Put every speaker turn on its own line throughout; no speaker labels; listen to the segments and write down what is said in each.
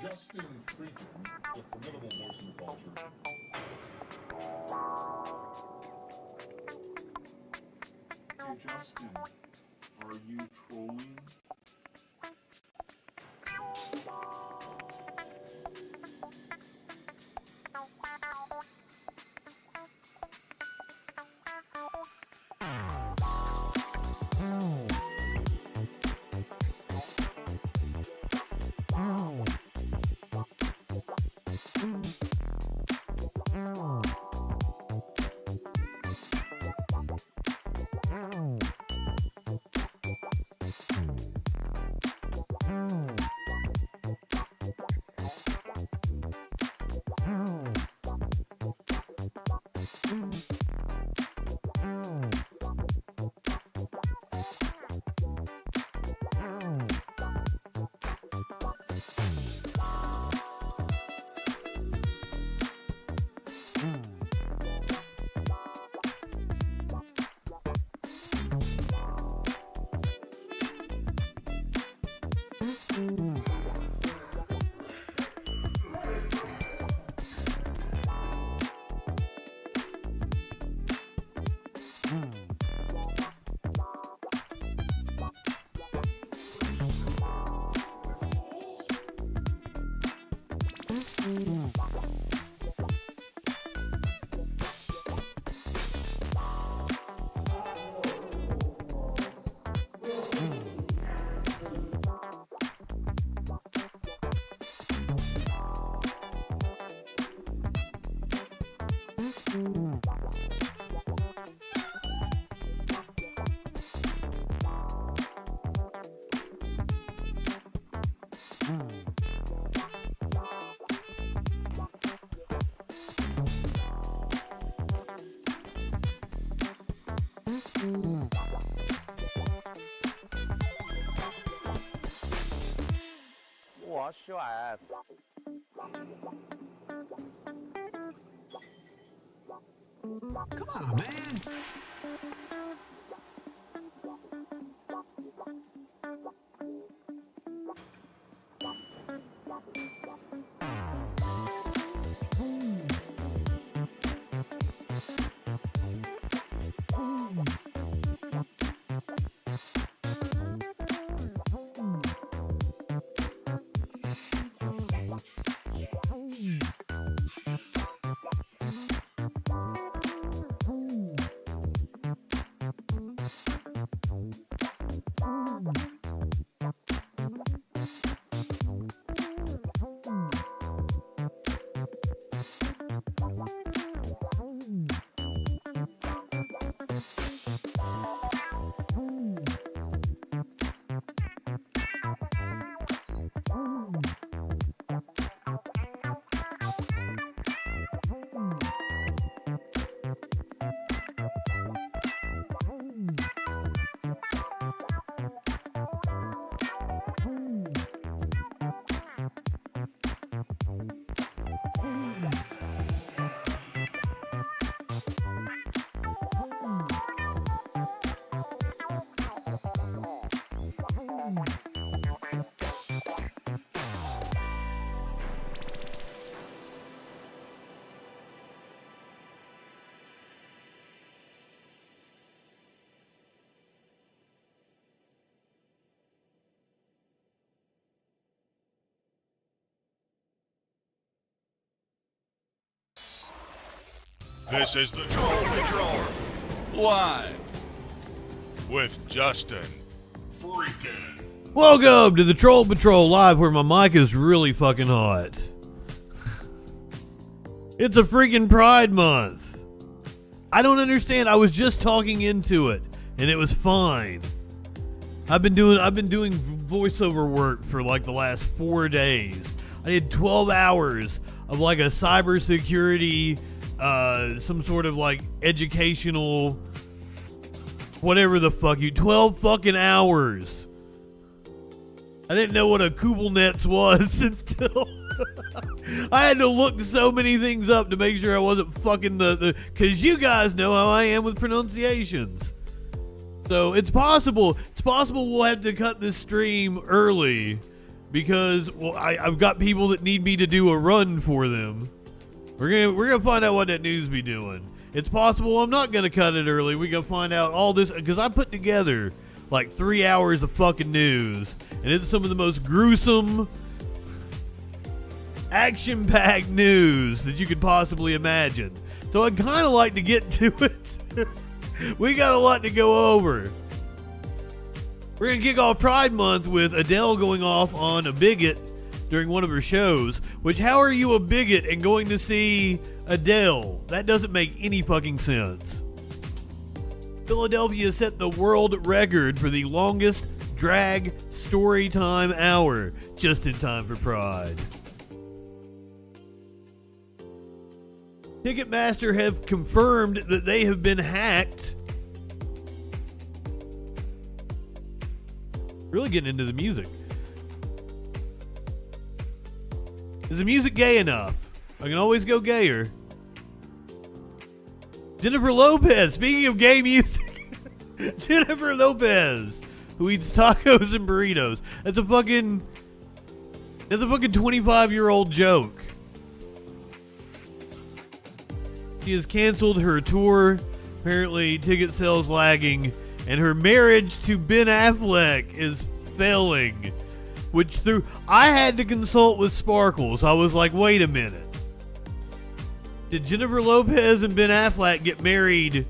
JustinFREAKIN, the formidable voice in the culture. Hey Justin, are you trolling?
帅！
Come on, man.
This is the Troll Patrol, live with JustinFREAKIN.
Welcome to the Troll Patrol live, where my mic is really fucking hot. It's a freaking Pride Month. I don't understand. I was just talking into it, and it was fine. I've been doing voiceover work for like the last 4 days. I did 12 hours of like a cybersecurity, some sort of like educational, whatever the fuck 12 fucking hours. I didn't know what a Kugelnetz was until I had to look so many things up to make sure I wasn't fucking cause you guys know how I am with pronunciations. So it's possible we'll have to cut this stream early because I've got people that need me to do a run for them. We're gonna find out what that news be doing. It's possible I'm not gonna cut it early. We gonna find out all this because I put together like 3 hours of fucking news, and it's some of the most gruesome, action-packed news that you could possibly imagine. So I'd kind of like to get to it. We got a lot to go over. We're going to kick off Pride Month with Adele going off on a bigot during one of her shows, which how are you a bigot and going to see Adele? That doesn't make any fucking sense. Philadelphia set the world record for the longest drag story time hour, just in time for Pride. Ticketmaster have confirmed that they have been hacked. Really getting into the music. Is the music gay enough? I can always go gayer. Jennifer Lopez, speaking of gay music. Jennifer Lopez, who eats tacos and burritos. That's a fucking 25-year-old joke. She has canceled her tour. Apparently, ticket sales lagging, and her marriage to Ben Affleck is failing. I had to consult with Sparkles. I was like, wait a minute. Did Jennifer Lopez and Ben Affleck get married?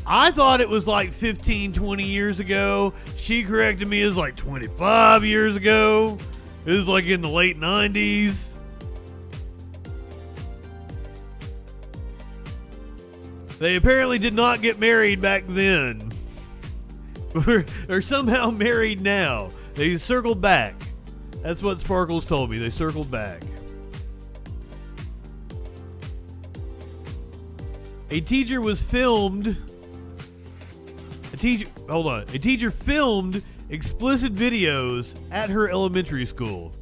I thought it was like 15, 20 years ago. She corrected me as like 25 years ago. It was like in the late 90s. They apparently did not get married back then. Or somehow married now. They circled back. That's what Sparkles told me. They circled back. A teacher filmed explicit videos at her elementary school.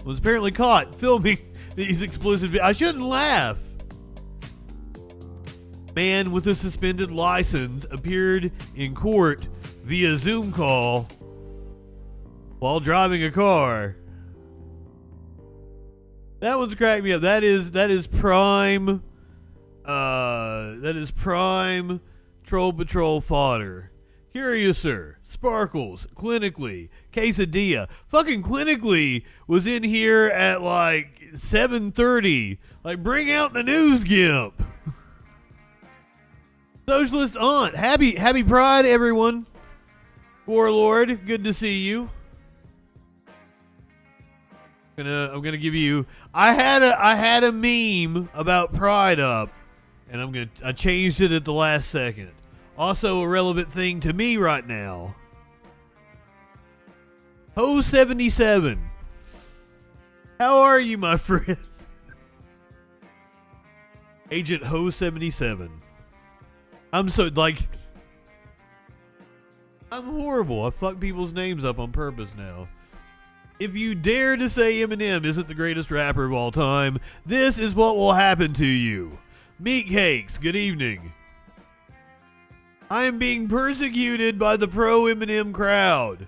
Was apparently caught filming these explicit videos. I shouldn't laugh. Man with a suspended license appeared in court via Zoom call while driving a car. That one's cracked me up. That is prime. That is prime Troll Patrol fodder. Here are you, sir. Sparkles, clinically, quesadilla. Fucking clinically was in here at like 7:30. Like, bring out the news gimp. Socialist aunt. Happy Pride, everyone. Warlord, good to see you. I'm gonna give you. I had a meme about Pride up, and I changed it at the last second. Also a relevant thing to me right now. Ho77. How are you, my friend? Agent Ho77. I'm horrible. I fuck people's names up on purpose now. If you dare to say Eminem isn't the greatest rapper of all time, this is what will happen to you. Meat Cakes, good evening. I am being persecuted by the pro-Eminem crowd.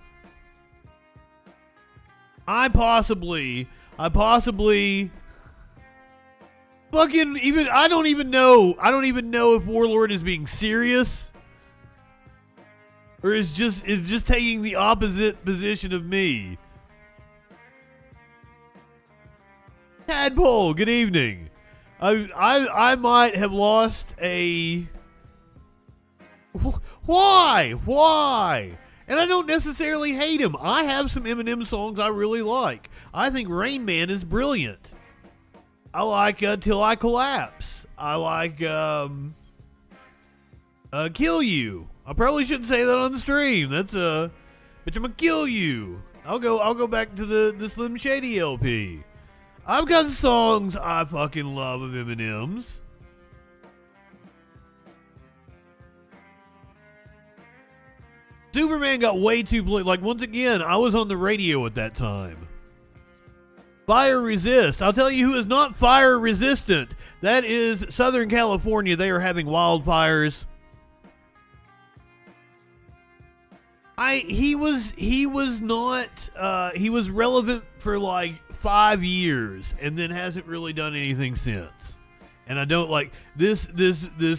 I possibly fucking even I don't even know if Warlord is being serious or is just taking the opposite position of me. Tadpole, good evening. I might have lost a why? And I don't necessarily hate him. I have some Eminem songs I really like. I think Rain Man is brilliant. I like Till I Collapse. I like Kill You. I probably shouldn't say that on the stream. That's bitch, I'm gonna kill you. I'll go back to the Slim Shady LP. I've got songs I fucking love of Eminem's. Superman got way too like once again, I was on the radio at that time. Fire resist. I'll tell you who is not fire resistant. That is Southern California. They are having wildfires. He was not he was relevant for like 5 years and then hasn't really done anything since. And I don't like this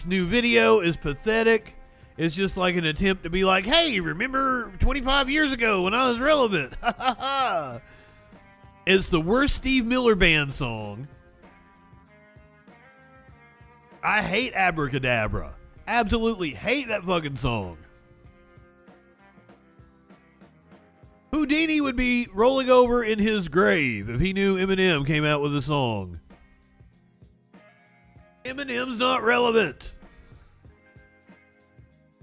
new video is pathetic. It's just like an attempt to be like, hey, remember 25 years ago when I was relevant? It's the worst Steve Miller Band song. I hate Abracadabra. Absolutely hate that fucking song. Houdini would be rolling over in his grave if he knew Eminem came out with a song. Eminem's not relevant.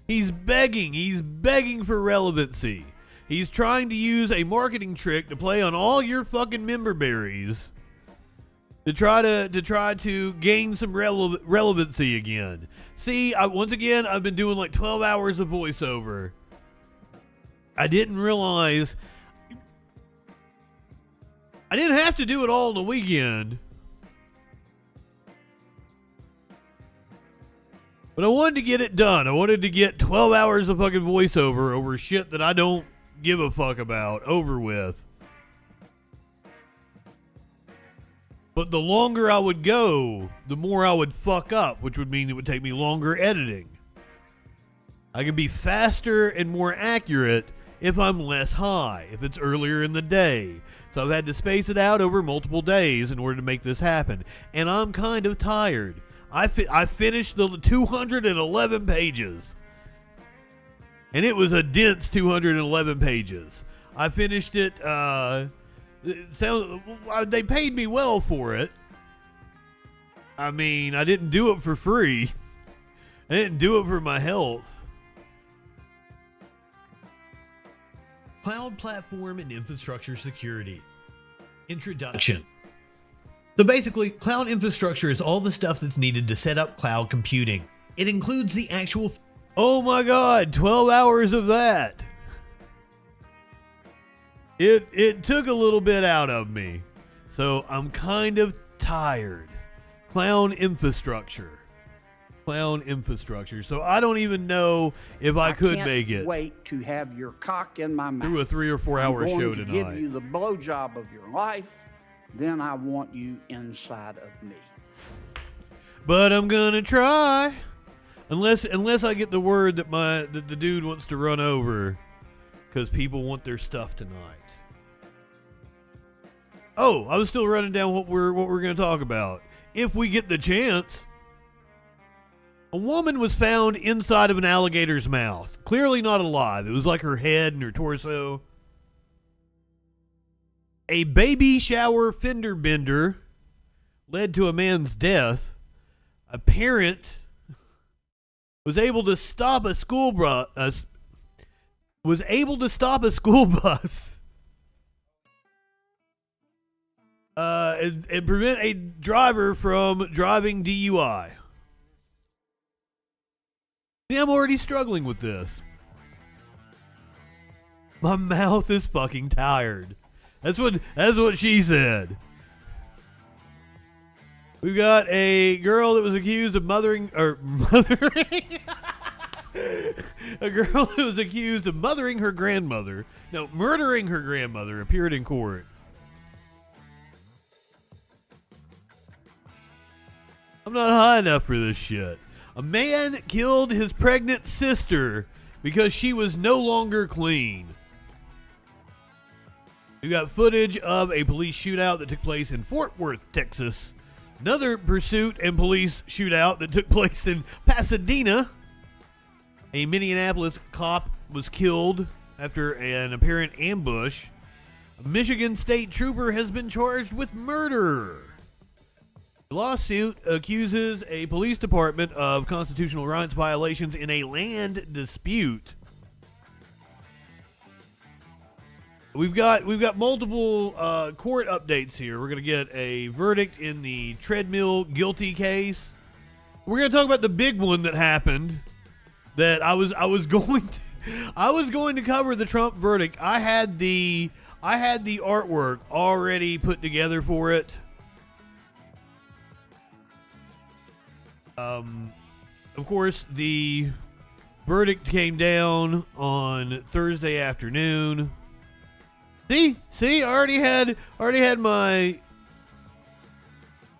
He's begging for relevancy. He's trying to use a marketing trick to play on all your fucking member berries to try to gain some relevancy again. See, once again, I've been doing like 12 hours of voiceover. I didn't realize I didn't have to do it all in the weekend. But I wanted to get it done. I wanted to get 12 hours of fucking voiceover over shit that I don't give a fuck about over with. But the longer I would go, the more I would fuck up, which would mean it would take me longer editing. I could be faster and more accurate if I'm less high, if it's earlier in the day. So I've had to space it out over multiple days in order to make this happen. And I'm kind of tired. I finished the 211 pages. And it was a dense 211 pages. I finished it, they paid me well for it. I mean, I didn't do it for free. I didn't do it for my health.
Cloud platform and infrastructure security. Introduction. So basically, cloud infrastructure is all the stuff that's needed to set up cloud computing. It includes the actual...
Oh my god, 12 hours of that. It took a little bit out of me. So I'm kind of tired. Cloud infrastructure. So I don't even know if I could make it.
Wait to have your cock in my mouth.
Through a 3 or 4 hour show
I'm going to
tonight.
give you the blowjob of your life. Then I want you inside of me.
But I'm gonna try. Unless I get the word that the dude wants to run over because people want their stuff tonight. Oh, I was still running down what we're gonna talk about. If we get the chance. A woman was found inside of an alligator's mouth. Clearly not alive. It was like her head and her torso. A baby shower fender bender led to a man's death. A parent was able to stop a school bus. And prevent a driver from driving DUI. See, I'm already struggling with this. My mouth is fucking tired. That's what she said. We got a girl that was accused of mothering. A girl that was accused of murdering her grandmother appeared in court. I'm not high enough for this shit. A man killed his pregnant sister because she was no longer clean. We got footage of a police shootout that took place in Fort Worth, Texas. Another pursuit and police shootout that took place in Pasadena. A Minneapolis cop was killed after an apparent ambush. A Michigan state trooper has been charged with murder. The lawsuit accuses a police department of constitutional rights violations in a land dispute. We've got multiple court updates here. We're going to get a verdict in the treadmill guilty case. We're going to talk about the big one that happened. That I was going to cover the Trump verdict. I had the artwork already put together for it. Of course, the Verdict came down on Thursday afternoon. See, I already had my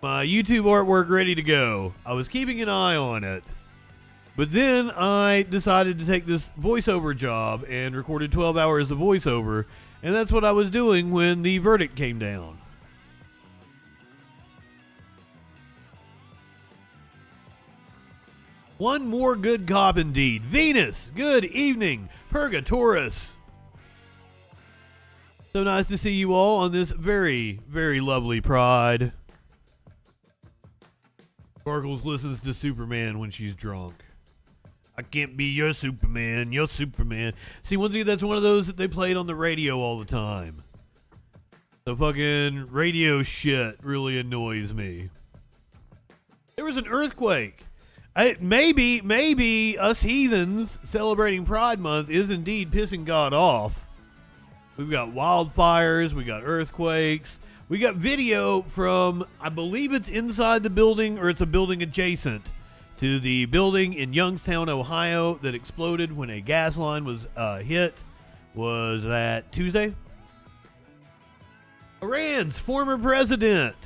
YouTube artwork ready to go. I was keeping an eye on it. But then I decided to take this voiceover job and recorded 12 hours of voiceover, and that's what I was doing when the verdict came down. One more good cop indeed. Venus, good evening. Purgatorus. So nice to see you all on this very, very lovely Pride. Sparkles listens to Superman when she's drunk. I can't be your Superman, your Superman. See, once again, that's one of those that they played on the radio all the time. The fucking radio shit really annoys me. There was an earthquake. Maybe us heathens celebrating Pride Month is indeed pissing God off. We've got wildfires, we got earthquakes, we got video from, I believe it's inside the building or it's a building adjacent to the building in Youngstown, Ohio that exploded when a gas line was hit. Was that Tuesday? Iran's former president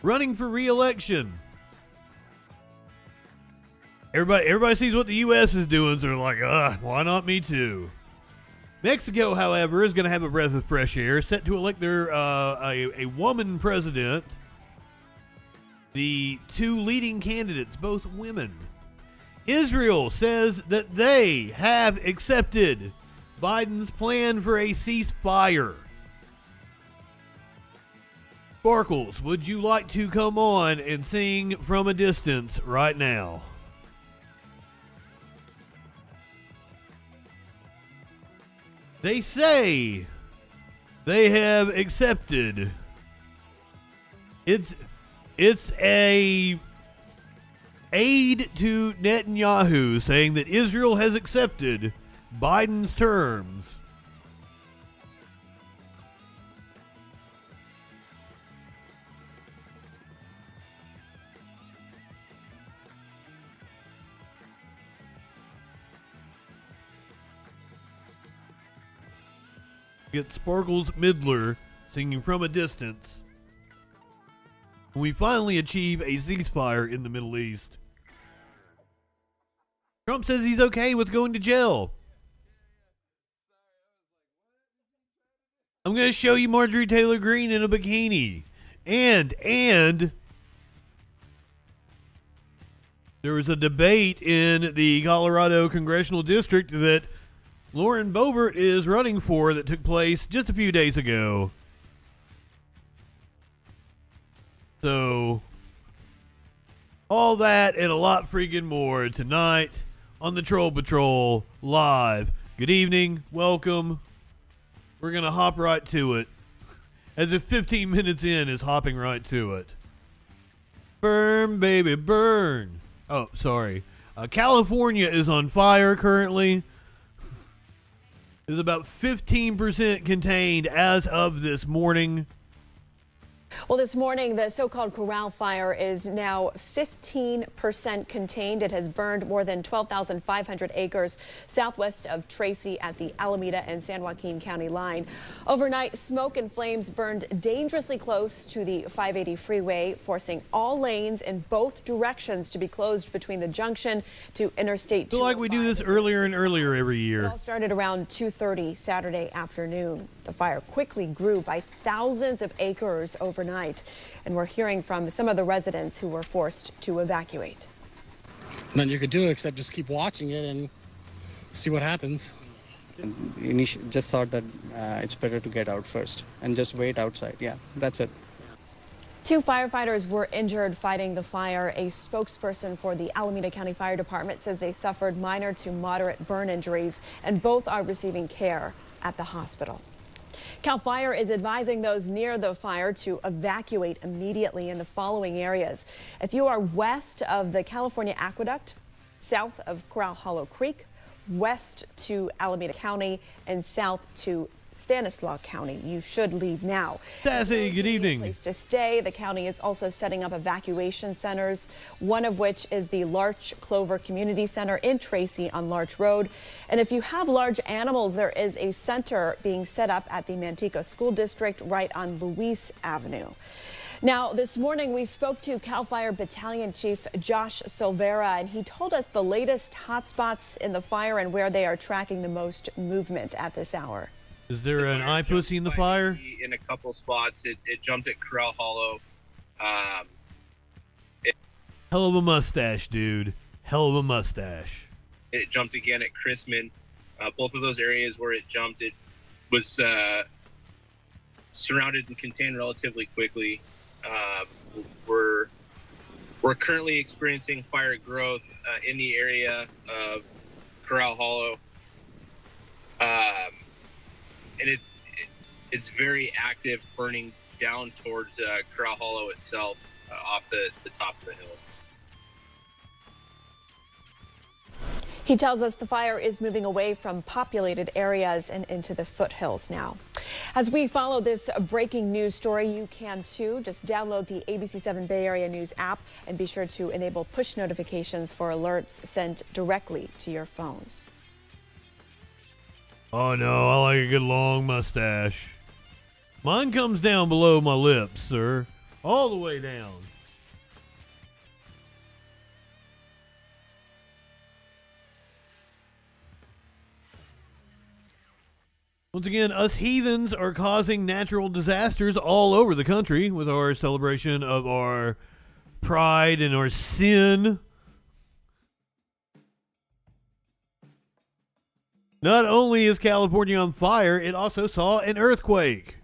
running for re-election. Everybody sees what the U.S. is doing, so they're like, why not me too? Mexico, however, is going to have a breath of fresh air, set to elect their a woman president. The two leading candidates, both women. Israel says that they have accepted Biden's plan for a ceasefire. Sparkles, would you like to come on and sing From a Distance right now? They say they have accepted. It's a aide to Netanyahu saying that Israel has accepted Biden's terms. Get Sparkles Midler singing From a Distance. We finally achieve a ceasefire in the Middle East. Trump says he's okay with going to jail. I'm going to show you Marjorie Taylor Greene in a bikini. And there was a debate in the Colorado Congressional District that Lauren Boebert is running for that took place just a few days ago. So, all that and a lot freaking more tonight on the Troll Patrol live. Good evening, welcome. We're going to hop right to it. As if 15 minutes in is hopping right to it. Burn, baby, burn. Oh, sorry. California is on fire currently. It's about 15% contained as of this morning.
Well, this morning, the so-called Corral Fire is now 15% contained. It has burned more than 12,500 acres southwest of Tracy at the Alameda and San Joaquin County line. Overnight, smoke and flames burned dangerously close to the 580 freeway, forcing all lanes in both directions to be closed between the junction to Interstate 205.
I feel like we do this earlier and earlier every year.
It all started around 2:30 Saturday afternoon. The fire quickly grew by thousands of acres overnight, and we're hearing from some of the residents who were forced to evacuate.
Nothing you could do except just keep watching it and see what happens.
Just thought that it's better to get out first and just wait outside. Yeah, that's it.
2 firefighters were injured fighting the fire. A spokesperson for the Alameda County Fire Department says they suffered minor to moderate burn injuries, and both are receiving care at the hospital. CAL FIRE is advising those near the fire to evacuate immediately in the following areas. If you are west of the California Aqueduct, south of Corral Hollow Creek, west to Alameda County, and south to Stanislaus County. You should leave now.
Sassy, good evening.
Place to stay. The county is also setting up evacuation centers, one of which is the Larch Clover Community Center in Tracy on Larch Road. And if you have large animals, there is a center being set up at the Manteca School District right on Luis Avenue. Now, this morning we spoke to CAL FIRE Battalion Chief Josh Silvera, and he told us the latest hotspots in the fire and where they are tracking the most movement at this hour.
Is there an eye pussy in the fire?
In a couple spots, it jumped at Corral Hollow.
Hell of a mustache, dude. Hell of a mustache.
It jumped again at Chrisman. Both of those areas where it jumped, it was surrounded and contained relatively quickly. We're currently experiencing fire growth in the area of Corral Hollow, and it's very active, burning down towards Corral Hollow itself, off the top of the hill.
He tells us the fire is moving away from populated areas and into the foothills now. As we follow this breaking news story, you can too. Just download the ABC7 Bay Area News app and be sure to enable push notifications for alerts sent directly to your phone.
Oh no, I like a good long mustache. Mine comes down below my lips, sir. All the way down. Once again, us heathens are causing natural disasters all over the country with our celebration of our pride and our sin. Not only is California on fire, it also saw an earthquake.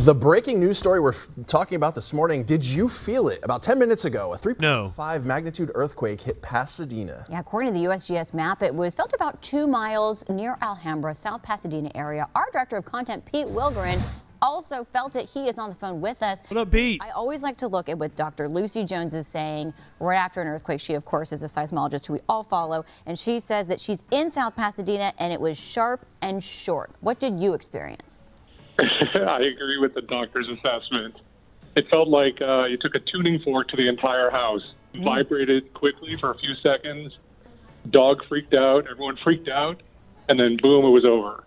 The breaking news story we're talking about this morning, did you feel it? About 10 minutes ago, a 3.5 magnitude earthquake hit Pasadena.
Yeah, according to the USGS map, it was felt about 2 miles near Alhambra, South Pasadena area. Our director of content, Pete Wilgerin, also felt it. He is on the phone with us.
What up, Pete?
I always like to look at what Dr. Lucy Jones is saying right after an earthquake. She, of course, is a seismologist who we all follow, and she says that she's in South Pasadena and it was sharp and short. What did you experience?
I agree with the doctor's assessment. It felt like you took a tuning fork to the entire house. Vibrated quickly for a few seconds. Dog freaked out. Everyone freaked out. And then, boom, it was over.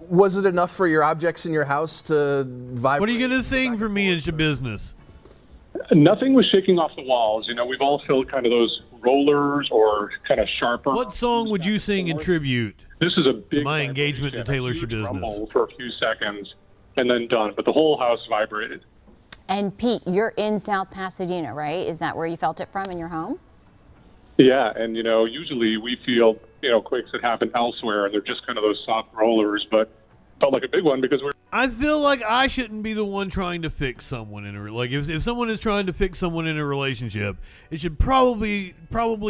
Was it enough for your objects in your house to vibrate?
What are you going to sing for me in your business?
Nothing was shaking off the walls. You know, we've all felt kind of those rollers or kind of sharper.
What song would you sing in tribute?
This is a big
my engagement to Taylor Business
for a few seconds. And then done, but the whole house vibrated.
And Pete, you're in South Pasadena, right? Is that where you felt it from in your home?
Yeah, and you know, usually we feel, you know, quakes that happen elsewhere, and they're just kind of those soft rollers, but felt like a big one because
I feel like I shouldn't be the one trying to fix someone in a if someone is trying to fix someone in a relationship, it should probably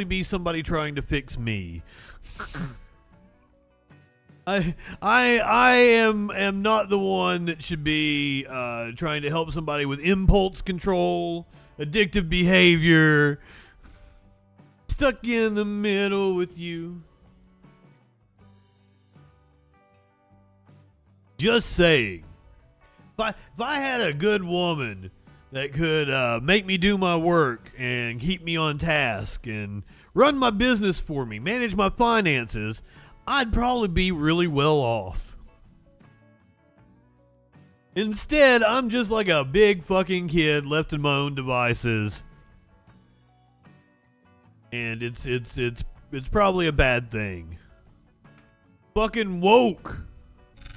be somebody trying to fix me. I am not the one that should be trying to help somebody with impulse control, addictive behavior, stuck in the middle with you. Just saying. If I had a good woman that could make me do my work and keep me on task and run my business for me, manage my finances, I'd probably be really well off. Instead, I'm just like a big fucking kid left to my own devices. And it's probably a bad thing. Fucking woke.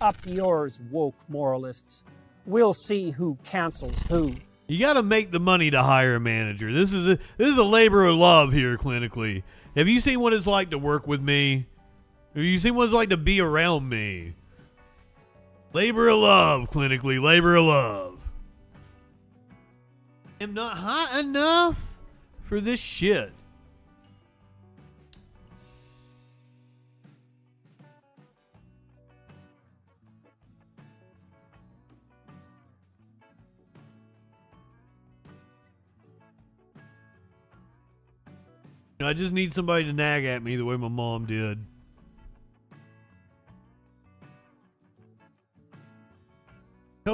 Up yours, woke moralists. We'll see who cancels who.
You got to make the money to hire a manager. This is a labor of love here clinically. Have you seen what it's like to work with me? Have you seen what it's like to be around me? Labor of love, clinically. Labor of love. I'm not hot enough for this shit. I just need somebody to nag at me the way my mom did.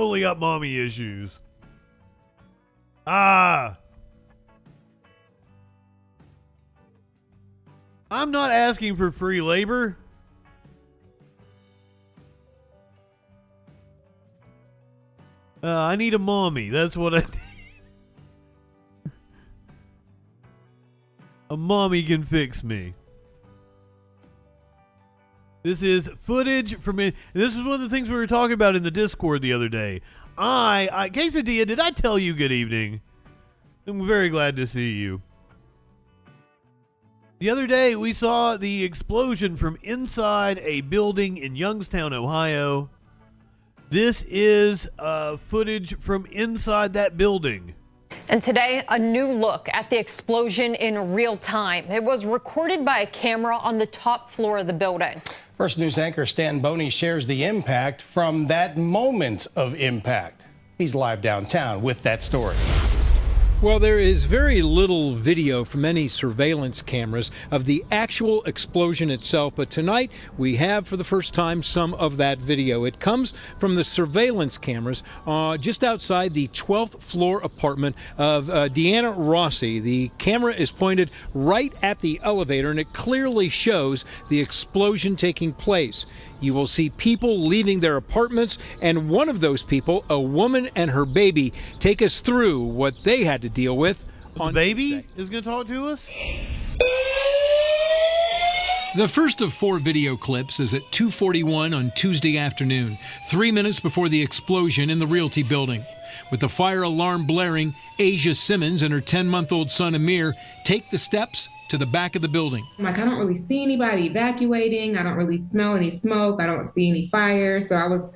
totally got mommy issues. I'm not asking for free labor. I need a mommy. That's what I need. A mommy can fix me. This is footage from it. This is one of the things we were talking about in the Discord the other day. Quesadilla, did I tell you good evening? I'm very glad to see you. The other day, we saw the explosion from inside a building in Youngstown, Ohio. This is footage from inside that building.
And today, a new look at the explosion in real time. It was recorded by a camera on the top floor of the building.
First News anchor Stan Boney shares the impact from that moment of impact. He's live downtown with that story.
Well, there is very little video from any surveillance cameras of the actual explosion itself, but tonight we have for the first time some of that video. It comes from the surveillance cameras just outside the 12th floor apartment of Deanna Rossi. The camera is pointed right at the elevator, and it clearly shows the explosion taking place. You will see people leaving their apartments, and one of those people, a woman and her baby, take us through what they had to deal with.
The baby is going to talk to us?
The first of 4 video clips is at 2:41 on Tuesday afternoon, 3 minutes before the explosion in the Realty building. With the fire alarm blaring, Asia Simmons and her 10-month-old son Amir take the steps to the back of the building.
I don't really see anybody evacuating. I don't really smell any smoke. I don't see any fire. So I was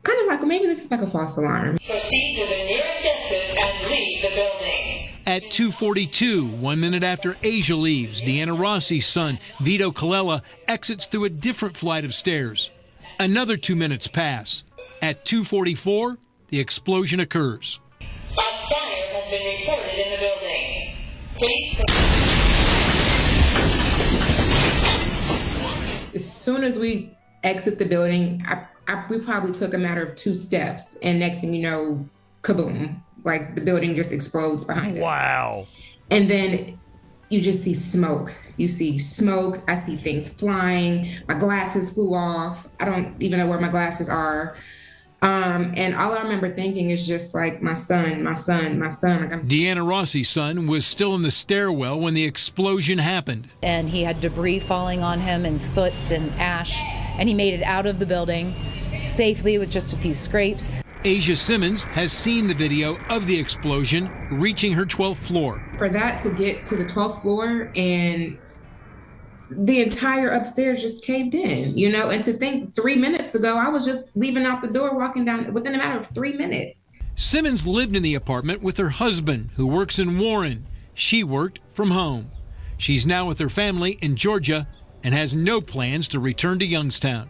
kind of like, well, maybe this is like a false alarm.
Proceed to the nearest exit and leave the building.
At 2:42, 1 minute after Asia leaves, Deanna Rossi's son, Vito Colella, exits through a different flight of stairs. Another 2 minutes pass. At 2:44, the explosion occurs.
A fire has been reported in the building. Please.
As soon as we exit the building, we probably took a matter of 2 steps, and next thing you know, kaboom! Like the building just explodes behind us.
Wow!
And then you just see smoke. You see smoke. I see things flying. My glasses flew off. I don't even know where my glasses are. And all I remember thinking is just like, my son. Like
Deanna Rossi's son was still in the stairwell when the explosion happened.
And he had debris falling on him and soot and ash, and he made it out of the building safely with just a few scrapes.
Asia Simmons has seen the video of the explosion reaching her 12th floor.
For that to get to the 12th floor and the entire upstairs just caved in, and to think 3 minutes ago, I was just leaving out the door, walking down within a matter of 3 minutes.
Simmons lived in the apartment with her husband, who works in Warren. She worked from home. She's now with her family in Georgia and has no plans to return to Youngstown.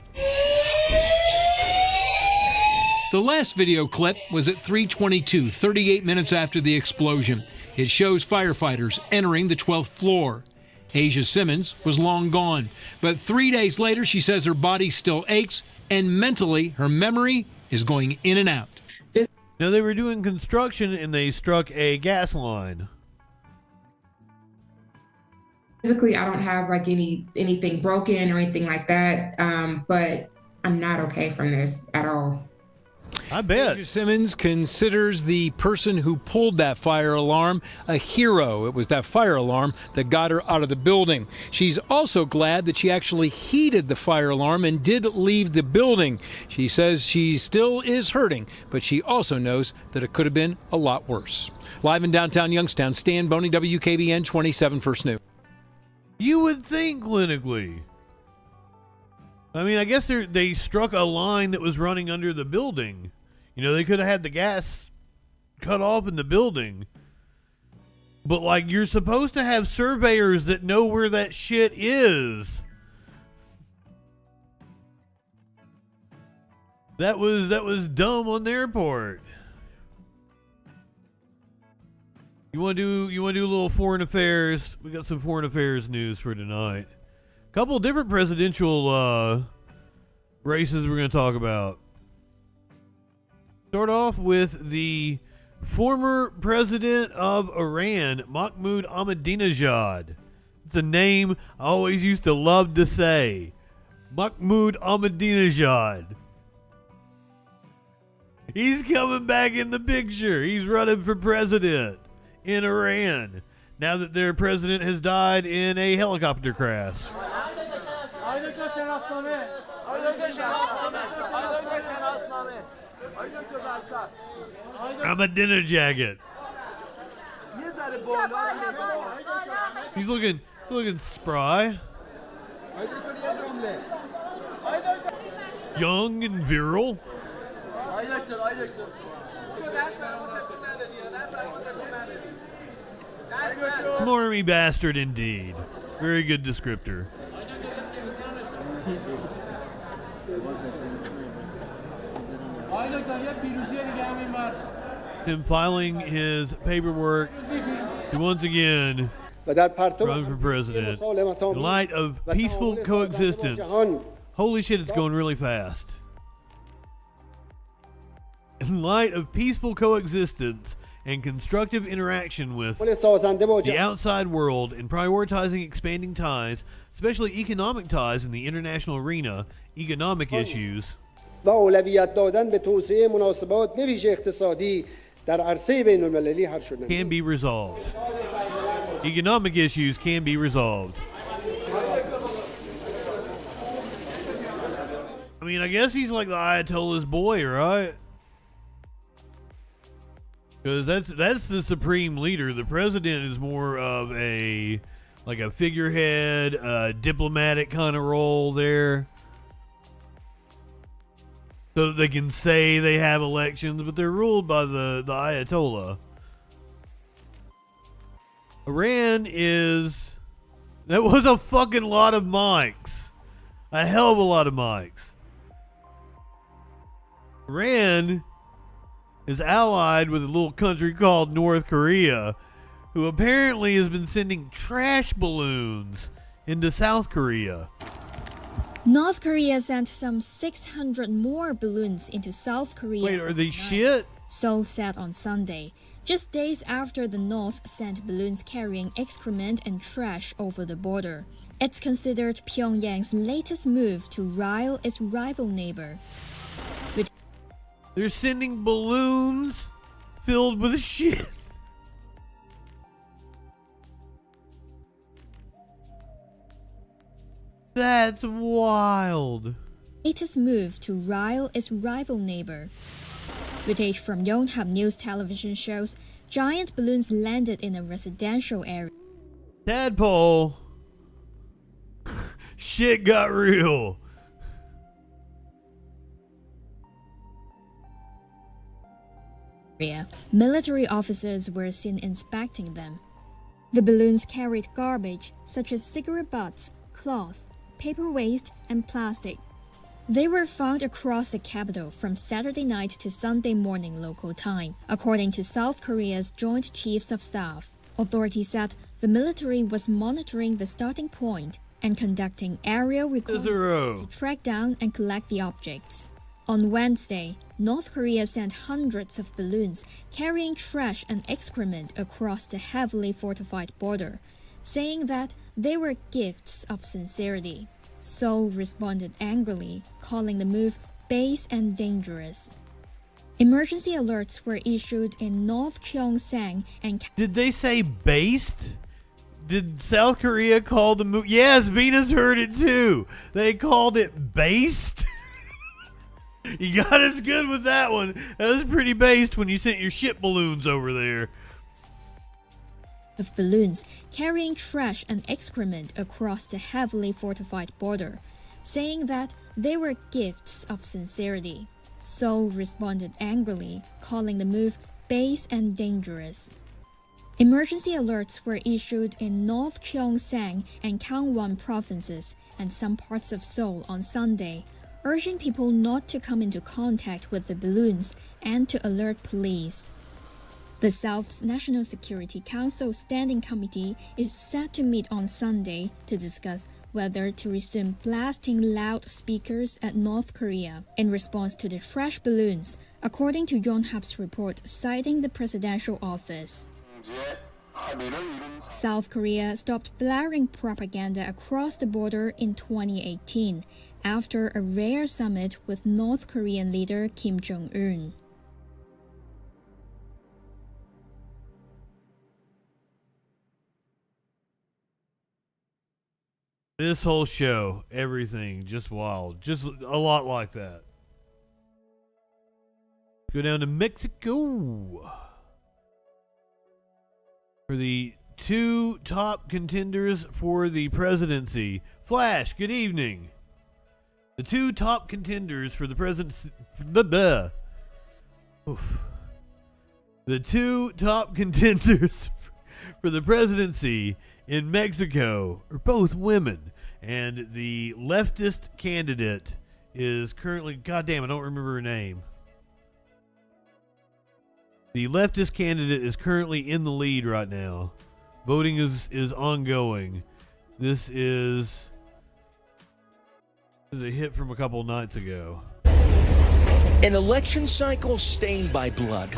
The last video clip was at 3:22, 38 minutes after the explosion. It shows firefighters entering the 12th floor. Asia Simmons was long gone, but 3 days later, she says her body still aches, and mentally, her memory is going in and out.
Now, they were doing construction, and they struck a gas line.
Physically, I don't have like anything broken or anything like that, but I'm not okay from this at all.
I bet. Asia Simmons considers the person who pulled that fire alarm a hero. It was that fire alarm that got her out of the building. She's also glad that she actually heeded the fire alarm and did leave the building. She says she still is hurting, but she also knows that it could have been a lot worse. Live in downtown Youngstown, Stan Boney, WKBN 27 First News.
You would think clinically. I mean, I guess they struck a line that was running under the building. They could have had the gas cut off in the building. But, like, you're supposed to have surveyors that know where that shit is. That was dumb on their part. You want to do a little foreign affairs? We got some foreign affairs news for tonight. Couple different presidential races we're going to talk about. Start off with the former president of Iran, Mahmoud Ahmadinejad. It's a name I always used to love to say. Mahmoud Ahmadinejad. He's coming back in the picture. He's running for president in Iran now that their president has died in a helicopter crash. Ahmadinejad. He's looking spry. Young and virile. Smarmy bastard indeed. Very good descriptor. Him filing his paperwork to once again run for president in light of peaceful coexistence. Holy shit, it's going really fast. In light of peaceful coexistence and constructive interaction with the outside world and prioritizing expanding ties, especially economic ties in the international arena, economic issues
و اولویت دادن به توسعه مناسبات به ویژه اقتصادی در عرصه بین المللی حل شده.
Can be resolved. Economic issues can be resolved. I mean, I guess he's like the Ayatollah's boy, right? Because that's the supreme leader. The president is more of a figurehead, diplomatic kind of role there. So that they can say they have elections, but they're ruled by the Ayatollah. Iran is... That was a fucking lot of mics. A hell of a lot of mics. Iran is allied with a little country called North Korea, who apparently has been sending trash balloons into South Korea.
North Korea sent some 600 more balloons into South Korea.
Wait, are they shit?
Seoul said on Sunday, just days after the North sent balloons carrying excrement and trash over the border. It's considered Pyongyang's latest move to rile its rival neighbor.
They're sending balloons filled with shit. That's wild.
Latest move to rile its rival neighbor. Footage from Yonhap News television shows giant balloons landed in a residential area.
Tadpole. Shit got real.
Military officers were seen inspecting them. The balloons carried garbage such as cigarette butts, cloth, paper waste, and plastic. They were found across the capital from Saturday night to Sunday morning local time, according to South Korea's Joint Chiefs of Staff. Authorities said the military was monitoring the starting point and conducting aerial reconnaissance to track down and collect the objects. On Wednesday, North Korea sent hundreds of balloons carrying trash and excrement across the heavily fortified border, saying that they were gifts of sincerity. Seoul responded angrily, calling the move base and dangerous. Emergency alerts were issued in North Gyeongsang and...
Did they say based? Did South Korea call the move? Yes, Venus heard it too. They called it based? You got us good with that one. That was pretty based when you sent your shit balloons over there.
Of balloons carrying trash and excrement across the heavily fortified border, saying that they were gifts of sincerity. Seoul responded angrily, calling the move base and dangerous. Emergency alerts were issued in North Gyeongsang and Gangwon provinces and some parts of Seoul on Sunday, urging people not to come into contact with the balloons and to alert police. The South's National Security Council Standing Committee is set to meet on Sunday to discuss whether to resume blasting loudspeakers at North Korea in response to the trash balloons, according to Yonhap's report citing the presidential office. South Korea stopped blaring propaganda across the border in 2018 after a rare summit with North Korean leader Kim Jong-un.
This whole show, everything, just wild. Just a lot like that. Go down to Mexico for the two top contenders for the presidency. Flash, good evening. The two top contenders for the presidency. The two top contenders for the presidency in Mexico are both women, and the leftist candidate is currently, goddamn, I don't remember her name. The leftist candidate is currently in the lead right now. Voting is ongoing. This is a hit from a couple nights ago.
An election cycle stained by blood.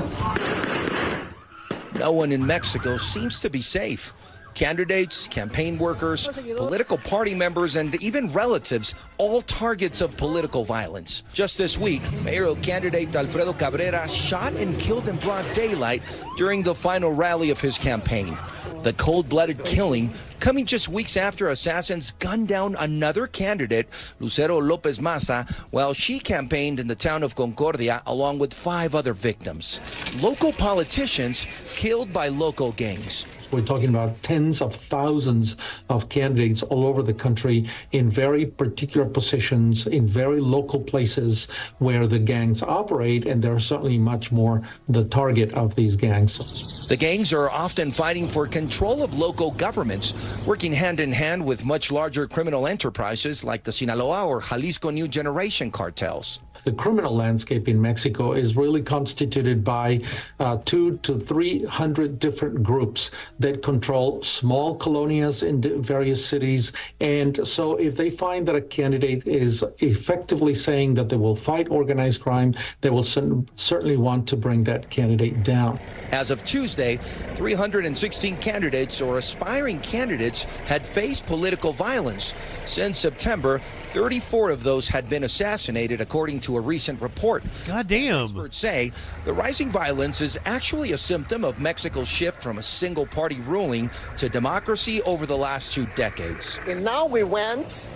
No one in Mexico seems to be safe. Candidates, campaign workers, political party members, and even relatives, all targets of political violence. Just this week, mayoral candidate Alfredo Cabrera shot and killed in broad daylight during the final rally of his campaign. The cold-blooded killing coming just weeks after assassins gunned down another candidate, Lucero Lopez Maza, while she campaigned in the town of Concordia along with 5 other victims. Local politicians killed by local gangs.
We're talking about tens of thousands of candidates all over the country in very particular positions, in very local places where the gangs operate, and they're certainly much more the target of these gangs.
The gangs are often fighting for control of local governments, working hand in hand with much larger criminal enterprises like the Sinaloa or Jalisco New Generation cartels.
The criminal landscape in Mexico is really constituted by 200 to 300 different groups that control small colonias in various cities. And so if they find that a candidate is effectively saying that they will fight organized crime, they will certainly want to bring that candidate down.
As of Tuesday, 316 candidates or aspiring candidates had faced political violence. Since September, 34 of those had been assassinated, according to a recent report.
Goddamn.
Experts say the rising violence is actually a symptom of Mexico's shift from a single-party ruling to democracy over the last 2 decades.
And now we went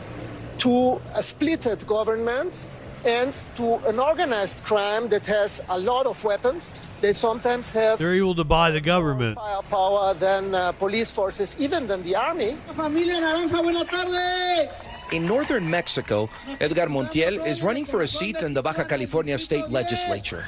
to a splitted government and to an organized crime that has a lot of weapons. They sometimes have
They're able to buy the government.
firepower than police forces, even than the army.
In northern Mexico, Edgar Montiel is running for a seat in the Baja California state legislature.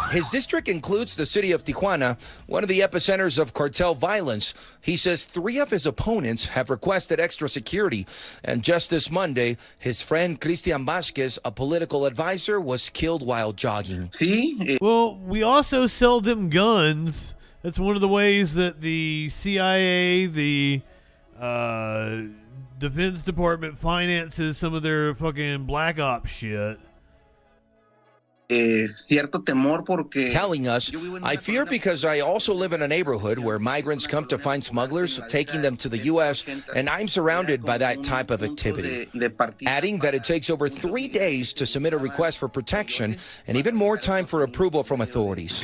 His district includes the city of Tijuana, one of the epicenters of cartel violence. He says 3 of his opponents have requested extra security. And just this Monday, his friend Cristian Vasquez, a political advisor, was killed while jogging.
Well, we also sell them guns. That's one of the ways that the CIA, the Defense Department finances some of their fucking black ops shit.
Telling us, I fear because I also live in a neighborhood where migrants come to find smugglers, taking them to the U.S., and I'm surrounded by that type of activity. Adding that it takes over 3 days to submit a request for protection and even more time for approval from authorities.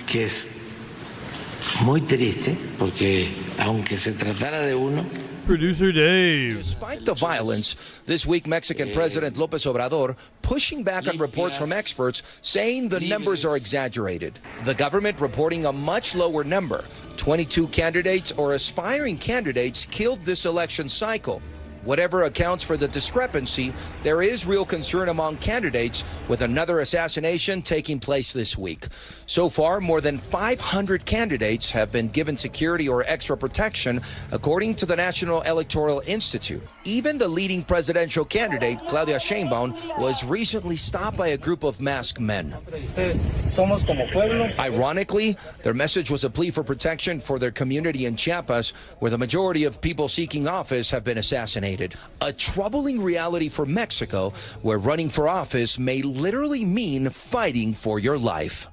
Muy triste, porque aunque se tratara de uno.
Producer Dave.
Despite the violence, this week Mexican President Lopez Obrador pushing back on reports from experts saying the numbers are exaggerated. The government reporting a much lower number. 22 candidates or aspiring candidates killed this election cycle. Whatever accounts for the discrepancy, there is real concern among candidates with another assassination taking place this week. So far, more than 500 candidates have been given security or extra protection, according to the National Electoral Institute. Even the leading presidential candidate, Claudia Sheinbaum, was recently stopped by a group of masked men. Ironically, their message was a plea for protection for their community in Chiapas, where the majority of people seeking office have been assassinated. exonerated. A troubling reality for Mexico, where running for office may literally mean fighting for your life.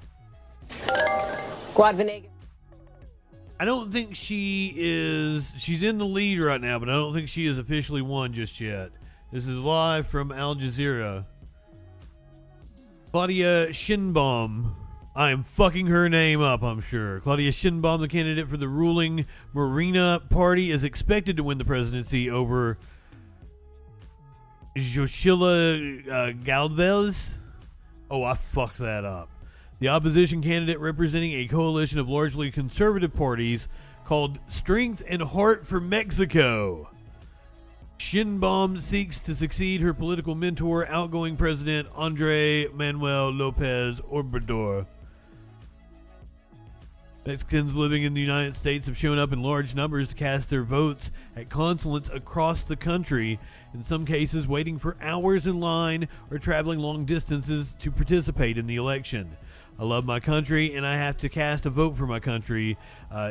I don't think she's in the lead right now, but I don't think she has officially won just yet. This is live from Al Jazeera. Claudia Sheinbaum. I am fucking her name up, I'm sure. Claudia Sheinbaum, the candidate for the ruling Morena party, is expected to win the presidency over Xochitl Galvez. Oh, I fucked that up. The opposition candidate representing a coalition of largely conservative parties called Strength and Heart for Mexico. Sheinbaum seeks to succeed her political mentor, outgoing President Andre Manuel Lopez Obrador. Mexicans living in the United States have shown up in large numbers to cast their votes at consulates across the country, in some cases waiting for hours in line or traveling long distances to participate in the election. I love my country, and I have to cast a vote for my country.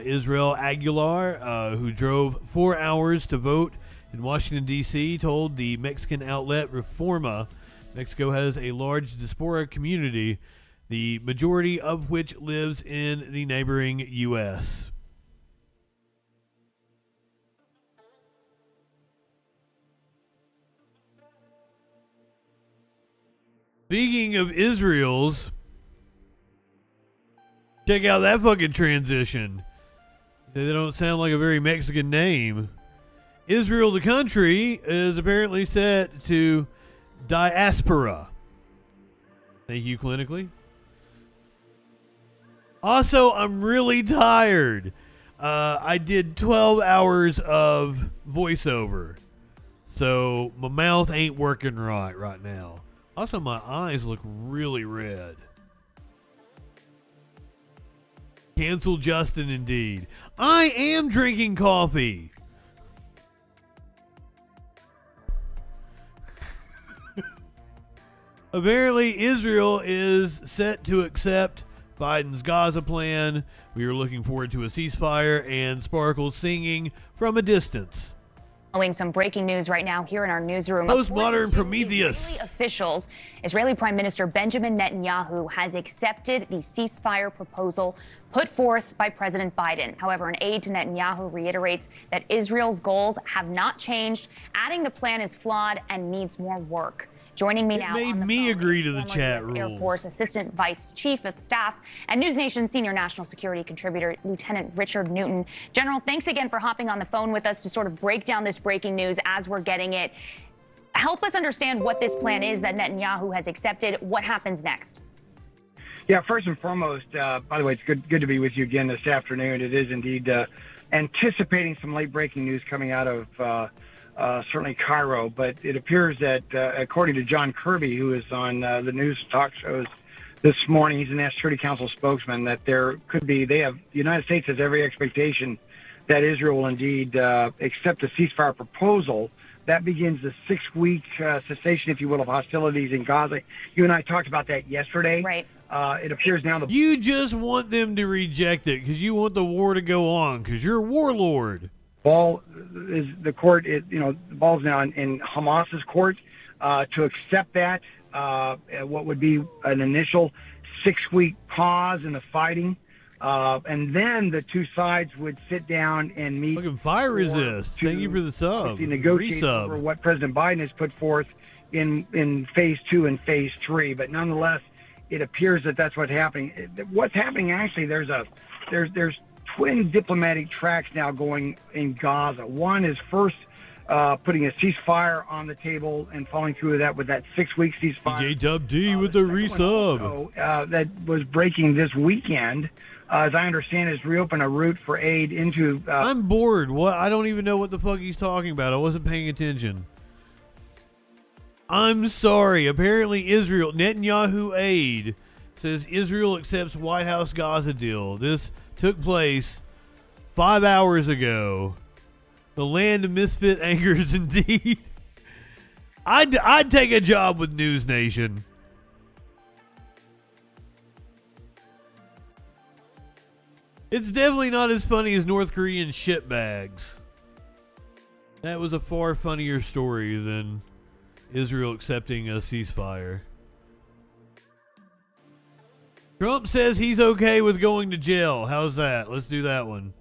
Israel Aguilar, who drove 4 hours to vote in Washington, D.C., told the Mexican outlet Reforma. Mexico has a large diaspora community, the majority of which lives in the neighboring U.S. Speaking of Israel's, check out that fucking transition. They don't sound like a very Mexican name. Israel, the country, is apparently set to diaspora. Thank you, clinically. Also, I'm really tired. I did 12 hours of voiceover, so my mouth ain't working right now. Also, my eyes look really red. Cancel Justin, indeed. I am drinking coffee. Apparently, Israel is set to accept Biden's Gaza plan. We are looking forward to a ceasefire and Sparkle singing from a distance.
Following some breaking news right now here in our newsroom.
Postmodern Prometheus.
Israeli officials, Israeli Prime Minister Benjamin Netanyahu has accepted the ceasefire proposal put forth by President Biden. However, an aide to Netanyahu reiterates that Israel's goals have not changed, adding the plan is flawed and needs more work. Joining me now
made
on the
me
phone
agree
is
to the
former
chat
US
rules.
Air Force Assistant Vice Chief of Staff and News Nation Senior National Security Contributor Lieutenant Richard Newton. General, thanks again for hopping on the phone with us to sort of break down this breaking news as we're getting it. Help us understand what this plan is that Netanyahu has accepted. What happens next?
Yeah, first and foremost, by the way, it's good to be with you again this afternoon. It is indeed anticipating some late breaking news coming out of certainly Cairo, but it appears that according to John Kirby, who is on the news talk shows this morning, he's a National Security Council spokesman, that there could be, the United States has every expectation that Israel will indeed accept a ceasefire proposal. That begins the 6-week cessation, if you will, of hostilities in Gaza. You and I talked about that yesterday.
Right.
It appears now
You just want them to reject it because you want the war to go on because you're a warlord.
Ball is the court. The ball's now in Hamas's court to accept that. What would be an initial 6-week pause in the fighting, and then the two sides would sit down and meet.
Fucking fire resist. Thank you for the sub.
Negotiate
Resub.
over what President Biden has put forth in phase 2 and phase 3. But nonetheless, it appears that that's what's happening. What's happening actually? There's twin diplomatic tracks now going in Gaza. One is first putting a ceasefire on the table and following through with that 6-week ceasefire.
JW with the resub.
That was breaking this weekend, as I understand, is reopen a route for aid into.
I'm bored. What? I don't even know what the fuck he's talking about. I wasn't paying attention. I'm sorry. Apparently, Israel Netanyahu aide says Israel accepts White House Gaza deal. This took place 5 hours ago. The land of misfit anchors, indeed. I'd take a job with News Nation. It's definitely not as funny as North Korean shitbags. That was a far funnier story than Israel accepting a ceasefire. Trump says he's okay with going to jail. How's that? Let's do that one.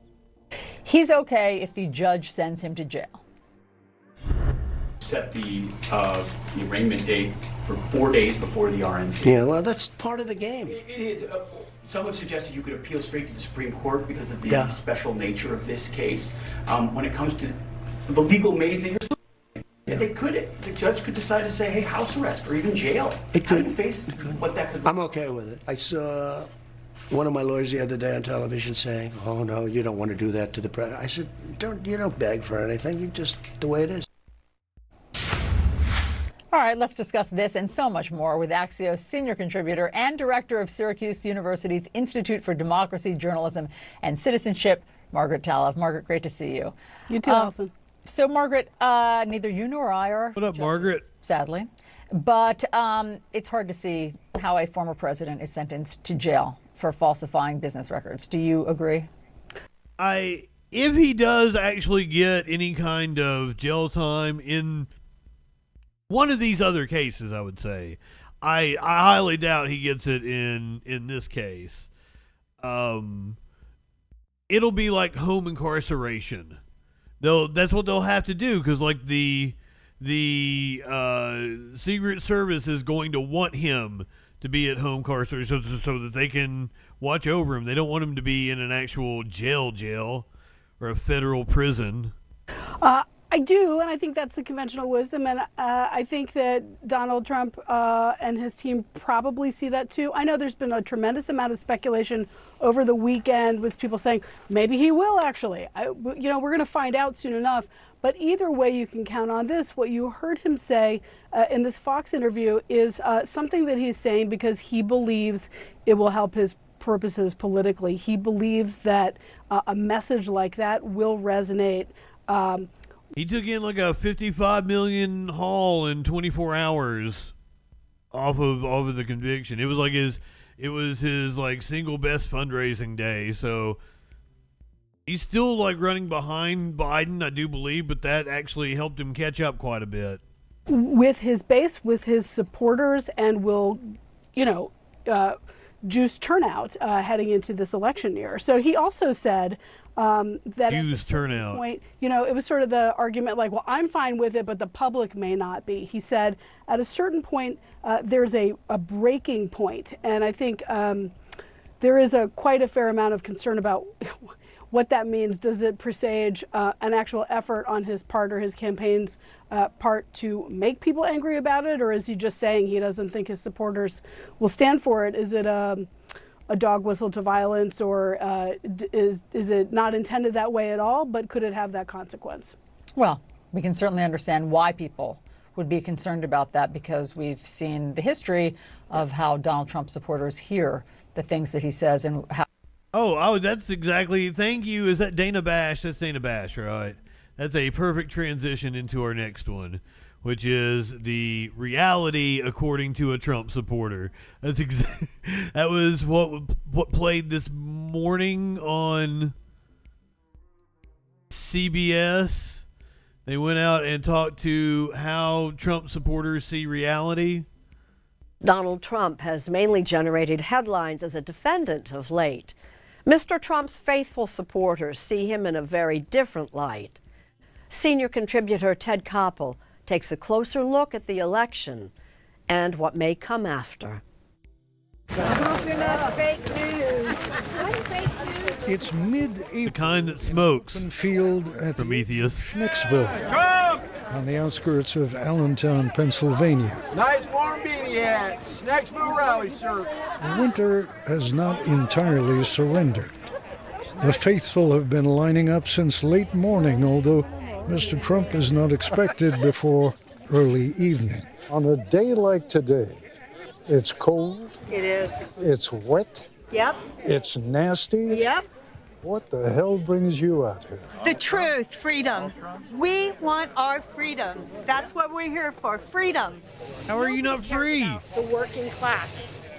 He's okay if the judge sends him to jail.
Set the arraignment date for 4 days before the RNC.
Yeah, well, that's part of the game.
It is. Some have suggested you could appeal straight to the Supreme Court because of the special nature of this case. When it comes to the legal maze that you're still the judge could decide to say, hey, house arrest or even jail.
It could.
How do you face what that could look
I'm okay with it. I saw one of my lawyers the other day on television saying, oh, no, you don't want to do that to the president. I said, you don't beg for anything. You just, the way it is.
All right, let's discuss this and so much more with Axios senior contributor and director of Syracuse University's Institute for Democracy, Journalism, and Citizenship, Margaret Talev. Margaret, great to see you.
You too, Allison.
So, Margaret, neither you nor I are
What up,
judges,
Margaret?
Sadly. But it's hard to see how a former president is sentenced to jail for falsifying business records. Do you agree?
If he does actually get any kind of jail time in one of these other cases, I would say, I highly doubt he gets it in this case. It'll be like home incarceration. That's what they'll have to do, because like the Secret Service is going to want him to be at home incarceration so that they can watch over him. They don't want him to be in an actual jail or a federal prison.
I do, and I think that's the conventional wisdom, and I think that Donald Trump and his team probably see that too. I know there's been a tremendous amount of speculation over the weekend with people saying maybe he will actually. We're going to find out soon enough. But either way, you can count on this. What you heard him say in this Fox interview is something that he's saying because he believes it will help his purposes politically. He believes that a message like that will resonate.
He took in like a $55 million haul in 24 hours off of the conviction. It was his like single best fundraising day. So he's still like running behind Biden, I do believe, but that actually helped him catch up quite a bit.
With his base, with his supporters, and will, juice turnout heading into this election year. So he also said that
Jews turnout.
Point, it was sort of the argument like, well, I'm fine with it, but the public may not be. He said at a certain point, there's a breaking point. And I think there is quite a fair amount of concern about what that means. Does it presage an actual effort on his part or his campaign's part to make people angry about it? Or is he just saying he doesn't think his supporters will stand for it? Is it a dog whistle to violence, or is it not intended that way at all, but could it have that consequence?
Well, we can certainly understand why people would be concerned about that, because we've seen the history of how Donald Trump supporters hear the things that he says and how.
Oh, that's exactly. Thank you. Is that Dana Bash? That's Dana Bash, right? That's a perfect transition into our next one, which is the reality according to a Trump supporter. That was what played this morning on CBS. They went out and talked to how Trump supporters see reality.
Donald Trump has mainly generated headlines as a defendant of late. Mr. Trump's faithful supporters see him in a very different light. Senior contributor Ted Koppel takes a closer look at the election and what may come after.
It's mid-April.
The kind that smokes.
Field at
Prometheus.
Schnicksville, on the outskirts of Allentown, Pennsylvania.
Nice warm beanie hats. Snacksville rally shirts.
Winter has not entirely surrendered. The faithful have been lining up since late morning, although Mr. Trump is not expected before early evening. On a day like today, it's cold.
It is.
It's wet.
Yep.
It's nasty.
Yep.
What the hell brings you out here?
The truth, freedom. We want our freedoms. That's what we're here for, freedom.
How are you not free?
The working class.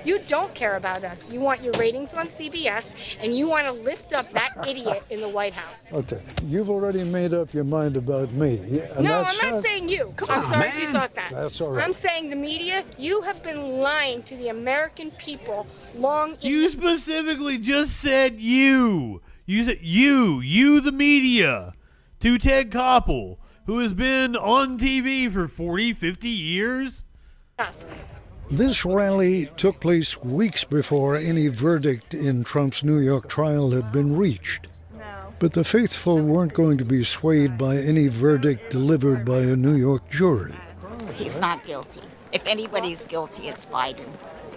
You don't care about us. You want your ratings on CBS, and you want to lift up that idiot in the White House.
Okay, you've already made up your mind about me. And
No,
that's
I'm not saying you. I'm sorry if you thought that.
That's all right.
I'm saying the media, you have been lying to the American people long.
You specifically just said you. You said you the media, to Ted Koppel, who has been on TV for 40, 50 years.
This rally took place weeks before any verdict in Trump's New York trial had been reached. But the faithful weren't going to be swayed by any verdict delivered by a New York jury.
He's not guilty. If anybody's guilty, it's Biden.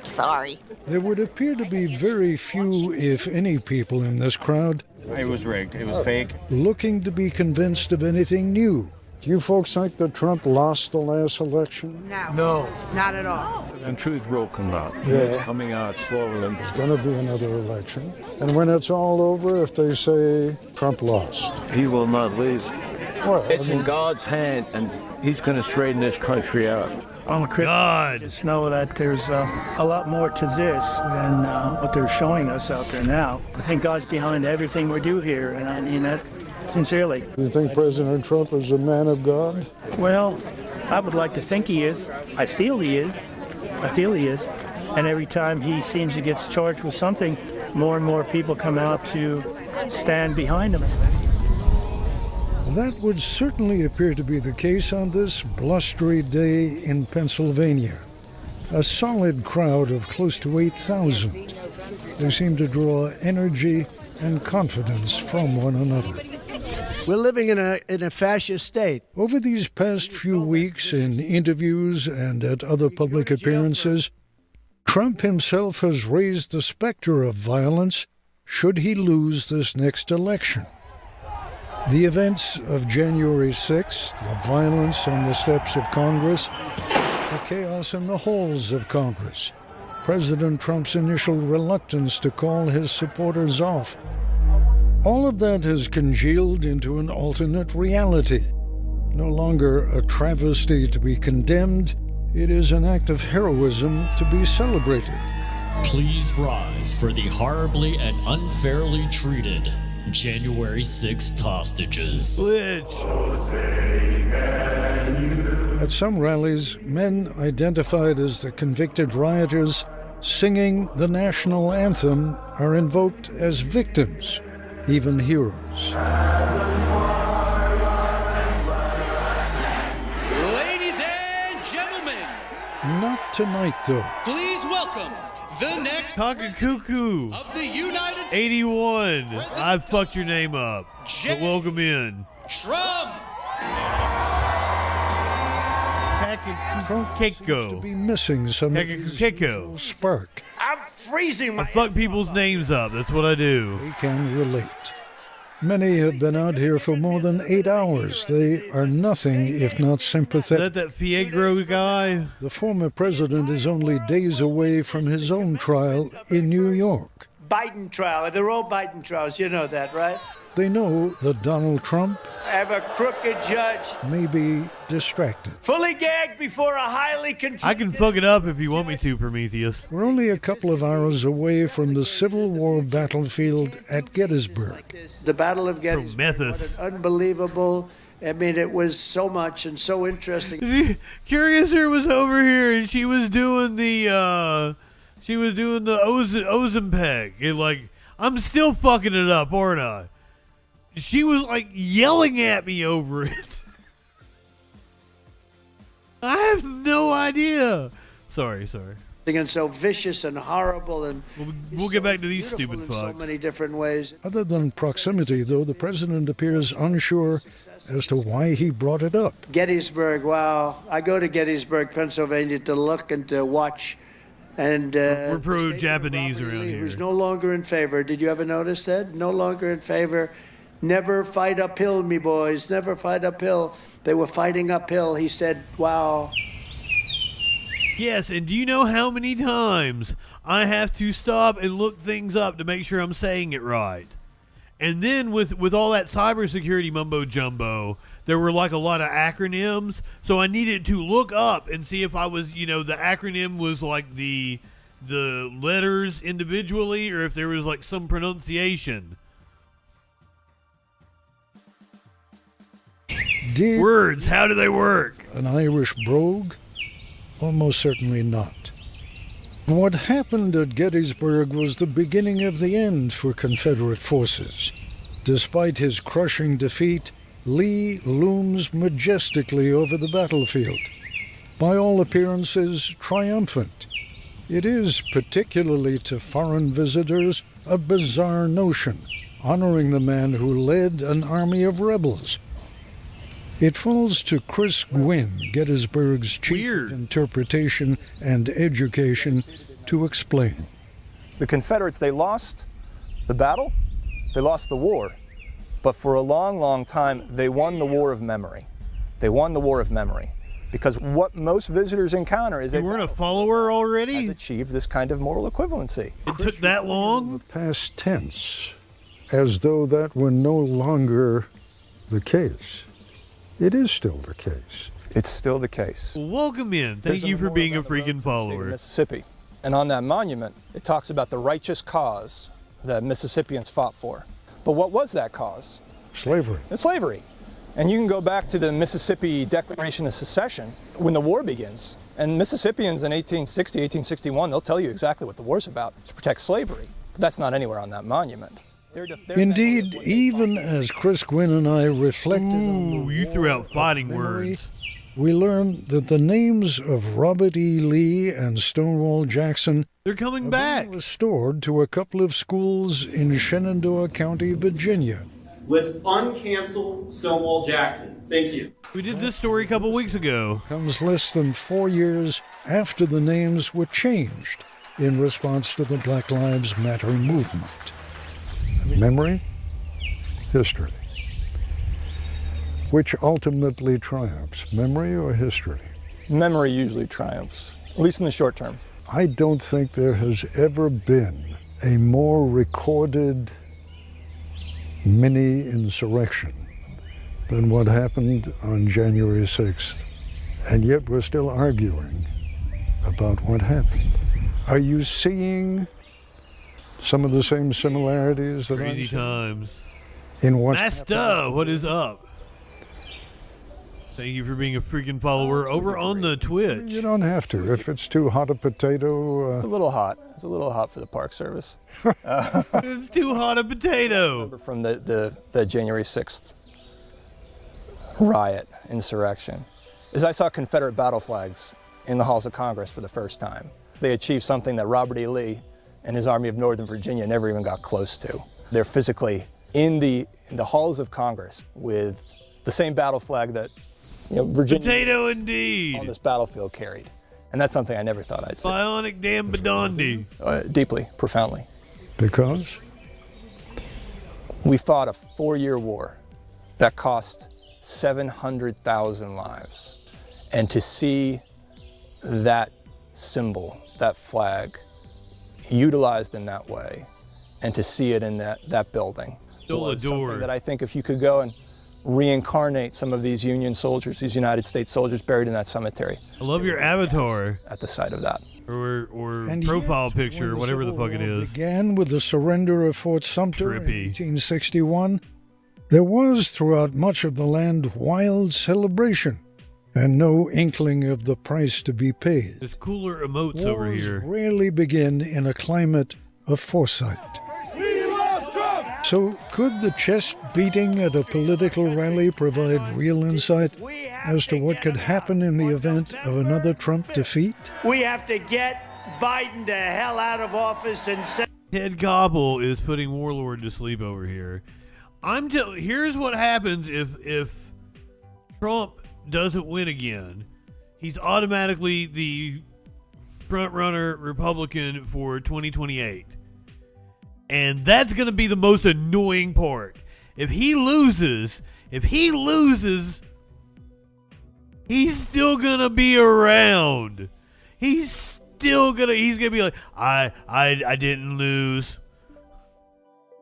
Sorry.
There would appear to be very few, if any, people in this crowd.
It was rigged. It was fake.
Looking to be convinced of anything new. Do you folks think that Trump lost the last election?
No, not at all.
And truth will come out.
Yeah.
It's coming out slowly.
There's going to be another election. And when it's all over, if they say Trump lost.
He will not lose.
Well,
It's in God's hand, and he's going to straighten this country out.
I'm a Christian.
God.
Just know that there's a lot more to this than what they're showing us out there now. I think God's behind everything we do here, and I mean that sincerely.
You think President Trump is a man of God?
Well, I would like to think he is. I feel he is. And every time he seems to get charged with something, more and more people come out to stand behind him.
That would certainly appear to be the case on this blustery day in Pennsylvania. A solid crowd of close to 8,000. They seem to draw energy and confidence from one another.
We're living in a fascist state.
Over these past few weeks, in interviews and at other public appearances, Trump himself has raised the specter of violence should he lose this next election. The events of January 6th, the violence on the steps of Congress, the chaos in the halls of Congress, President Trump's initial reluctance to call his supporters off. All of that has congealed into an alternate reality. No longer a travesty to be condemned, it is an act of heroism to be celebrated.
Please rise for the horribly and unfairly treated January 6th hostages.
At some rallies, men identified as the convicted rioters singing the national anthem are invoked as victims, even heroes.
Ladies and gentlemen,
Not tonight, though.
please welcome the next
Cuckoo
of the United States
81. I fucked your name up. But welcome in.
Trump.
Keiko. To be missing some
Keiko.
Spark.
I'm freezing
I fuck people's names up. That's what I do.
We can relate. Many have been out here for more than 8 hours. They are nothing if not sympathetic.
Is that Fiegro guy?
The former president is only days away from his own trial in New York.
Biden trial. They're all Biden trials. You know that, right?
They know that Donald Trump
I have a crooked judge.
may be distracted.
Fully gagged before a highly confused...
I can fuck it up if you want me to, Prometheus.
We're only a couple of hours away from the Civil War battlefield at Gettysburg.
The Battle of Gettysburg.
Prometheus.
What an unbelievable... I mean, it was so much and so interesting.
Curiouser was over here and she was doing the Ozenpeg. And like, I'm still fucking it up, aren't I? She was like yelling at me over it. I have no idea. Sorry.
And so vicious and horrible, and
we'll get back to these stupid
in
fucks.
so many different ways.
Other than proximity, though, the president appears unsure as to why he brought it up.
Gettysburg, wow. I go to Gettysburg, Pennsylvania to look and to watch. And
we're pro-Japanese around here.
Who's no longer in favor. Did you ever notice that? No longer in favor. Never fight uphill, me boys. Never fight uphill. They were fighting uphill. He said, wow.
Yes, and do you know how many times I have to stop and look things up to make sure I'm saying it right? And then with all that cybersecurity mumbo-jumbo, there were like a lot of acronyms, so I needed to look up and see if I was, the acronym was like the the letters individually or if there was like some pronunciation.
Did
words, how do they work?
An Irish brogue? Almost certainly not. What happened at Gettysburg was the beginning of the end for Confederate forces. Despite his crushing defeat, Lee looms majestically over the battlefield, by all appearances triumphant. It is, particularly to foreign visitors, a bizarre notion, honoring the man who led an army of rebels. It falls to Chris Gwynn, Gettysburg's chief of interpretation and education, to explain.
The Confederates, they lost the battle, they lost the war, but for a long, long time, they won the war of memory. They won the war of memory. Because what most visitors encounter is
you weren't a follower already?
Has achieved this kind of moral equivalency.
It took that long?
Past tense, as though that were no longer the case. It is still the case.
It's still the case.
Well, welcome in. Thank you for being a freaking follower.
Mississippi. And on that monument, it talks about the righteous cause that Mississippians fought for. But what was that cause?
Slavery.
It's slavery. And you can go back to the Mississippi Declaration of Secession when the war begins. And Mississippians in 1860, 1861, they'll tell you exactly what the war's about, to protect slavery. But that's not anywhere on that monument.
Indeed, even as Chris Gwynn and I reflected on the
you threw out fighting
memory,
words.
We learned that the names of Robert E. Lee and Stonewall Jackson
they're coming back,
restored to a couple of schools in Shenandoah County, Virginia.
Let's uncancel Stonewall Jackson. Thank you.
We did this story a couple weeks ago.
Comes less than 4 years after the names were changed in response to the Black Lives Matter movement. Memory, history. Which ultimately triumphs, memory or history?
Memory usually triumphs, at least in the short term.
I don't think there has ever been a more recorded mini-insurrection than what happened on January 6th. And yet we're still arguing about what happened. Are you seeing some of the same similarities that
crazy times
in what
Master, what is up? Thank you for being a freaking follower over on the Twitch.
You don't have to. If it's too hot a potato...
It's a little hot. It's a little hot for the Park Service.
It's too hot a potato.
From the January 6th riot, insurrection, is I saw Confederate battle flags in the halls of Congress for the first time. They achieved something that Robert E. Lee and his Army of Northern Virginia never even got close to. They're physically in the halls of Congress with the same battle flag that Virginia
potato indeed
on this battlefield carried. And that's something I never thought I'd say.
Bionic damn Badondi.
Deeply, profoundly.
Because?
We fought a 4-year war that cost 700,000 lives. And to see that symbol, that flag, utilized in that way, and to see it in that building was something that I think if you could go and reincarnate some of these Union soldiers, these United States soldiers buried in that cemetery.
I love your avatar.
At the site of that.
Or profile picture, or whatever the fuck it is.
Began with the surrender of Fort Sumter in 1861. There was throughout much of the land wild celebration and no inkling of the price to be paid.
There's cooler emotes over here.
Rarely begin in a climate of foresight. So could the chest beating at a political rally provide real insight as to what could happen in the event of another Trump defeat?
We have to get Biden the hell out of office and send...
Ted Koppel is putting Warlord to sleep over here. Here's what happens if Trump doesn't win again. He's automatically the front-runner Republican for 2028. And that's going to be the most annoying part. If he loses, he's still going to be around. He's going to be like, I didn't lose.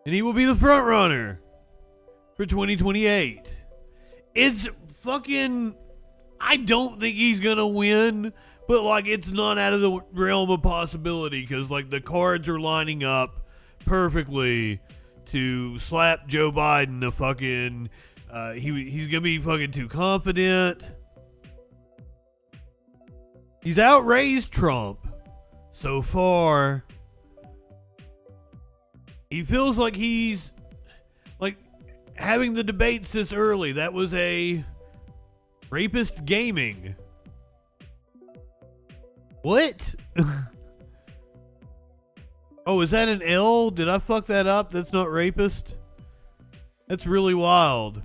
And he will be the front runner for 2028. It's fucking, I don't think he's going to win, But, like, it's not out of the realm of possibility because, like, the cards are lining up perfectly to slap Joe Biden a fucking... he's gonna be fucking too confident. He's outraised Trump so far. He feels like he's... like, having the debates this early, that was a rapist gaming. What? Oh, is that an L? Did I fuck that up? That's not rapist? That's really wild.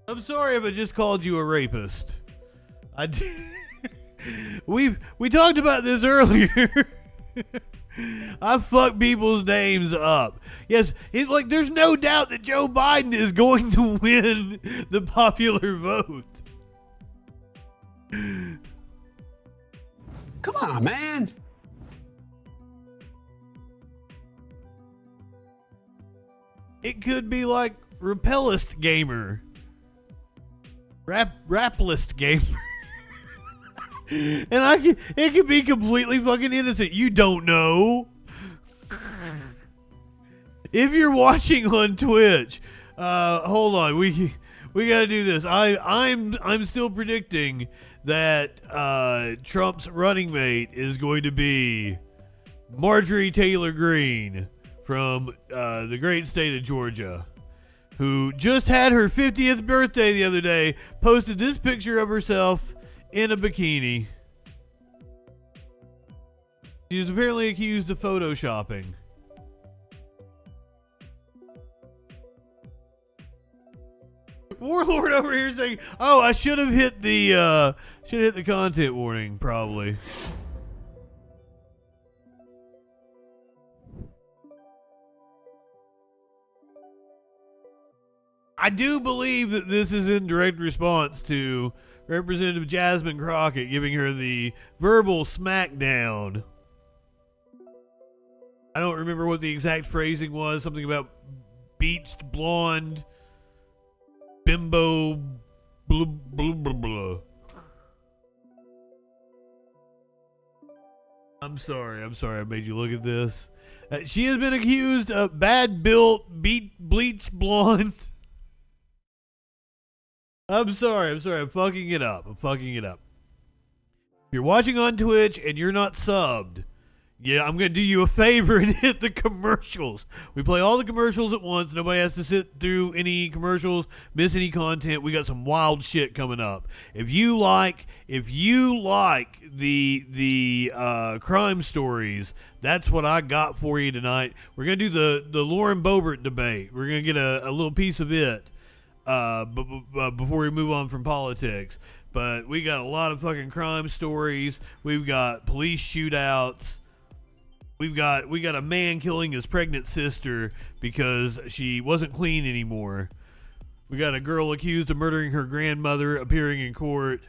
I'm sorry if I just called you a rapist. We talked about this earlier. I fuck people's names up. Yes, it's like there's no doubt that Joe Biden is going to win the popular vote.
Come on, man.
It could be like Repellist Gamer. Raplist Gamer. And it could be completely fucking innocent. You don't know. If you're watching on Twitch, hold on, we gotta do this. I'm still predicting that Trump's running mate is going to be Marjorie Taylor Greene from the great state of Georgia, who just had her 50th birthday the other day, posted this picture of herself in a bikini. She was apparently accused of photoshopping. Warlord over here saying, "Oh, I should have hit the content warning, probably." I do believe that this is in direct response to Representative Jasmine Crockett giving her the verbal smackdown. I don't remember what the exact phrasing was. Something about beached blonde bimbo blah blah blah blah. I'm sorry I made you look at this. She has been accused of bad built, bleach blonde. I'm sorry, I'm fucking it up. If you're watching on Twitch and you're not subbed, yeah, I'm going to do you a favor and hit the commercials. We play all the commercials at once. Nobody has to sit through any commercials, miss any content. We got some wild shit coming up. If you like the crime stories, that's what I got for you tonight. We're going to do the Lauren Boebert debate. We're going to get a little piece of it before we move on from politics. But we got a lot of fucking crime stories. We've got police shootouts. We got a man killing his pregnant sister because she wasn't clean anymore. We got a girl accused of murdering her grandmother appearing in court.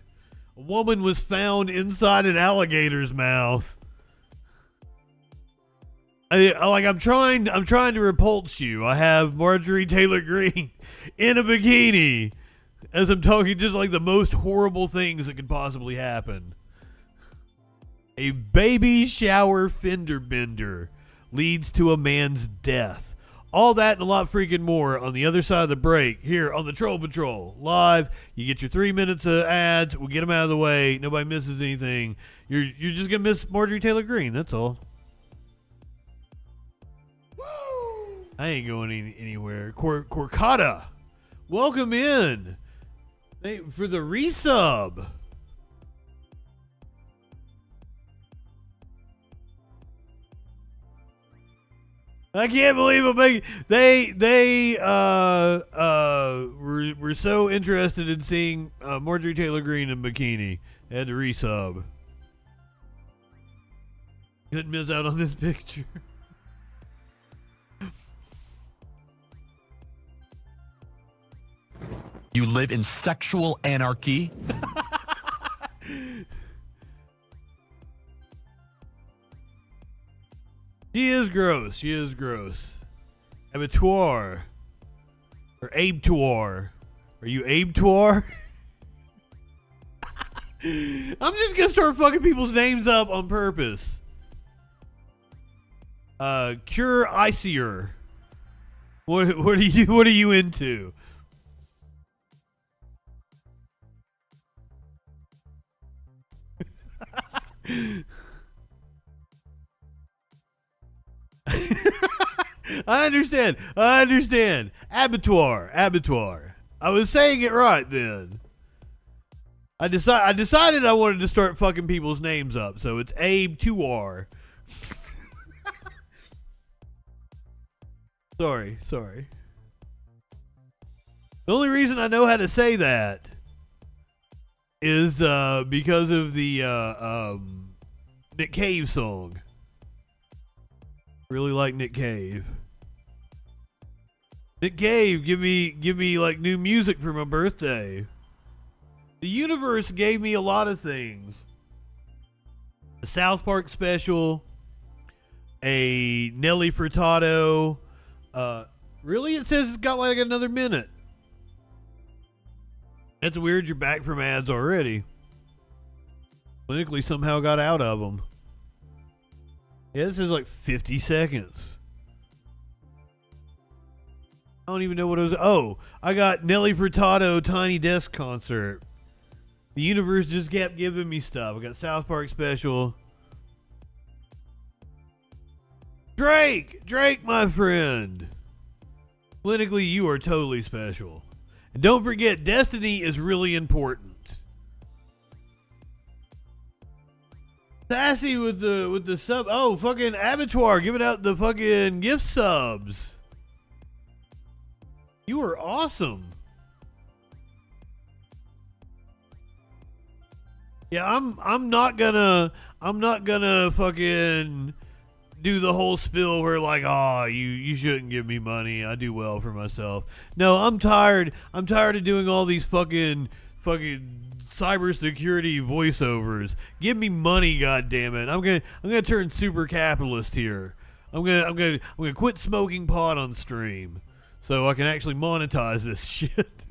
A woman was found inside an alligator's mouth. I'm trying to repulse you. I have Marjorie Taylor Greene in a bikini as I'm talking just like the most horrible things that could possibly happen. A baby shower fender bender leads to a man's death. All that and a lot freaking more on the other side of the break here on the Troll Patrol live. You get your 3 minutes of ads. We'll get them out of the way. Nobody misses anything. You're just gonna miss Marjorie Taylor Greene. That's all. I ain't going anywhere. Corcata, welcome in. Hey, for the resub. I can't believe it. They were so interested in seeing Marjorie Taylor Greene in bikini. They had to resub. Couldn't miss out on this picture.
You live in sexual anarchy?
She is gross. Abattoir. Or abattoir. Are you Abetoire? I'm just gonna start fucking people's names up on purpose. Cure Icier. What are you into? I understand. Abattoir. I was saying it right then. I decided I wanted to start fucking people's names up, so it's Abe2R. Sorry. The only reason I know how to say that is because of the Nick Cave song. Really like Nick Cave. Nick Cave, give me like new music for my birthday. The universe gave me a lot of things. A South Park special, a Nelly Furtado. Really, it says it's got like another minute. That's weird. You're back from ads already. Clinically somehow got out of them. Yeah, this is like 50 seconds. I don't even know what it was. Oh, I got Nelly Furtado Tiny Desk Concert. The universe just kept giving me stuff. I got South Park special. Drake, my friend. Clinically, you are totally special. And don't forget, destiny is really important. Sassy with the sub. Oh, fucking Abattoir giving out the fucking gift subs. You are awesome. Yeah, I'm not gonna fucking do the whole spill where like, oh, you shouldn't give me money. I do well for myself. No, I'm tired of doing all these fucking cybersecurity voiceovers. Give me money, goddammit. I'm gonna turn super capitalist here. I'm gonna quit smoking pot on stream so I can actually monetize this shit.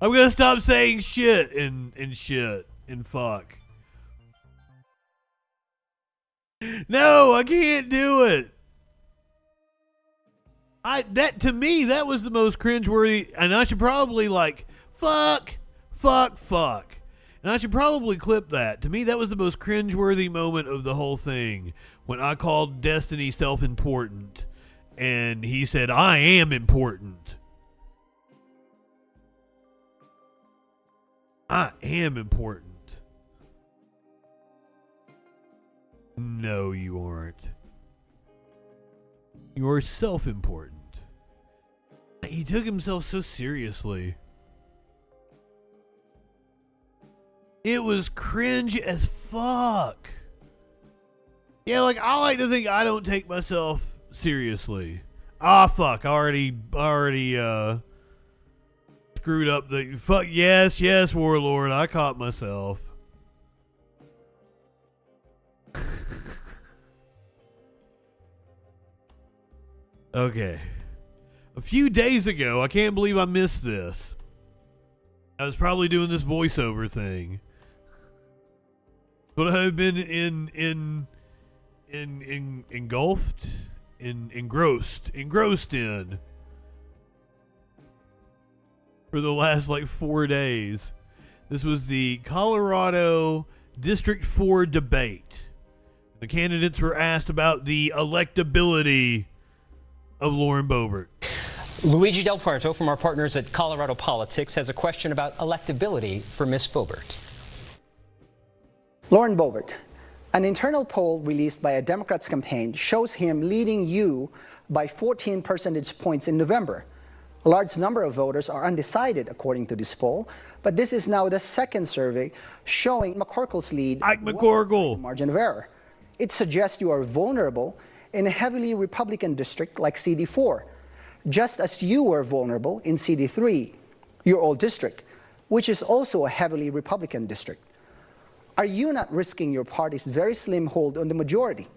I'm gonna stop saying shit and shit and fuck. No, I can't do it. To me, that was the most cringeworthy, and I should probably like fuck. And I should probably clip that. To me, that was the most cringeworthy moment of the whole thing when I called Destiny self-important, and he said, I am important. I am important. No, you aren't. You are self-important. He took himself so seriously. It was cringe as fuck. Yeah, like, I like to think I don't take myself seriously. Ah, fuck. I already screwed up the... Fuck, yes, Warlord. I caught myself. Okay. A few days ago, I can't believe I missed this. I was probably doing this voiceover thing. But I've been engrossed in for the last like 4 days. This was the Colorado District 4 debate. The candidates were asked about the electability of Lauren Boebert.
Luigi Del Puerto from our partners at Colorado Politics has a question about electability for Miss Boebert.
Lauren Boebert, an internal poll released by a Democrats campaign shows him leading you by 14 percentage points in November. A large number of voters are undecided according to this poll, but this is now the second survey showing McCorkle's lead margin of error. It suggests you are vulnerable in a heavily Republican district like CD4, just as you were vulnerable in CD3, your old district, which is also a heavily Republican district. Are you not risking your party's very slim hold on the majority?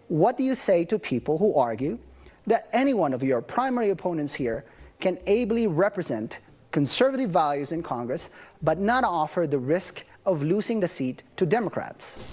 What do you say to people who argue that any one of your primary opponents here can ably represent conservative values in Congress, but not offer the risk of losing the seat to Democrats?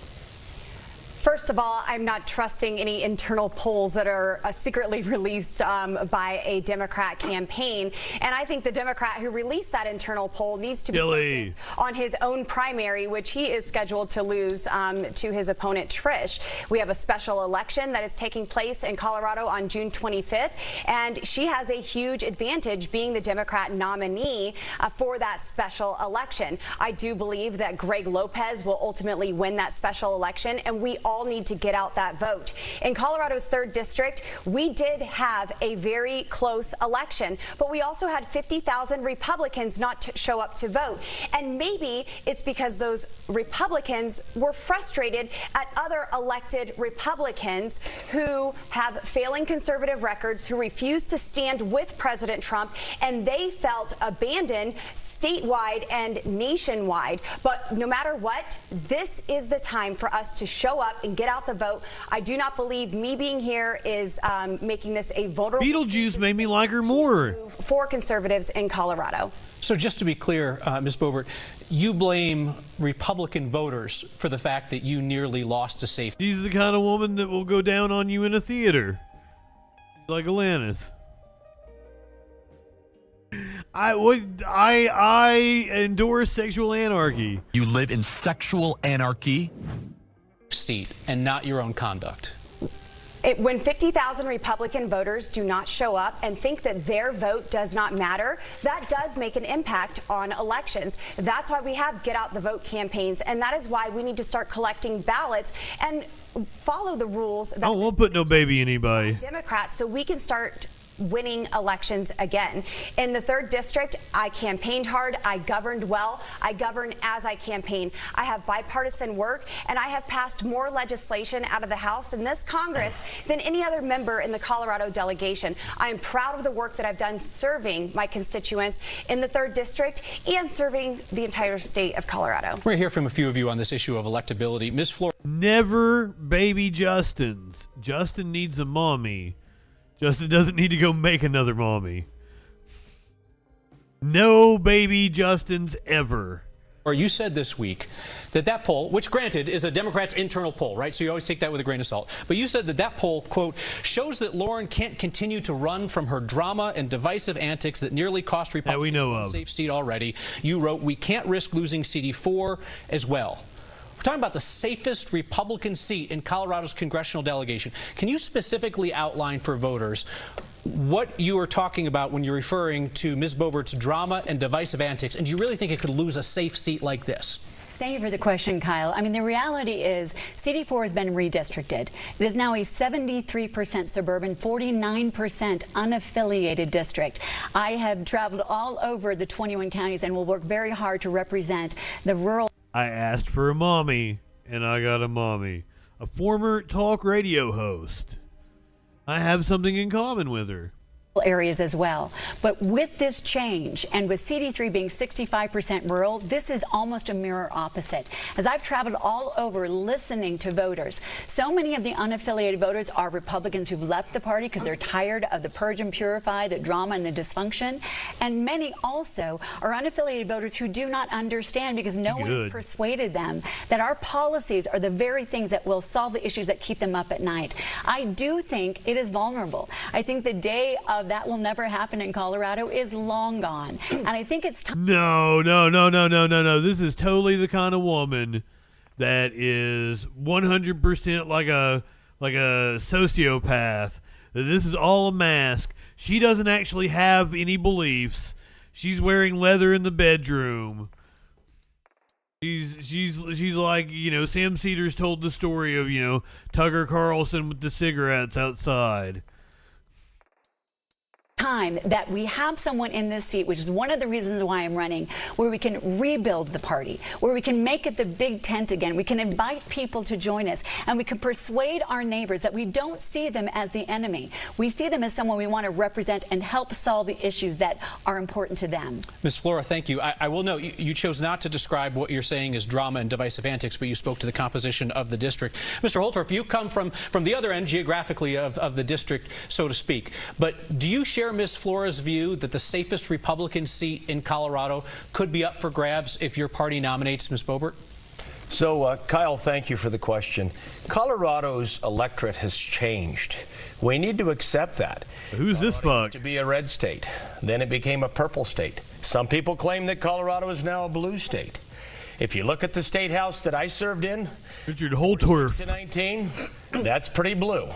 First of all, I'm not trusting any internal polls that are secretly released by a Democrat campaign. And I think the Democrat who released that internal poll needs to be focused on his own primary, which he is scheduled to lose to his opponent, Trish. We have a special election that is taking place in Colorado on June 25th. And she has a huge advantage being the Democrat nominee for that special election. I do believe that Greg Lopez will ultimately win that special election, and we all need to get out that vote. In Colorado's 3rd district, we did have a very close election, but we also had 50,000 Republicans not show up to vote. And maybe it's because those Republicans were frustrated at other elected Republicans who have failing conservative records, who refuse to stand with President Trump, and they felt abandoned statewide and nationwide. But no matter what, this is the time for us to show up and get out the vote. I do not believe me being here is making this a vulnerable.
Beetlejuice made me like her more.
For conservatives in Colorado.
So just to be clear, Ms. Boebert, you blame Republican voters for the fact that you nearly lost to safety.
She's the kind of woman that will go down on you in a theater. Like Alanis. I endorse sexual anarchy.
You live in sexual anarchy?
Seat and not your own conduct.
When 50,000 Republican voters do not show up and think that their vote does not matter, that does make an impact on elections. That's why we have get out the vote campaigns, and that is why we need to start collecting ballots and follow the rules.
I won't put no baby in anybody.
Democrats, so we can start winning elections again. In the 3rd district, I campaigned hard, I governed well, I govern as I campaign. I have bipartisan work, and I have passed more legislation out of the House in this Congress than any other member in the Colorado delegation. I am proud of the work that I've done serving my constituents in the 3rd district and serving the entire state of Colorado.
We're going to hear from a few of you on this issue of electability. Ms. Flora.
Never baby Justins. Justin needs a mommy. Justin doesn't need to go make another mommy. No baby Justins ever.
Or you said this week that poll, which granted is a Democrat's internal poll, right? So you always take that with a grain of salt. But you said that poll, quote, shows that Lauren can't continue to run from her drama and divisive antics that nearly cost Republicans a safe seat already. You wrote, we can't risk losing CD4 as well. We're talking about the safest Republican seat in Colorado's congressional delegation. Can you specifically outline for voters what you are talking about when you're referring to Ms. Boebert's drama and divisive antics? And do you really think it could lose a safe seat like this?
Thank you for the question, Kyle. I mean, the reality is CD4 has been redistricted. It is now a 73% suburban, 49% unaffiliated district. I have traveled all over the 21 counties and will work very hard to represent the rural.
I asked for a mommy, and I got a mommy. A former talk radio host. I have something in common with her.
Areas as well. But with this change, and with CD3 being 65% rural, this is almost a mirror opposite. As I've traveled all over listening to voters, so many of the unaffiliated voters are Republicans who've left the party because they're tired of the purge and purify, the drama and the dysfunction. And many also are unaffiliated voters who do not understand, because no one has persuaded them that our policies are the very things that will solve the issues that keep them up at night. I do think it is vulnerable. I think the day of that will never happen in Colorado is long gone. And I think it's time.
No. This is totally the kind of woman that is 100% like a sociopath. This is all a mask. She doesn't actually have any beliefs. She's wearing leather in the bedroom. She's like, Sam Cedars told the story of, Tucker Carlson with the cigarettes outside.
Time that we have someone in this seat, which is one of the reasons why I'm running, where we can rebuild the party, where we can make it the big tent again. We can invite people to join us, and we can persuade our neighbors that we don't see them as the enemy. We see them as someone we want to represent and help solve the issues that are important to them.
Ms. Flora, thank you. I will note you chose not to describe what you're saying as drama and divisive antics, but you spoke to the composition of the district. Mr. Holtorf, you come from the other end geographically of the district, so to speak. But do you share share Ms. Flora's view that the safest Republican seat in Colorado could be up for grabs if your party nominates Ms. Boebert?
So, Kyle, thank you for the question. Colorado's electorate has changed. We need to accept that.
Who's this fuck?
Used to be a red state. Then it became a purple state. Some people claim that Colorado is now a blue state. If you look at the state house that I served in,
Richard Holtorf,
to 19, that's pretty blue.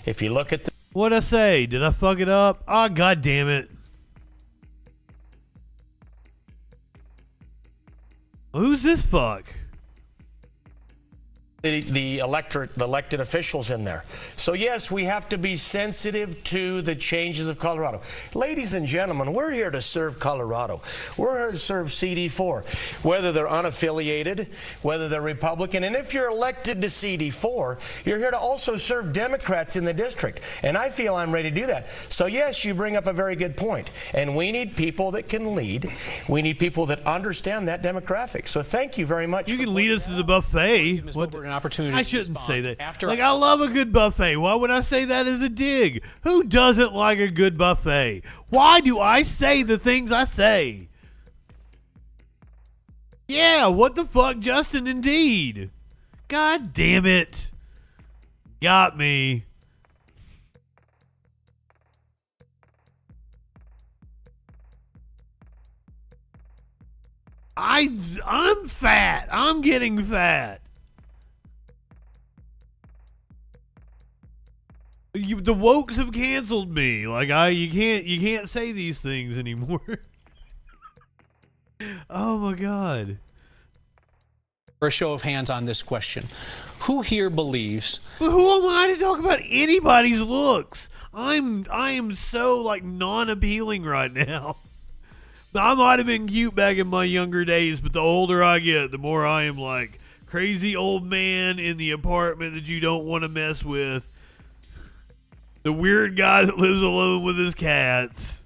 If you look at the...
What'd I say? Did I fuck it up? Oh, God damn it. Who's this fuck?
The electorate, the elected officials in there. So yes, we have to be sensitive to the changes of Colorado. Ladies and gentlemen, we're here to serve Colorado. We're here to serve CD4, whether they're unaffiliated, whether they're Republican. And if you're elected to CD4, you're here to also serve Democrats in the district. And I feel I'm ready to do that. So yes, you bring up a very good point. And we need people that can lead. We need people that understand that demographic. So thank you very much.
You can lead us to the buffet.
What? Opportunity
I shouldn't say that.
After
I love a good buffet. Why would I say that as a dig? Who doesn't like a good buffet? Why do I say the things I say? Yeah, what the fuck, Justin, indeed. God damn it. Got me. I'm fat. I'm getting fat. The wokes have canceled me. Like you can't say these things anymore. Oh my God.
For a show of hands on this question, who here believes?
But who am I to talk about anybody's looks? I am so like non-appealing right now. I might have been cute back in my younger days, but the older I get, the more I am like crazy old man in the apartment that you don't want to mess with. The weird guy that lives alone with his cats.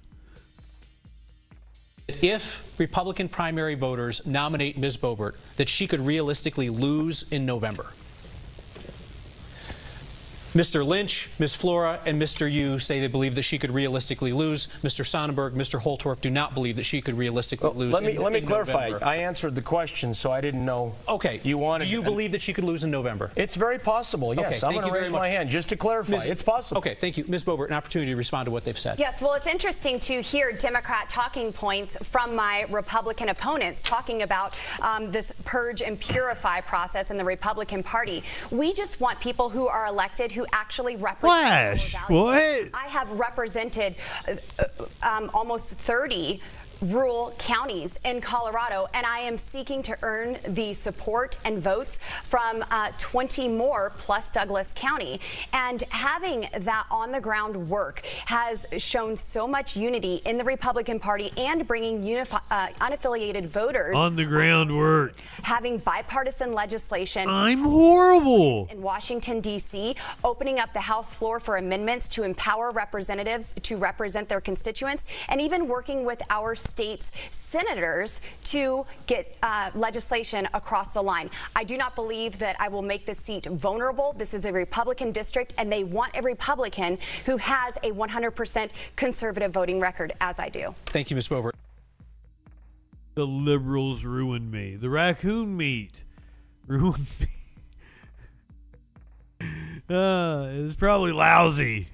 If Republican primary voters nominate Ms. Boebert, that she could realistically lose in November. Mr. Lynch, Ms. Flora, and Mr. Yu say they believe that she could realistically lose. Mr. Sonnenberg, Mr. Holtorf do not believe that she could realistically lose.
Let me clarify.
November.
I answered the question, so I didn't know.
Okay.
You wanted.
Do you believe that she could lose in November?
It's very possible. Yes.
Okay,
I'm going to raise my hand just to clarify. It's possible.
Okay. Thank you, Ms. Boebert. An opportunity to respond to what they've said.
Yes. Well, it's interesting to hear Democrat talking points from my Republican opponents talking about this purge and purify process in the Republican Party. We just want people who are elected who actually represent.
Flash. What?
I have represented almost 30 rural counties in Colorado, and I am seeking to earn the support and votes from 20 more plus Douglas County. And having that on the ground work has shown so much unity in the Republican Party and bringing unaffiliated voters
on the ground work.
Having bipartisan legislation.
I'm horrible.
In Washington, D.C., opening up the House floor for amendments to empower representatives to represent their constituents, and even working with our state's senators to get legislation across the line. I do not believe that I will make this seat vulnerable. This is a Republican district, and they want a Republican who has a 100% conservative voting record, as I do.
Thank you, Ms. Boebert.
The liberals ruined me. The raccoon meat ruined me. It's probably lousy.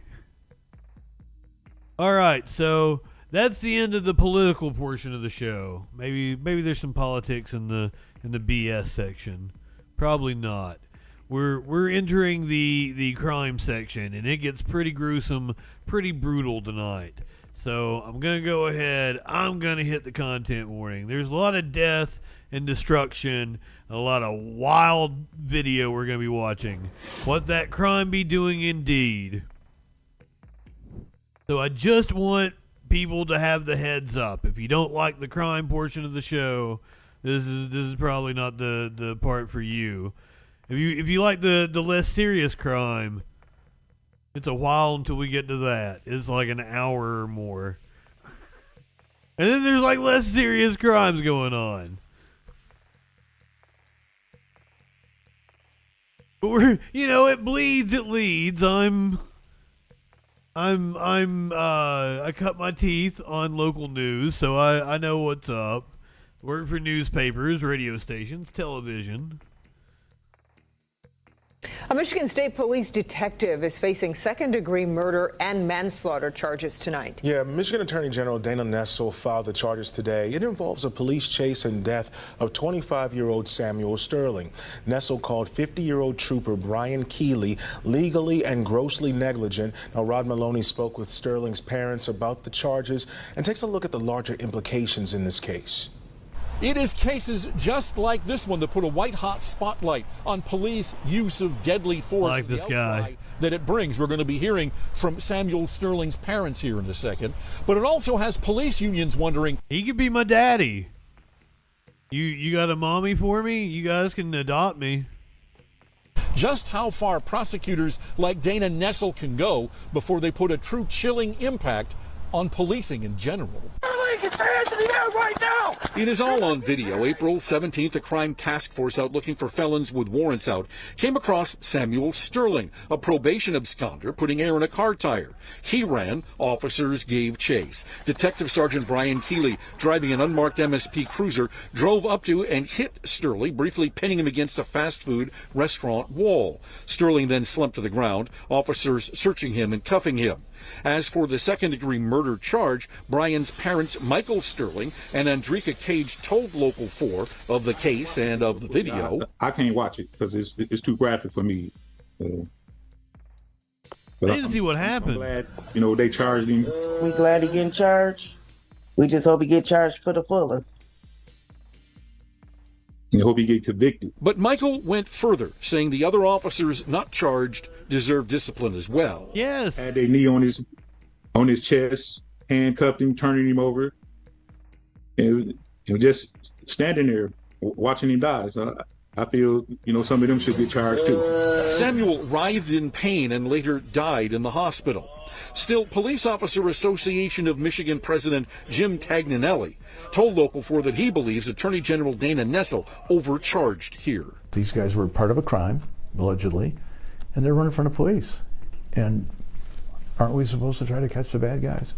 All right, so that's the end of the political portion of the show. Maybe there's some politics in the BS section. Probably not. We're entering the crime section, and it gets pretty gruesome, pretty brutal tonight. So I'm gonna go ahead. I'm gonna hit the content warning. There's a lot of death and destruction, a lot of wild video we're gonna be watching. What that crime be doing indeed. So I just want people to have the heads up. If you don't like the crime portion of the show, this is probably not the part for you. If you like the less serious crime, it's a while until we get to that. It's like an hour or more. And then there's like less serious crimes going on. But it bleeds, it leads. I'm I cut my teeth on local news, so I know what's up. Work for newspapers, radio stations, television.
A Michigan State Police detective is facing second-degree murder and manslaughter charges tonight.
Yeah, Michigan Attorney General Dana Nessel filed the charges today. It involves a police chase and death of 25-year-old Samuel Sterling. Nessel called 50-year-old trooper Brian Keeley legally and grossly negligent. Now, Rod Maloney spoke with Sterling's parents about the charges and takes a look at the larger implications in this case.
It is cases just like this one that put a white-hot spotlight on police use of deadly force.
Like this guy.
That it brings. We're going to be hearing from Samuel Sterling's parents here in a second. But it also has police unions wondering.
He could be my daddy. You got a mommy for me? You guys can adopt me.
Just how far prosecutors like Dana Nessel can go before they put a true chilling impact on policing in general.
It is all on video. April 17th, a crime task force out looking for felons with warrants out came across Samuel Sterling, a probation absconder, putting air in a car tire. He ran. Officers gave chase. Detective Sergeant Brian Keeley, driving an unmarked MSP cruiser, drove up to and hit Sterling, briefly pinning him against a fast food restaurant wall. Sterling then slumped to the ground, officers searching him and cuffing him. As for the second-degree murder charge, Brian's parents, Michael Sterling and Andrika Cage, told Local 4 of the case and of the video.
I can't watch it because it's too graphic for me.
I didn't see what happened.
I'm glad, they charged him.
We glad he getting charged. We just hope he get charged for the fullest.
I hope he get convicted.
But Michael went further, saying the other officers not charged deserve discipline as well.
Yes.
Had their knee on his chest, handcuffed him, turning him over, and just standing there watching him die. So I feel, some of them should get charged too.
Samuel writhed in pain and later died in the hospital. Still, Police Officer Association of Michigan President Jim Tagnanelli told Local 4 that he believes Attorney General Dana Nessel overcharged here.
These guys were part of a crime, allegedly, and they're running from the police. And aren't we supposed to try to catch the bad guys?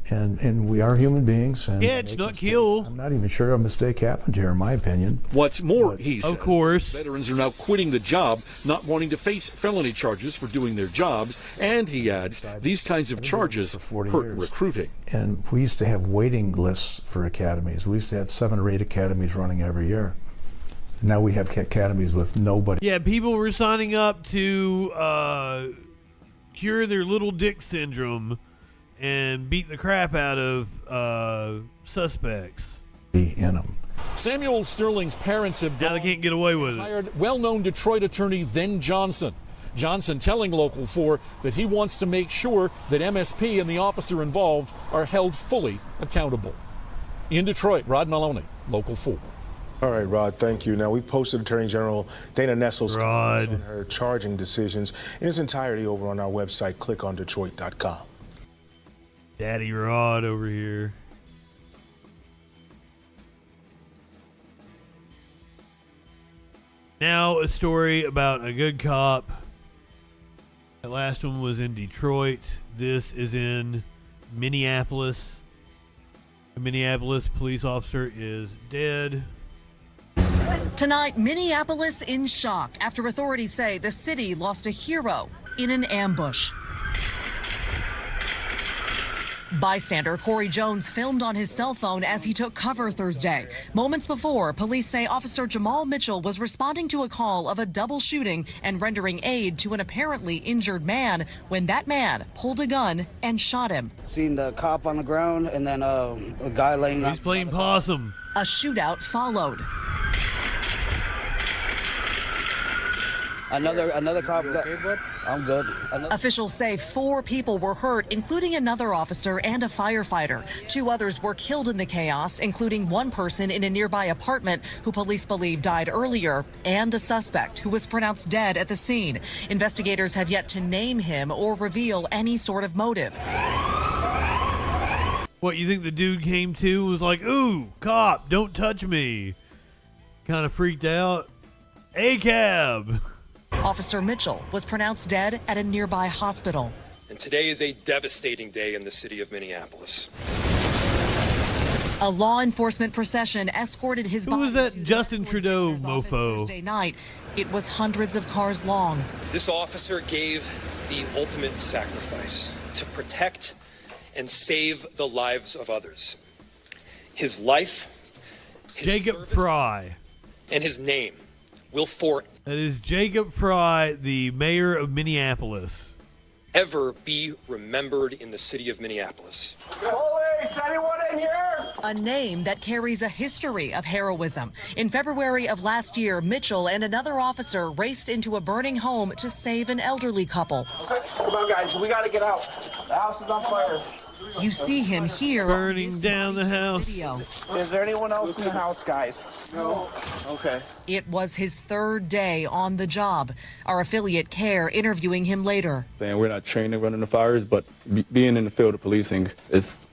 And we are human beings. And
catch, not kill.
I'm not even sure a mistake happened here, in my opinion.
What's more, he says,
of course,
veterans are now quitting the job, not wanting to face felony charges for doing their jobs. And he adds, these kinds of charges hurt recruiting.
And we used to have waiting lists for academies. We used to have 7 or 8 academies running every year. Now we have academies with nobody.
Yeah, people were signing up to cure their little dick syndrome and beat the crap out of suspects.
In them.
Samuel Sterling's parents have
now they can't get away with
hired well-known Detroit attorney Then Johnson. Johnson telling Local 4 that he wants to make sure that MSP and the officer involved are held fully accountable. In Detroit, Rod Maloney, Local 4.
All right, Rod, thank you. Now, we posted Attorney General Dana Nessel's comments on her charging decisions in its entirety over on our website, clickondetroit.com.
Daddy Rod over here. Now a story about a good cop. That last one was in Detroit. This is in Minneapolis. A Minneapolis police officer is dead.
Tonight, Minneapolis in shock after authorities say the city lost a hero in an ambush. Bystander Corey Jones filmed on his cell phone as he took cover Thursday. Moments before, police say Officer Jamal Mitchell was responding to a call of a double shooting and rendering aid to an apparently injured man when that man pulled a gun and shot him.
Seen the cop on the ground and then a guy laying.
He's playing possum.
A shootout followed.
Another cop got. I'm good.
Officials say 4 people were hurt, including another officer and a firefighter. 2 others were killed in the chaos, including one person in a nearby apartment who police believe died earlier, and the suspect, who was pronounced dead at the scene. Investigators have yet to name him or reveal any sort of motive.
What, you think the dude came to and was like, ooh, cop, don't touch me? Kind of freaked out. A cab.
Officer Mitchell was pronounced dead at a nearby hospital.
and today is a devastating day in the city of Minneapolis.
A law enforcement procession escorted his body.
Who was that Justin Trudeau mofo?
Thursday night. It was hundreds of cars long.
This officer gave the ultimate sacrifice to protect and save the lives of others. His life, his
Jacob Fry,
and his name will forever
that is Jacob Fry, the mayor of Minneapolis,
be remembered in the city of Minneapolis.
Police, anyone in here?
A name that carries a history of heroism. In February of last year, Mitchell and another officer raced into a burning home to save an elderly couple.
Okay, come on, guys. We got to get out. The house is on fire.
You see him here.
Burning down the house.
Video.
Is there anyone else in the house, guys? No. Okay.
It was his third day on the job. Our affiliate CARE interviewing him later.
Saying we're not trained in running the fires, but being in the field of policing is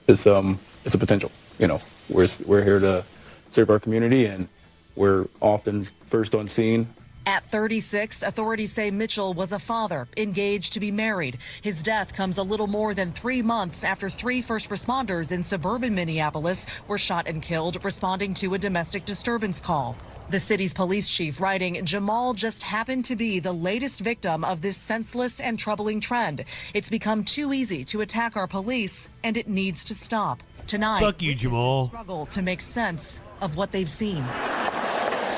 a potential. You know, we're here to serve our community, and we're often first on scene.
At 36, authorities say Mitchell was a father, engaged to be married. His death comes a little more than 3 months after 3 first responders in suburban Minneapolis were shot and killed responding to a domestic disturbance call. The city's police chief writing, Jamal just happened to be the latest victim of this senseless and troubling trend. It's become too easy to attack our police, and it needs to stop. Tonight,
fuck you, Jamal.
Struggle to make sense of what they've seen.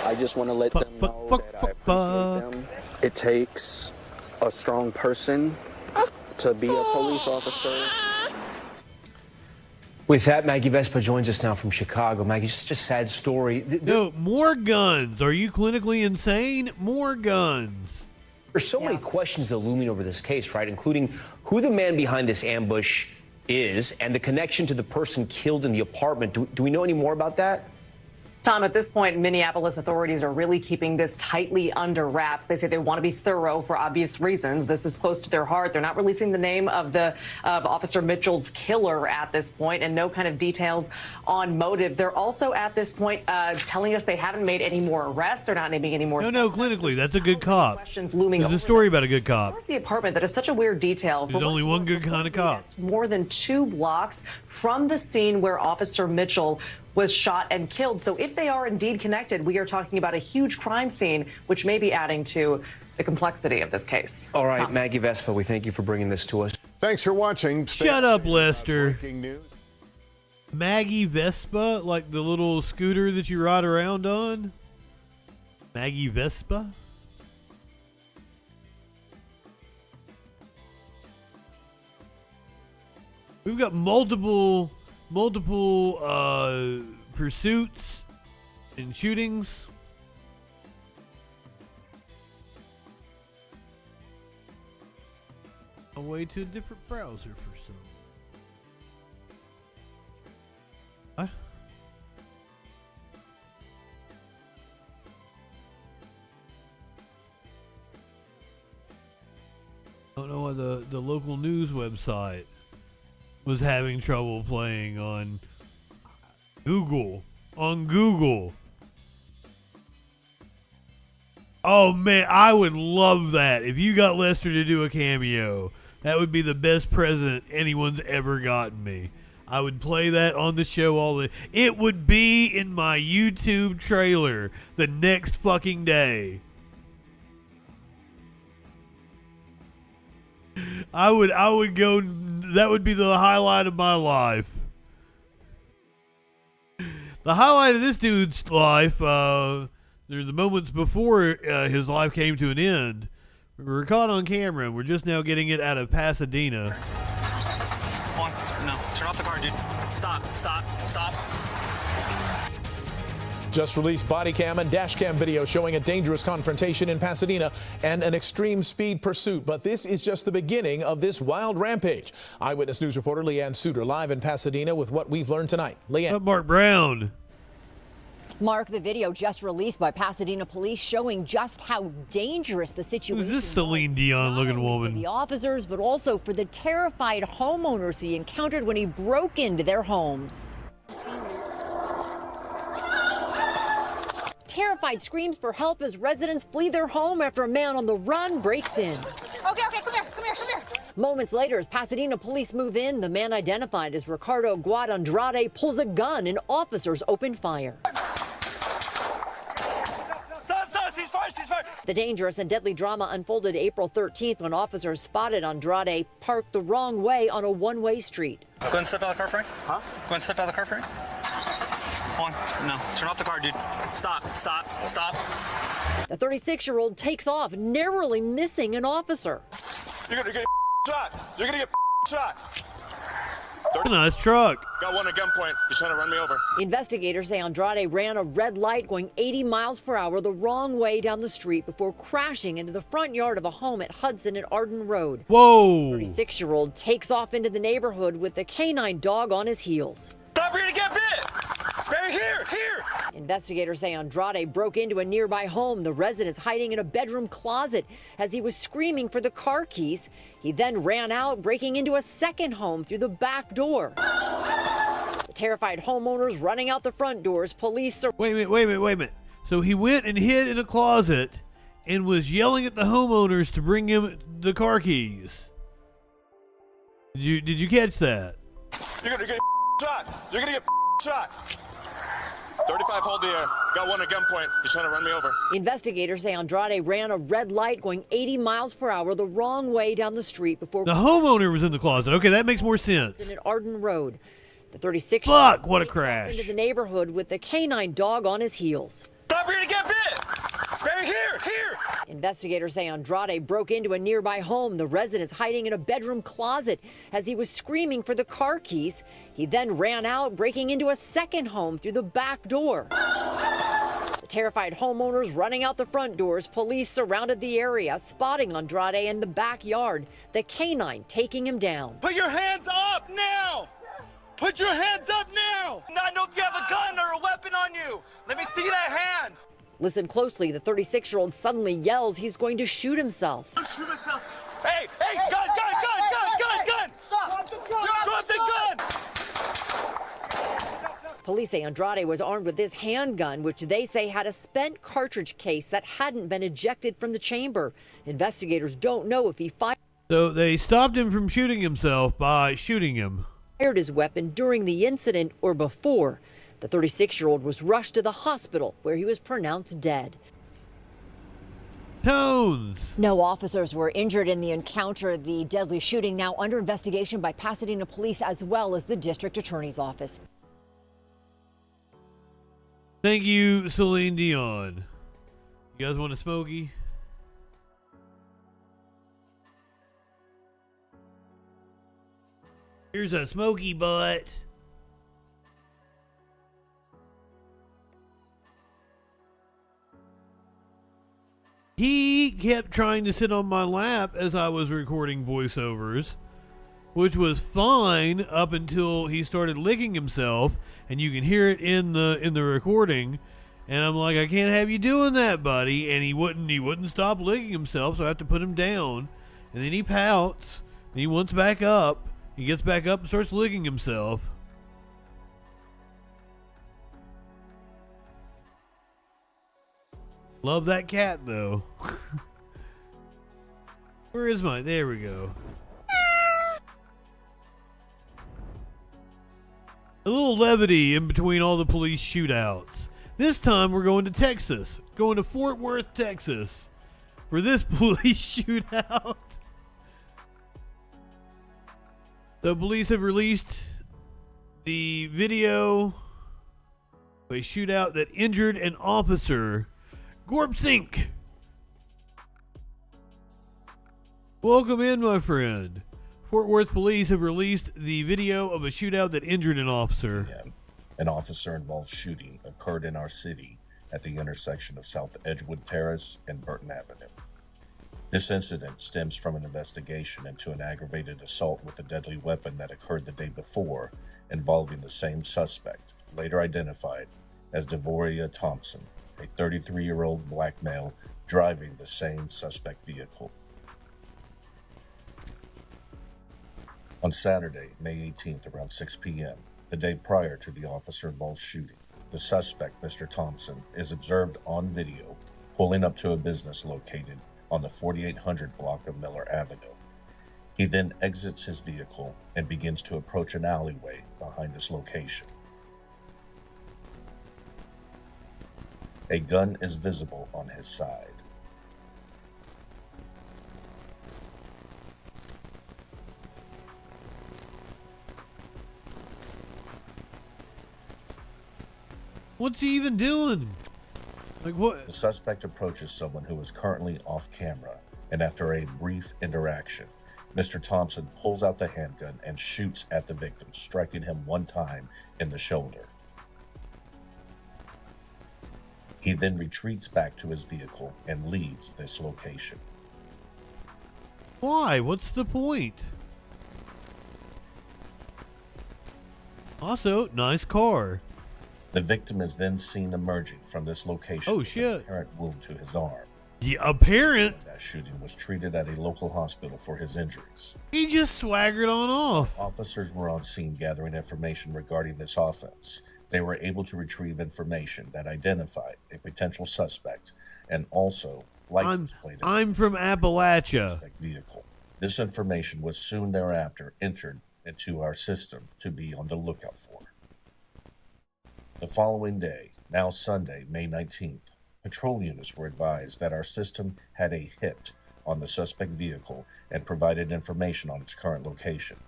I just want to let them know that I appreciate them. It takes a strong person to be a police officer.
With that, Maggie Vespa joins us now from Chicago. Maggie, just a sad story.
No, more guns. Are you clinically insane? More guns.
There's so many questions that are looming over this case, right? Including who the man behind this ambush is and the connection to the person killed in the apartment. Do we know any more about that?
Tom, at this point, Minneapolis authorities are really keeping this tightly under wraps. They say they want to be thorough for obvious reasons. This is close to their heart. They're not releasing the name of Officer Mitchell's killer at this point, and no kind of details on motive. They're also at this point telling us they haven't made any more arrests. They're not naming any more.
No, clinically, that's a good cop.
Questions looming.
There's a story about a good cop.
Where's the apartment? That is such a weird detail.
There's only one good kind of cop.
It's more than 2 blocks from the scene where Officer Mitchell was shot and killed. So if they are indeed connected, we are talking about a huge crime scene, which may be adding to the complexity of this case.
All right, Maggie Vespa, we thank you for bringing this to us.
Thanks for watching.
Shut up, Lester. Maggie Vespa, like the little scooter that you ride around on? Maggie Vespa? We've got multiple pursuits and shootings. Away to a different browser for some. What? I don't know why the local news website was having trouble playing on Google. Oh man, I would love that. If you got Lester to do a cameo, that would be the best present anyone's ever gotten me. I would play that on the show it would be in my YouTube trailer the next fucking day. I would go, that would be the highlight of my life. The highlight of this dude's life, there's the moments before his life came to an end. We were caught on camera, and we're just now getting it out of Pasadena.
No, turn off the car, dude. Stop.
Just released body cam and dash cam video showing a dangerous confrontation in Pasadena and an extreme speed pursuit. But this is just the beginning of this wild rampage. Eyewitness News reporter Leanne Suter live in Pasadena with what we've learned tonight. Leanne.
Mark Brown.
Mark, the video just released by Pasadena police showing just how dangerous the situation
is. Who's this Celine Dion looking woman?
For the officers, but also for the terrified homeowners he encountered when he broke into their homes. Terrified screams for help as residents flee their home after a man on the run breaks in.
Okay, come here.
Moments later, as Pasadena police move in, the man identified as Ricardo Guadandrade pulls a gun and officers open fire. The dangerous and deadly drama unfolded April 13th when officers spotted Andrade parked the wrong way on a one-way street.
Go ahead and step out of the car, Frank. Huh? Go ahead and step out of the car, Frank. Hold on. No. Turn off the car, dude. Stop. Stop. Stop.
The 36-year-old takes off, narrowly missing an officer.
You're gonna get shot. You're gonna get shot.
Nice truck.
Got one at gunpoint. He's trying to run me over.
Investigators say Andrade ran a red light going 80 miles per hour the wrong way down the street before crashing into the front yard of a home at Hudson and Arden Road.
Whoa.
36-year-old takes off into the neighborhood with the canine dog on his heels.
Stop, you're gonna get bit. Right here.
Investigators say Andrade broke into a nearby home, the residents hiding in a bedroom closet as he was screaming for the car keys. He then ran out, breaking into a second home through the back door. The terrified homeowners running out the front doors. Police are...
Wait a minute. So he went and hid in a closet and was yelling at the homeowners to bring him the car keys. Did you catch that?
You're gonna get shot. You're gonna get shot. 35, hold the air. Got one at gunpoint. He's trying to run me over.
Investigators say Andrade ran a red light going 80 miles per hour the wrong way down the street before...
The homeowner was in the closet. Okay, that makes more sense.
...at Arden Road. The 36...
Fuck, what a crash.
...into the neighborhood with the canine dog on his heels.
Stop, you're gonna get bit. Right here.
Investigators say Andrade broke into a nearby home, the residents hiding in a bedroom closet as he was screaming for the car keys. He then ran out, breaking into a second home through the back door. The terrified homeowners running out the front doors. Police surrounded the area, spotting Andrade in the backyard, the canine taking him down.
Put your hands up now. Put your hands up now. I know if you have a gun or a weapon on you. Let me see that hand.
Listen closely. The 36-year-old suddenly yells he's going to shoot himself.
Shoot myself. Hey, gun. Stop. Drop the gun.
Police say Andrade was armed with this handgun, which they say had a spent cartridge case that hadn't been ejected from the chamber. Investigators don't know if he fired.
So they stopped him from shooting himself by shooting him.
Fired his weapon during the incident or before. The 36-year-old was rushed to the hospital where he was pronounced dead.
Tones.
No officers were injured in the encounter. The deadly shooting now under investigation by Pasadena police as well as the district attorney's office.
Thank you, Celine Dion. You guys want a smoky? Here's a smoky butt. He kept trying to sit on my lap as I was recording voiceovers, which was fine up until he started licking himself, and you can hear it in the recording. And I'm like, I can't have you doing that, buddy. And he wouldn't stop licking himself, so I have to put him down. And then he pouts, and he wants back up. He gets back up and starts licking himself. Love that cat, though. Where is my... There we go. A little levity in between all the police shootouts. This time we're going to Texas. Going to Fort Worth, Texas. For this police shootout. The police have released the video of a shootout that injured an officer. Gorpsink. Welcome in, my friend. Fort Worth police have released the video of a shootout that injured an officer.
An officer-involved shooting occurred in our city at the intersection of South Edgewood Terrace and Burton Avenue. This incident stems from an investigation into an aggravated assault with a deadly weapon that occurred the day before, involving the same suspect, later identified as Devoria Thompson, a 33-year-old black male driving the same suspect vehicle. On Saturday, May 18th, around 6 p.m., the day prior to the officer-involved shooting, the suspect, Mr. Thompson, is observed on video pulling up to a business located on the 4800 block of Miller Avenue. He then exits his vehicle and begins to approach an alleyway behind this location. A gun is visible on his side.
What's he even doing? Like what?
The suspect approaches someone who is currently off camera, and after a brief interaction, Mr. Thompson pulls out the handgun and shoots at the victim, striking him one time in the shoulder. He then retreats back to his vehicle and leaves this location.
Why? What's the point? Also, nice car.
The victim is then seen emerging from this location with an apparent wound to his arm.
Yeah, apparent.
That shooting was treated at a local hospital for his injuries.
He just swaggered on off.
Officers were on scene gathering information regarding this offense. They were able to retrieve information that identified a potential suspect and also license plate.
I'm from Appalachia.
Vehicle. This information was soon thereafter entered into our system to be on the lookout for. The following day, now Sunday, May 19th, patrol units were advised that our system had a hit on the suspect vehicle and provided information on its current location.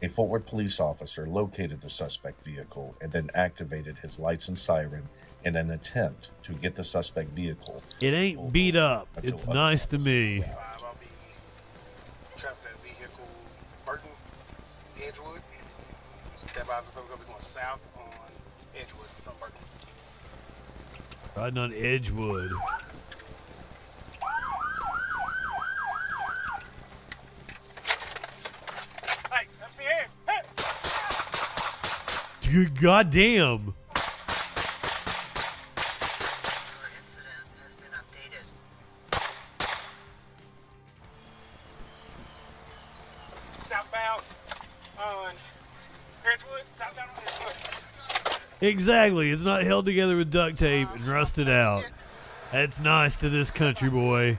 A forward police officer located the suspect vehicle and then activated his lights and siren in an attempt to get the suspect vehicle.
It ain't beat up. It's nice to me.
I'll be trapping that vehicle, Burton, Edgewood. Step out, so we're going to be going south on Edgewood from Burton.
Riding on Edgewood.
Hey, MC here. Hey!
Good goddamn.
Incident has been updated.
Southbound on Edgewood. Southbound on Edgewood.
Exactly. It's not held together with duct tape and rusted out. That's nice to this country boy.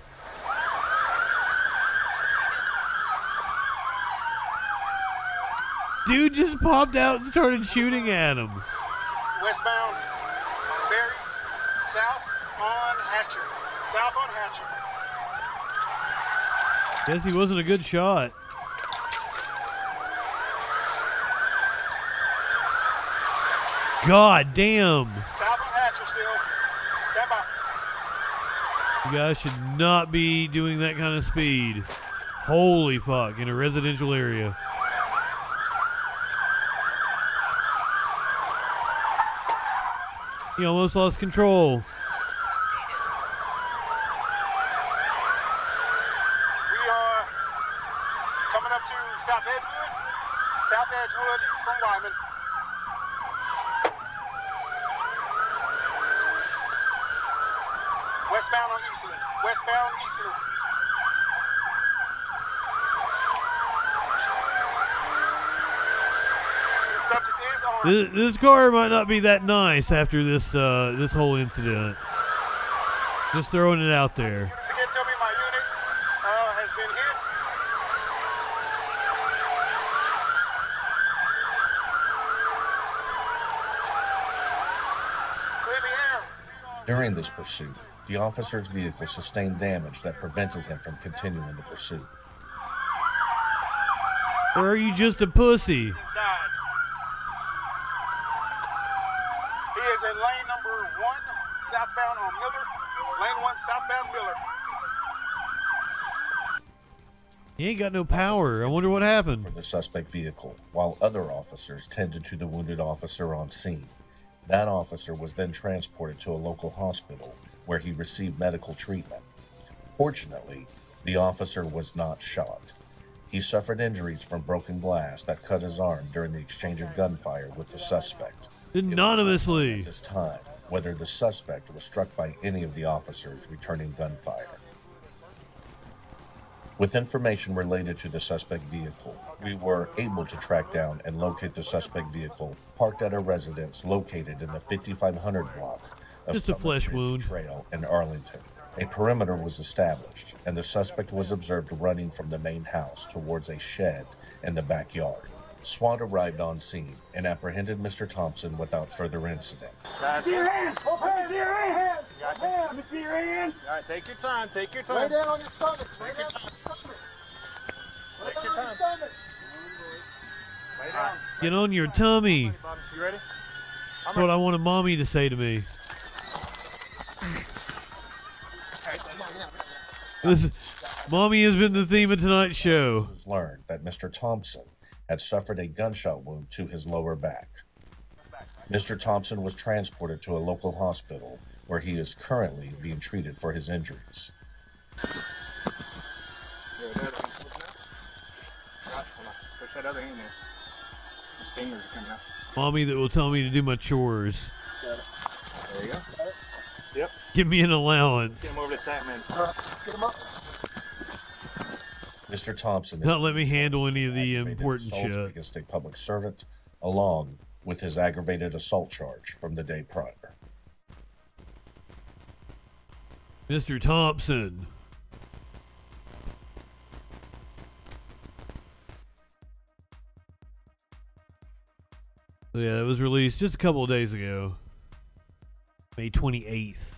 Dude just popped out and started shooting at him.
Westbound on Berry. South on Hatcher. South on Hatcher.
Guess he wasn't a good shot. God damn.
South on Hatcher still. Stand by.
You guys should not be doing that kind of speed. Holy fuck, in a residential area. He almost lost control.
We are coming up to South Edgewood. South Edgewood from Wyman. Westbound on Eastland. Westbound Eastland. The subject is on.
This car might not be that nice after this this whole incident. Just throwing it out there.
Units again tell me my unit has been hit. Clear the air.
During this pursuit, the officer's vehicle sustained damage that prevented him from continuing the pursuit.
Or are you just a pussy?
He is in lane number 1, southbound on Miller. Lane 1, southbound Miller.
He ain't got no power. I wonder what happened.
For the suspect vehicle, while other officers tended to the wounded officer on scene. That officer was then transported to a local hospital where he received medical treatment. Fortunately, the officer was not shot. He suffered injuries from broken glass that cut his arm during the exchange of gunfire with the suspect.
Anonymously.
At this time, whether the suspect was struck by any of the officers returning gunfire. With information related to the suspect vehicle, we were able to track down and locate the suspect vehicle parked at a residence located in the 5500 block of
Just a flesh wound
Trail in Arlington. A perimeter was established, and the suspect was observed running from the main house towards a shed in the backyard. SWAT arrived on scene and apprehended Mr. Thompson without further incident.
Let me see your hands. Let me see your hands. Let me see your hands. All right, take your time. Take your time. Lay down on your stomach. Lay down on your stomach. Take your time. Lay down.
Get on your tummy.
You ready?
That's what I wanted mommy to say to me. Mommy has been the theme of tonight's show.
Learned that Mr. Thompson had suffered a gunshot wound to his lower back. Mr. Thompson was transported to a local hospital where he is currently being treated for his injuries.
Push that other hand in. His fingers are coming out.
Mommy that will tell me to do my chores.
There you go. Yep.
Give me an allowance.
Get him over the tap, man. Get him up.
Mr. Thompson
Not let me handle any of the important shit.
Against a public servant, along with his aggravated assault charge from the day prior.
Mr. Thompson. So yeah, that was released just a couple of days ago. May 28th.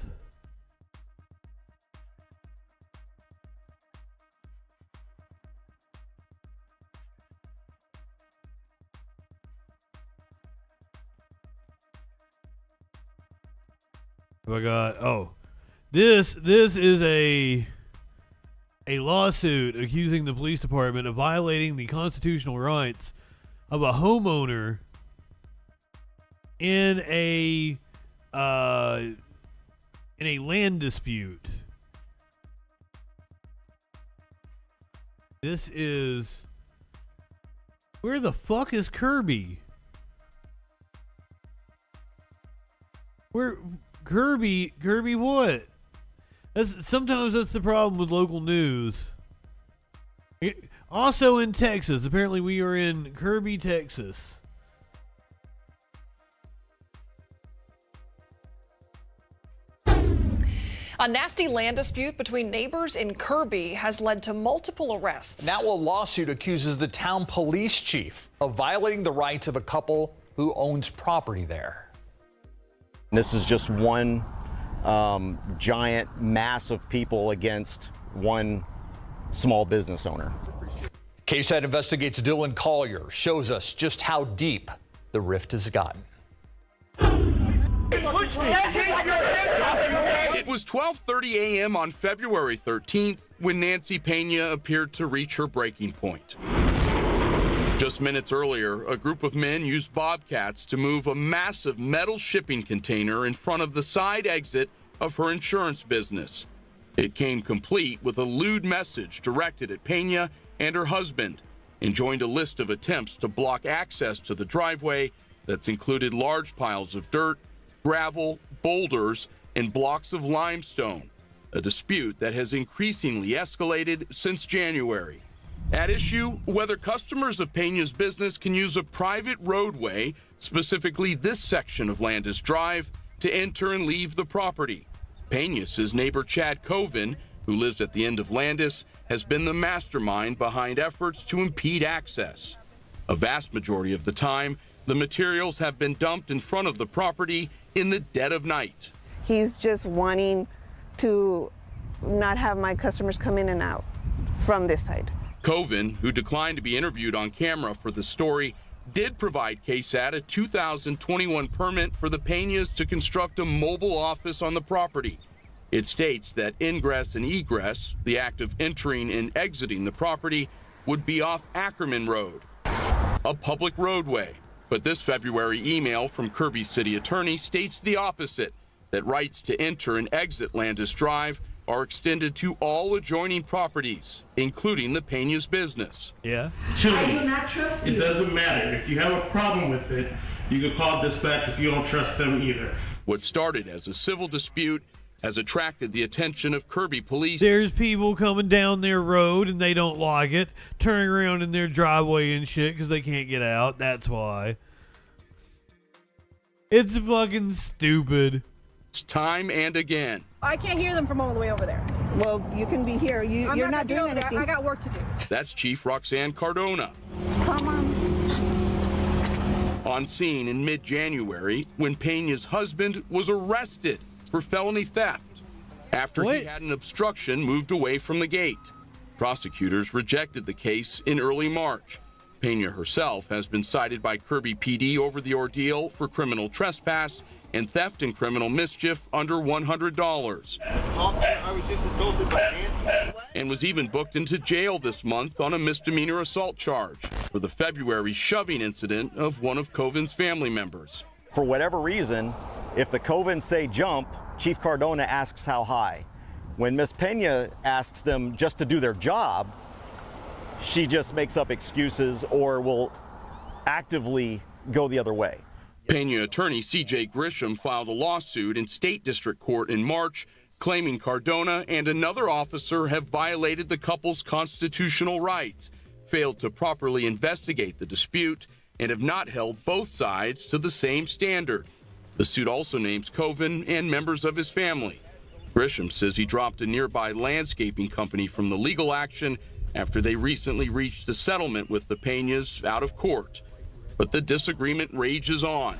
I got this is a lawsuit accusing the police department of violating the constitutional rights of a homeowner in a land dispute. This is, where the fuck is Kirby? Where Kirby what? Sometimes that's the problem with local news. Also in Texas. Apparently we are in Kirby, Texas.
A nasty land dispute between neighbors in Kirby has led to multiple arrests.
Now a lawsuit accuses the town police chief of violating the rights of a couple who owns property there.
This is just one giant mass of people against one small business owner.
KSAT Investigates Dylan Collier shows us just how deep the rift has gotten.
It was 12:30 a.m. on February 13th when Nancy Pena appeared to reach her breaking point. Just minutes earlier, a group of men used bobcats to move a massive metal shipping container in front of the side exit of her insurance business. It came complete with a lewd message directed at Pena and her husband, and joined a list of attempts to block access to the driveway that's included large piles of dirt, gravel, boulders, and blocks of limestone, a dispute that has increasingly escalated since January. At issue, whether customers of Pena's business can use a private roadway, specifically this section of Landis Drive, to enter and leave the property. Pena says neighbor Chad Coven, who lives at the end of Landis, has been the mastermind behind efforts to impede access. A vast majority of the time, the materials have been dumped in front of the property in the dead of night.
He's just wanting to not have my customers come in and out from this side.
Coven, who declined to be interviewed on camera for the story, did provide KSAT a 2021 permit for the Penas to construct a mobile office on the property. It states that ingress and egress, the act of entering and exiting the property, would be off Ackerman Road, a public roadway. But this February email from Kirby's city attorney states the opposite, that rights to enter and exit Landis Drive are extended to all adjoining properties, including the Pena's business.
Yeah.
It doesn't matter. If you have a problem with it, you can call dispatch if you don't trust them either.
What started as a civil dispute has attracted the attention of Kirby police.
There's people coming down their road and they don't like it, turning around in their driveway and shit because they can't get out. That's why. It's fucking stupid.
Time and again.
I can't hear them from all the way over there.
Well, you can be here. You're not doing anything.
I got work to do.
That's Chief Roxanne Cardona.
Come on.
On scene in mid-January when Pena's husband was arrested for felony theft after he had an obstruction moved away from the gate. Prosecutors rejected the case in early March. Pena herself has been cited by Kirby PD over the ordeal for criminal trespass and theft and criminal mischief under $100.
I was just assaulted by Nancy.
And was even booked into jail this month on a misdemeanor assault charge for the February shoving incident of one of Coven's family members.
For whatever reason, if the Covens say jump, Chief Cardona asks how high. When Miss Pena asks them just to do their job, she just makes up excuses or will actively go the other way.
Pena attorney C.J. Grisham filed a lawsuit in state district court in March claiming Cardona and another officer have violated the couple's constitutional rights, failed to properly investigate the dispute, and have not held both sides to the same standard. The suit also names Coven and members of his family. Grisham says he dropped a nearby landscaping company from the legal action after they recently reached a settlement with the Penas out of court. But the disagreement rages on.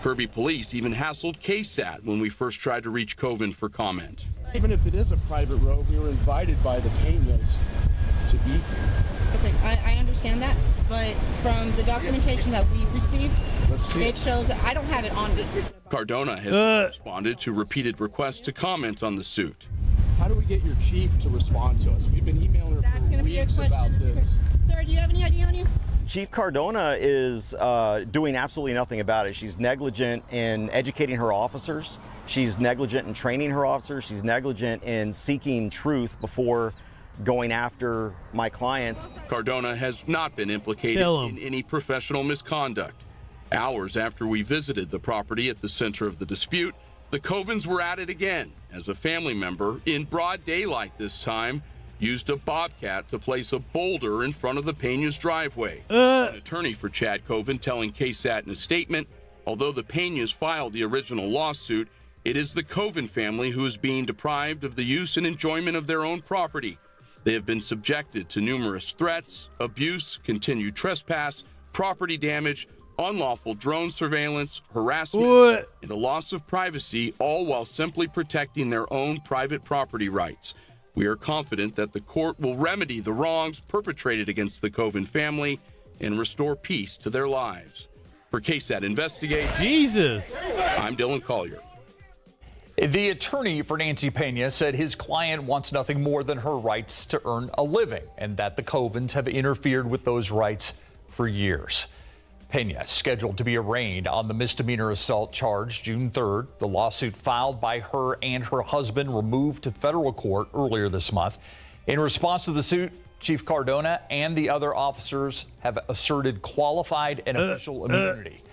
Kirby police even hassled KSAT when we first tried to reach Coven for comment.
Even if it is a private road, we were invited by the Penas to be here.
Okay, I understand that, but from the documentation that we received, it shows that I don't have it on me.
Cardona has responded to repeated requests to comment on the suit.
How do we get your chief to respond to us? We've been emailing her for weeks about this.
Sir, do you have any ID on you?
Chief Cardona is doing absolutely nothing about it. She's negligent in educating her officers. She's negligent in training her officers. She's negligent in seeking truth before going after my clients.
Cardona has not been implicated in any professional misconduct. Hours after we visited the property at the center of the dispute, the Covens were at it again as a family member, in broad daylight this time, used a bobcat to place a boulder in front of the Pena's driveway. An attorney for Chad Coven telling KSAT in a statement, although the Penas filed the original lawsuit, it is the Coven family who is being deprived of the use and enjoyment of their own property. They have been subjected to numerous threats, abuse, continued trespass, property damage, unlawful drone surveillance, harassment, and a loss of privacy, all while simply protecting their own private property rights. We are confident that the court will remedy the wrongs perpetrated against the Coven family and restore peace to their lives. For KSAT Investigates, I'm Dylan Collier.
The attorney for Nancy Pena said his client wants nothing more than her rights to earn a living and that the Covens have interfered with those rights for years. Pena is scheduled to be arraigned on the misdemeanor assault charge June 3rd. The lawsuit filed by her and her husband removed to federal court earlier this month. In response to the suit, Chief Cardona and the other officers have asserted qualified and official immunity,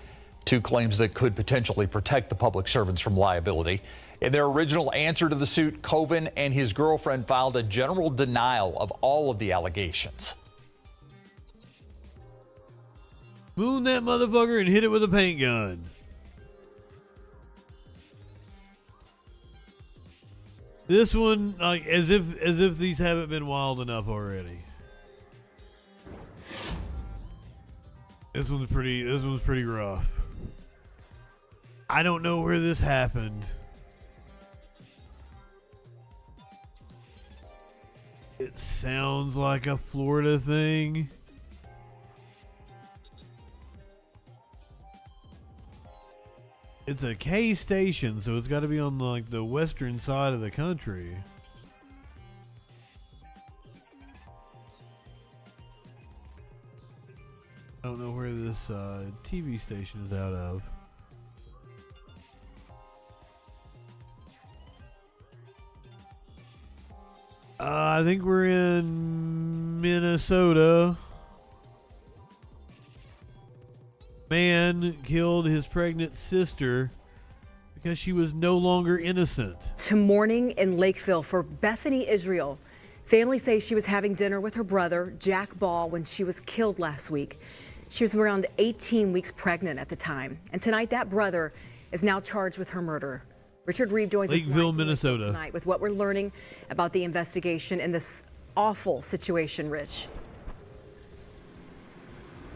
two claims that could potentially protect the public servants from liability. In their original answer to the suit, Coven and his girlfriend filed a general denial of all of the allegations.
Moon that motherfucker and hit it with a paint gun. This one, like, as if these haven't been wild enough already. This one's pretty rough. I don't know where this happened. It sounds like a Florida thing. It's a K station, so it's got to be on like the western side of the country. I don't know where this TV station is out of. I think we're in Minnesota. Man killed his pregnant sister because she was no longer innocent.
To mourning in Lakeville for Bethany Israel. Families say she was having dinner with her brother, Jack Ball, when she was killed last week. She was around 18 weeks pregnant at the time. And tonight, that brother is now charged with her murder. Richard Reeve joins us
Lakeville,
live from
Minnesota
tonight with what we're learning about the investigation in this awful situation, Rich.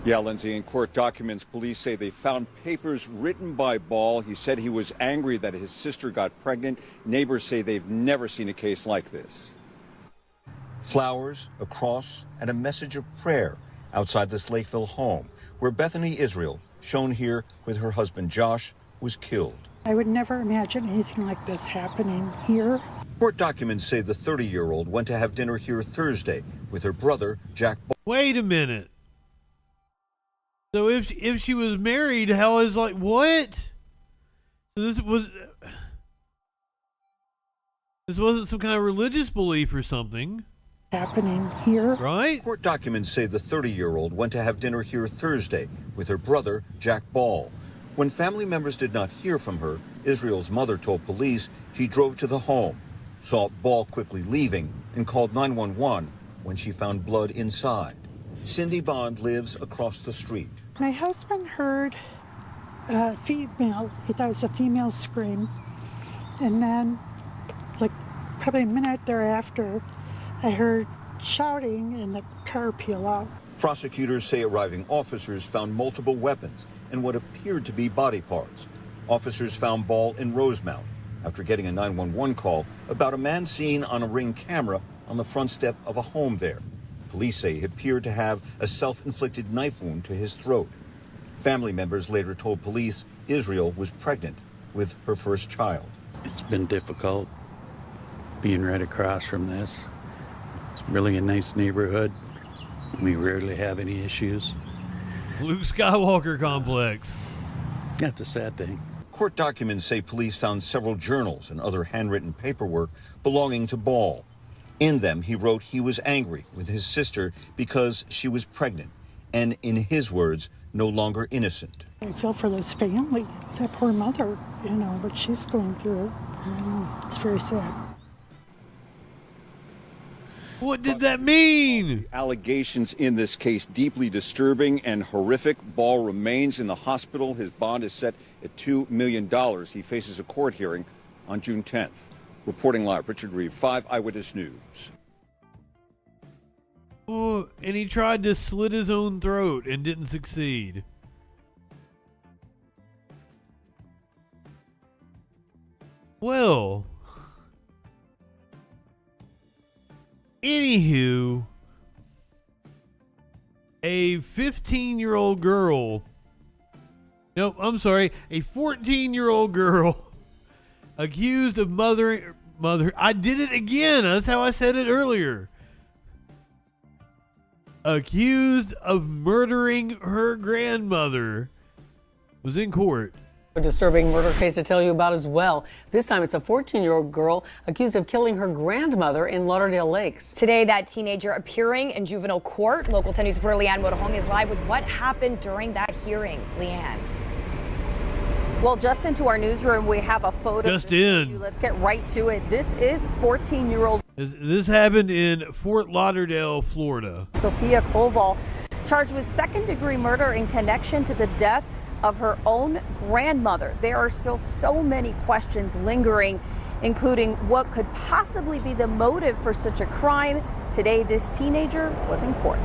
Yeah, Lindsay, in court documents, police say they found papers written by Ball. He said he was angry that his sister got pregnant. Neighbors say they've never seen a case like this.
Flowers, a cross, and a message of prayer outside this Lakeville home, where Bethany Israel, shown here with her husband Josh, was killed.
I would never imagine anything like this happening here.
Court documents say the 30-year-old went to have dinner here Thursday with her brother, Jack Ball.
Wait a minute. So if she was married, how is like what? So this wasn't some kind of religious belief or something.
Happening here.
Right?
Court documents say the 30-year-old went to have dinner here Thursday with her brother, Jack Ball. When family members did not hear from her, Israel's mother told police she drove to the home, saw Ball quickly leaving, and called 911 when she found blood inside. Cindy Bond lives across the street.
My husband heard a female, he thought it was a female scream, and then, like probably a minute thereafter, I heard shouting and the car peel out.
Prosecutors say arriving officers found multiple weapons and what appeared to be body parts. Officers found Ball in Rosemount after getting a 911 call about a man seen on a Ring camera on the front step of a home there. Police say he appeared to have a self-inflicted knife wound to his throat. Family members later told police Israel was pregnant with her first child.
It's been difficult being right across from this. It's really a nice neighborhood. We rarely have any issues.
Luke Skywalker complex.
That's a sad thing.
Court documents say police found several journals and other handwritten paperwork belonging to Ball. In them, he wrote he was angry with his sister because she was pregnant and, in his words, no longer innocent.
I feel for this family, that poor mother, you know, what she's going through. It's very sad.
What did that mean?
Allegations in this case deeply disturbing and horrific. Ball remains in the hospital. His bond is set at $2 million. He faces a court hearing on June 10th. Reporting live, Richard Reeve, 5 Eyewitness News.
Oh, and he tried to slit his own throat and didn't succeed. Well, anywho, a 15-year-old girl, nope, I'm sorry, a 14-year-old girl accused of I did it again. That's how I said it earlier. Accused of murdering her grandmother was in court.
A disturbing murder case to tell you about as well. This time it's a 14-year-old girl accused of killing her grandmother in Lauderdale Lakes.
Today, that teenager appearing in juvenile court. Local 10 News reporter Leanne Woodhong is live with what happened during that hearing. Leanne.
Well, just into our newsroom, we have a photo.
Just in.
Let's get right to it. This is 14-year-old.
This happened in Fort Lauderdale, Florida.
Sophia Koval, charged with second-degree murder in connection to the death of her own grandmother. There are still so many questions lingering, including what could possibly be the motive for such a crime. Today, this teenager was in court.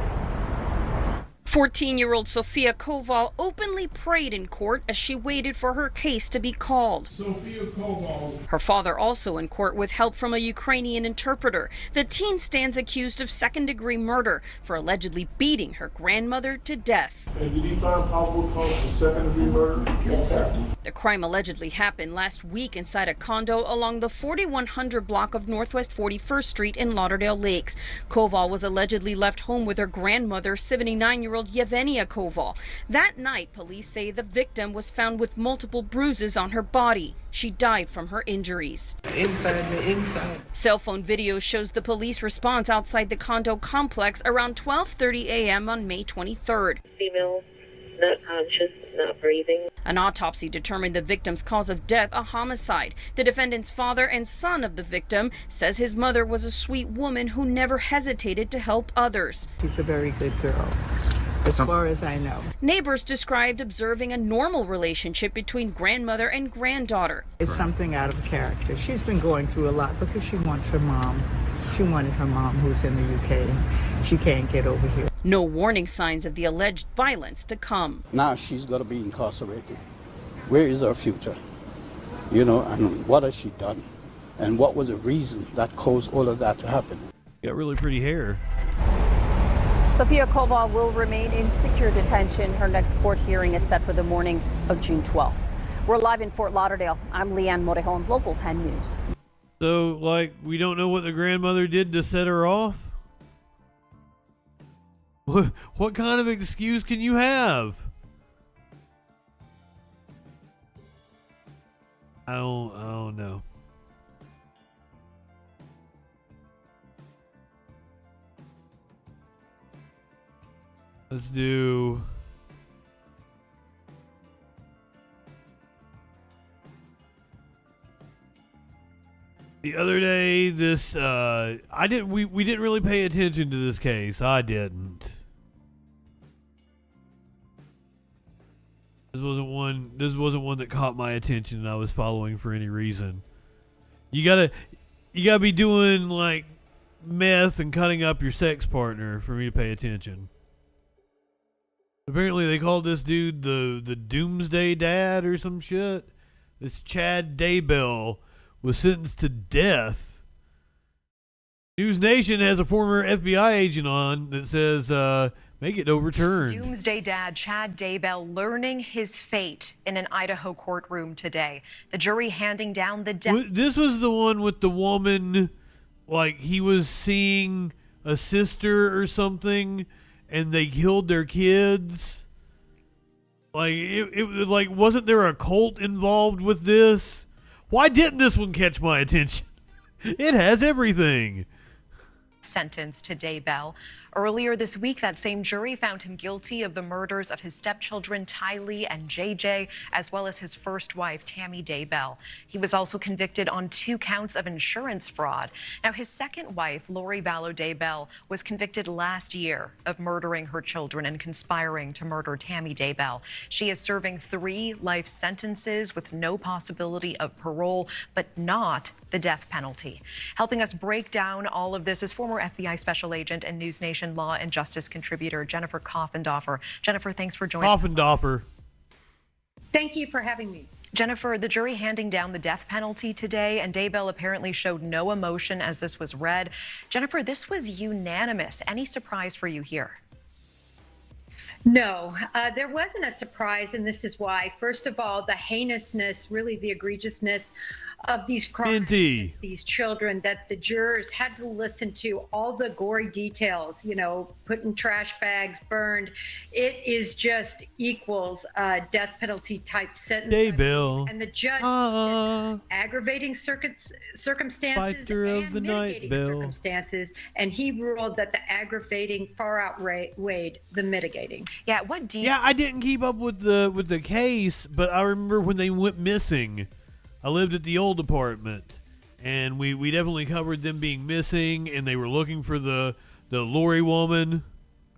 14-year-old Sophia Koval openly prayed in court as she waited for her case to be called.
Sophia Koval.
Her father also in court with help from a Ukrainian interpreter. The teen stands accused of second-degree murder for allegedly beating her grandmother to death.
And did he find probable cause for second-degree murder?
Yes, sir.
The crime allegedly happened last week inside a condo along the 4100 block of Northwest 41st Street in Lauderdale Lakes. Koval was allegedly left home with her grandmother, 79-year-old Yevgenia Koval. That night, police say the victim was found with multiple bruises on her body. She died from her injuries.
Inside.
Cell phone video shows the police response outside the condo complex around 12:30 a.m. on May 23rd.
Female
not conscious, not breathing.
An autopsy determined the victim's cause of death a homicide. The defendant's father and son of the victim says his mother was a sweet woman who never hesitated to help others.
She's a very good girl, as far as I know.
Neighbors described observing a normal relationship between grandmother and granddaughter.
It's something out of character. She's been going through a lot because she wants her mom. She wanted her mom, who's in the UK. She can't get over here.
No warning signs of the alleged violence to come.
Now she's going to be incarcerated. Where is her future? You know, and what has she done? And what was the reason that caused all of that to happen?
Got really pretty hair.
Sophia Koval will remain in secure detention. Her next court hearing is set for the morning of June 12th. We're live in Fort Lauderdale. I'm Leanne Morejon, Local 10 News.
So, like, we don't know what the grandmother did to set her off? What kind of excuse can you have? I don't know. Let's do... The other day, this we didn't really pay attention to this case. I didn't. This wasn't one that caught my attention and I was following for any reason. You gotta be doing like meth and cutting up your sex partner for me to pay attention. Apparently they called this dude the Doomsday Dad or some shit. This Chad Daybell was sentenced to death. News Nation has a former FBI agent on that says, make it overturned.
Doomsday Dad Chad Daybell learning his fate in an Idaho courtroom today. The jury handing down the death.
This was the one with the woman, like he was seeing a sister or something, and they killed their kids. Like it like wasn't there a cult involved with this? Why didn't this one catch my attention? It has everything.
Sentence to Daybell. Earlier this week, that same jury found him guilty of the murders of his stepchildren, Tylee and JJ, as well as his first wife, Tammy Daybell. He was also convicted on 2 counts of insurance fraud. Now, his second wife, Lori Vallow Daybell, was convicted last year of murdering her children and conspiring to murder Tammy Daybell. She is serving 3 life sentences with no possibility of parole, but not the death penalty. Helping us break down all of this is former FBI Special Agent and News Nation law and justice contributor Jennifer Coffendorfer. Jennifer, thanks for joining us.
Coffendorfer.
Thank you for having me.
Jennifer, the jury handing down the death penalty today, and Daybell apparently showed no emotion as this was read. Jennifer, this was unanimous. Any surprise for you here?
No, there wasn't a surprise, and this is why. First of all, the heinousness, really the egregiousness of these crimes against these children, that the jurors had to listen to all the gory details, you know, put in trash bags, burned. It is just equals death penalty type sentence.
Daybell.
And the judge aggravating circumstances
Fighter
and
of the night,
mitigating
Bill.
circumstances, and he ruled that the aggravating far outweighed the mitigating.
Yeah, what do you...
Yeah, I didn't keep up with the case, but I remember when they went missing. I lived at the old apartment, and we definitely covered them being missing, and they were looking for the Lori woman.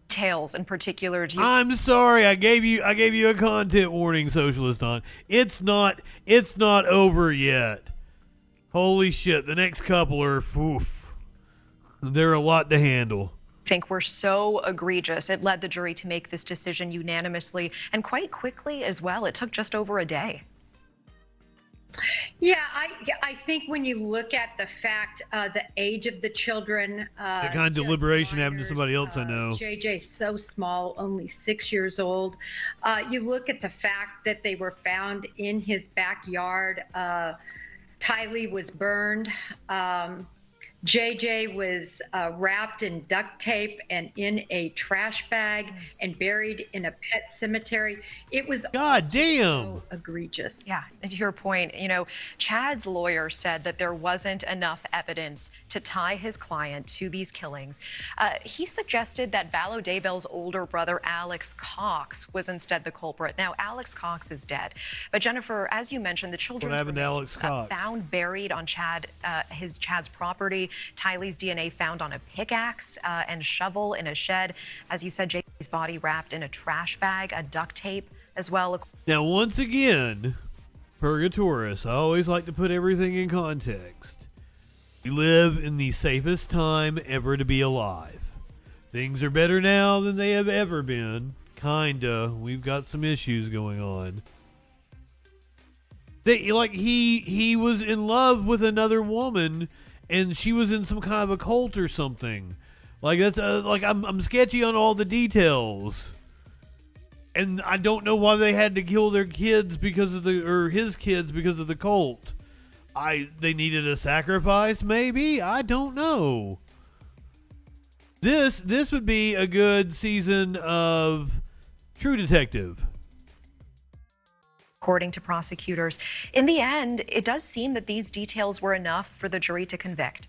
Details in particular.
I'm sorry, I gave you a content warning, Socialist on. It's not over yet. Holy shit, the next couple are oof. They're a lot to handle.
Think were so egregious. It led the jury to make this decision unanimously and quite quickly as well. It took just over a day.
Yeah, I think when you look at the fact, the age of the children,
That kind of deliberation happened to somebody else I know.
JJ's so small, only 6 years old. You look at the fact that they were found in his backyard. Tylee was burned. JJ was wrapped in duct tape and in a trash bag and buried in a pet cemetery. It was
God damn
so egregious.
Yeah, and to your point, you know, Chad's lawyer said that there wasn't enough evidence to tie his client to these killings. He suggested that Vallow Daybell's older brother, Alex Cox, was instead the culprit. Now, Alex Cox is dead. But Jennifer, as you mentioned, the children's remains found buried on Chad's property. Tylee's DNA found on a pickaxe and shovel in a shed. As you said, JJ's body wrapped in a trash bag, a duct tape as well.
Now, once again, Purgatorius, I always like to put everything in context. We live in the safest time ever to be alive. Things are better now than they have ever been. Kinda. We've got some issues going on. He was in love with another woman, and she was in some kind of a cult or something. Like that's I'm sketchy on all the details, and I don't know why they had to kill their kids because of his kids because of the cult. They needed a sacrifice, maybe. I don't know. This would be a good season of True Detective.
According to prosecutors, in the end, it does seem that these details were enough for the jury to convict.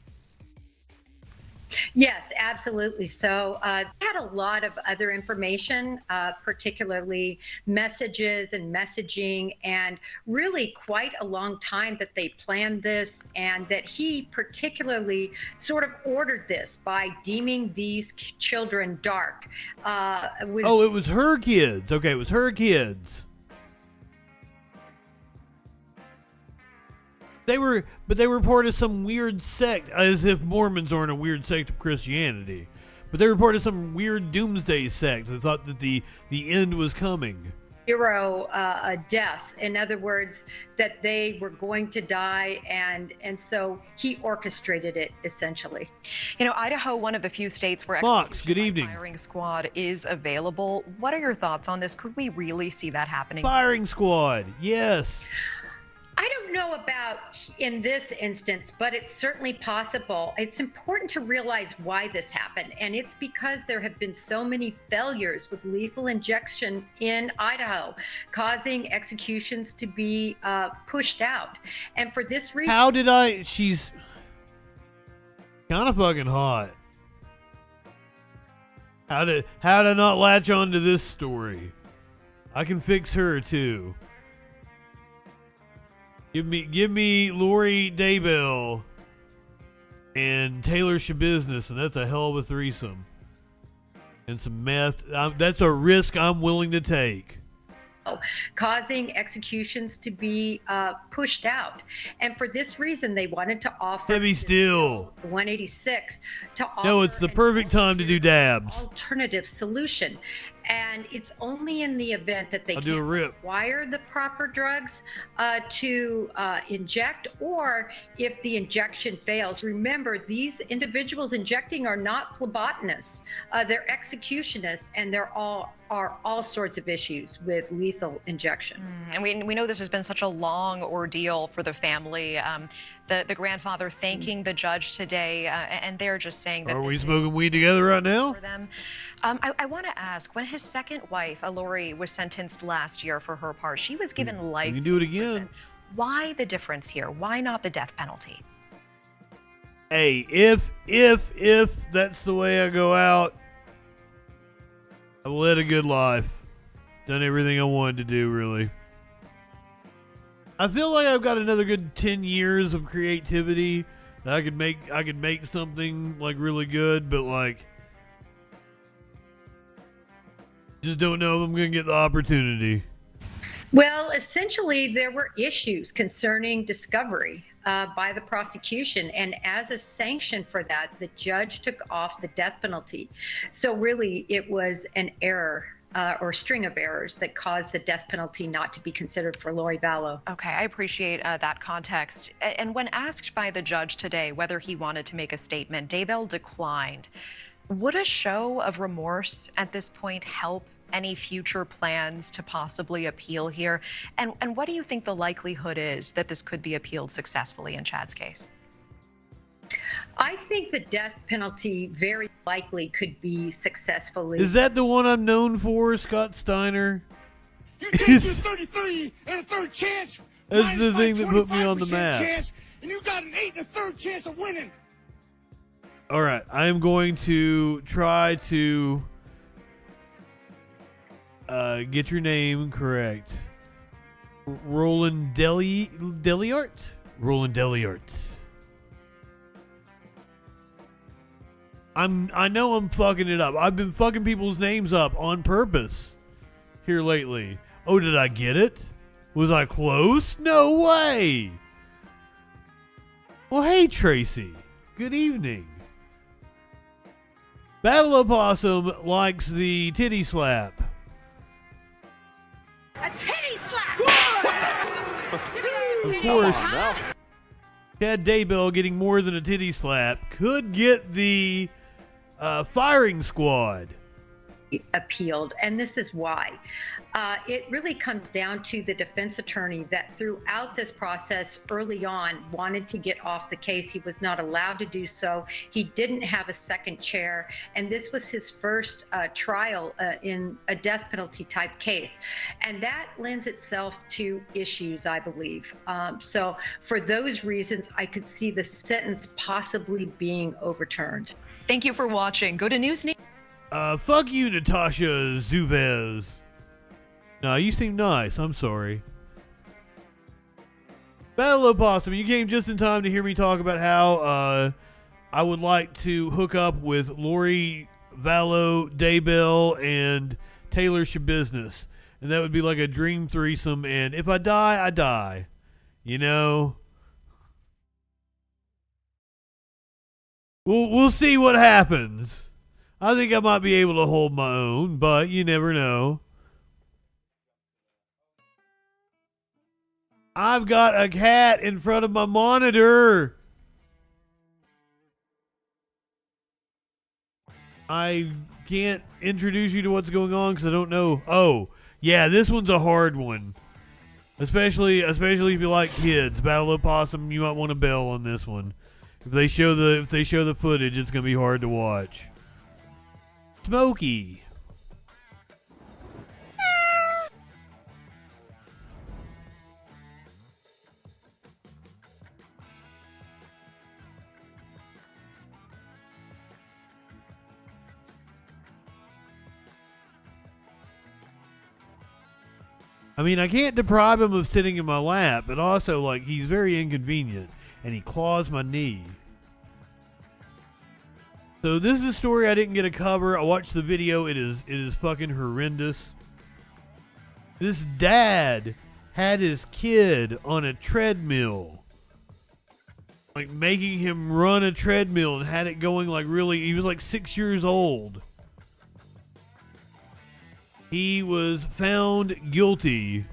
Yes, absolutely. So they had a lot of other information, particularly messages and messaging, and really quite a long time that they planned this, and that he particularly sort of ordered this by deeming these children dark.
It was her kids. Okay, it was her kids. They were part of some weird sect, as if Mormons aren't a weird sect of Christianity. But they were part of some weird doomsday sect that thought that the end was coming.
A death. In other words, that they were going to die, and so he orchestrated it, essentially.
You know, Idaho, one of the few states where
good evening.
Firing squad is available. What are your thoughts on this? Could we really see that happening?
Firing squad, yes.
I don't know about in this instance, but it's certainly possible. It's important to realize why this happened, and it's because there have been so many failures with lethal injection in Idaho, causing executions to be pushed out. And for this reason...
She's kind of fucking hot. How did I not latch on to this story? I can fix her too. Give me Lori Daybell and Taylor Shabusiness, and that's a hell of a threesome. And some meth. That's a risk I'm willing to take.
Causing executions to be pushed out. And for this reason, they wanted to offer...
Heavy steel.
186 to offer...
No, it's the perfect time to do dabs.
...alternative solution. And it's only in the event that they can acquire the proper drugs to inject, or if the injection fails. Remember, these individuals injecting are not phlebotomists. They're executionists, and there are all sorts of issues with lethal injection.
And we know this has been such a long ordeal for the family. The grandfather thanking the judge today, and they're just saying that...
Are we smoking weed together right now?
For them. I want to ask, when his second wife, Lori, was sentenced last year for her part, she was given life.
You can do it again.
Prison. Why the difference here? Why not the death penalty?
Hey, if that's the way I go out, I led a good life. Done everything I wanted to do, really. I feel like I've got another good 10 years of creativity that I could make something like really good, but like just don't know if I'm going to get the opportunity.
Well, essentially, there were issues concerning discovery by the prosecution. And as a sanction for that, the judge took off the death penalty. So really, it was an error or string of errors that caused the death penalty not to be considered for Lori Vallow.
Okay, I appreciate that context. And when asked by the judge today whether he wanted to make a statement, Daybell declined. Would a show of remorse at this point help any future plans to possibly appeal here? And what do you think the likelihood is that this could be appealed successfully in Chad's case?
I think the death penalty very likely could be successfully.
Is that the one I'm known for, Scott Steiner?
You take your 33 and a third chance.
That's the thing that put me on the
25%
map.
Chance, and you got an 8 and a third chance of winning.
All right, I am going to try to get your name correct. Roland Deliart? Roland Deliart. I know I'm fucking it up. I've been fucking people's names up on purpose here lately. Oh, did I get it? Was I close? No way. Well, hey, Tracy. Good evening. Battle Opossum likes the titty slap.
A titty slap!
Of course, Chad Daybell getting more than a titty slap could get the firing squad
appealed, and this is why. It really comes down to the defense attorney that throughout this process early on wanted to get off the case. He was not allowed to do so. He didn't have a second chair, and this was his first trial in a death penalty type case. And that lends itself to issues, I believe. So for those reasons, I could see the sentence possibly being overturned.
Thank you for watching. Go to News.
Fuck you, Natasha Zuvez. No, you seem nice. I'm sorry. Battle Opossum, you came just in time to hear me talk about how I would like to hook up with Lori Vallow, Daybell, and Taylor Shabiznis. And that would be like a dream threesome. And if I die, I die. You know? We'll see what happens. I think I might be able to hold my own, but you never know. I've got a cat in front of my monitor. I can't introduce you to what's going on because I don't know. Oh, yeah, this one's a hard one. Especially if you like kids. Battle Opossum, you might want to bail on this one. If they show the footage, it's gonna be hard to watch. Smokey. I mean, I can't deprive him of sitting in my lap, but also, like, he's very inconvenient, and he claws my knee. So this is a story I didn't get to cover. I watched the video. It is fucking horrendous. This dad had his kid on a treadmill, like making him run a treadmill, and had it going like really. He was like 6 years old. He was found guilty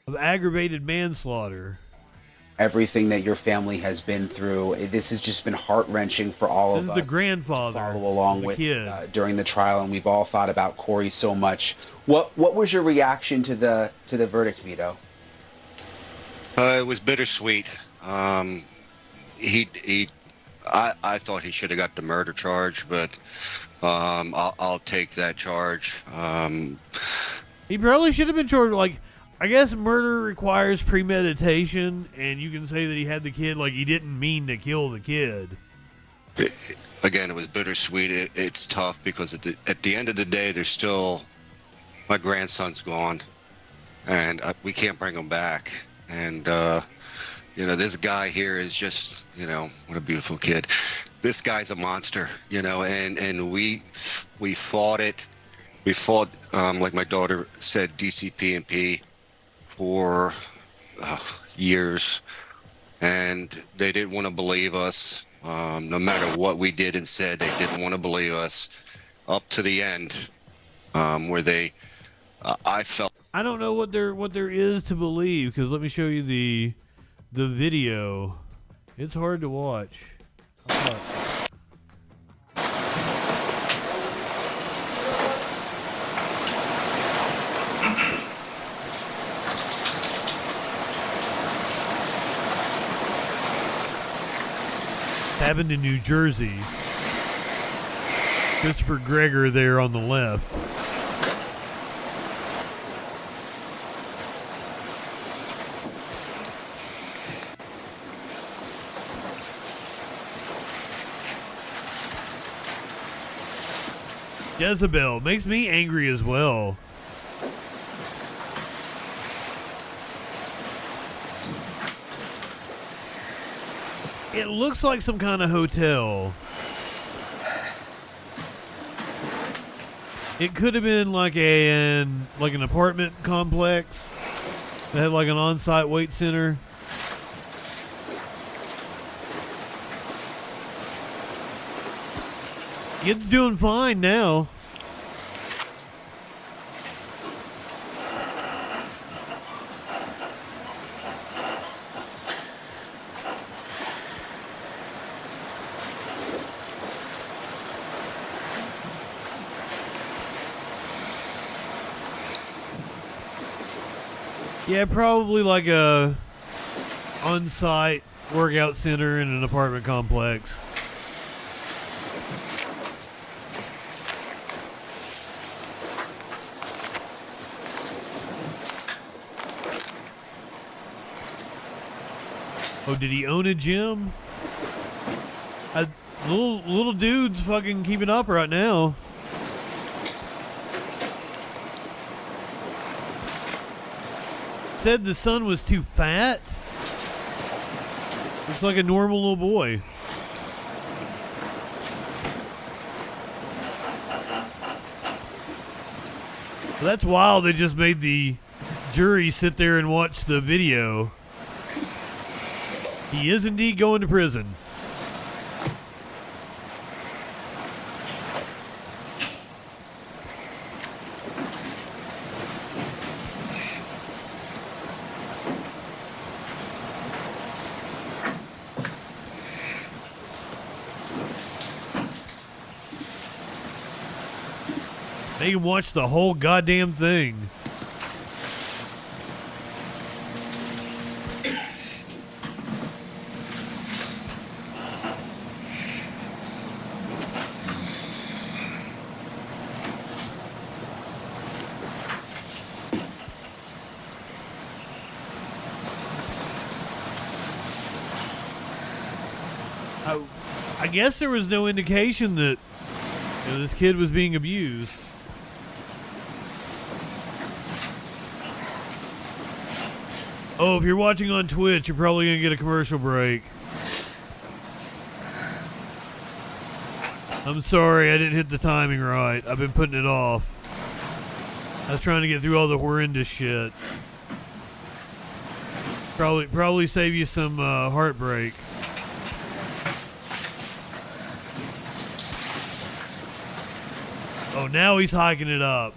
of aggravated manslaughter.
Everything that your family has been through, this has just been heart-wrenching for all of us.
This is the grandfather
to follow along with during the trial, and we've all thought about Corey so much. What was your reaction to the verdict, Vito?
It was bittersweet. I thought he should have got the murder charge, but I'll take that charge.
He probably should have been charged. Like, I guess murder requires premeditation, and you can say that he had the kid like he didn't mean to kill the kid.
Again, it was bittersweet. It's tough because at the end of the day, there's still my grandson's gone, and we can't bring him back. And this guy here is just, what a beautiful kid. This guy's a monster, and we fought it. We fought, like my daughter said, DCP&P for years, and they didn't want to believe us. No matter what we did and said, they didn't want to believe us up to the end, where I felt.
I don't know what there is to believe, because let me show you the video. It's hard to watch. happened in New Jersey. Christopher Greger there on the left. Jezebel makes me angry as well. It looks like some kind of hotel. It could have been like an apartment complex that had like an on-site weight center. Kid's doing fine now. Yeah, probably like a on-site workout center in an apartment complex. Oh, did he own a gym? Little dude's fucking keeping up right now. Said the son was too fat. Looks like a normal little boy. Well, that's wild. They just made the jury sit there and watch the video. He is indeed going to prison. They can watch the whole goddamn thing. I guess there was no indication that this kid was being abused. Oh, if you're watching on Twitch, you're probably going to get a commercial break. I'm sorry, I didn't hit the timing right. I've been putting it off. I was trying to get through all the horrendous shit. Probably save you some heartbreak. Oh, now he's hiking it up.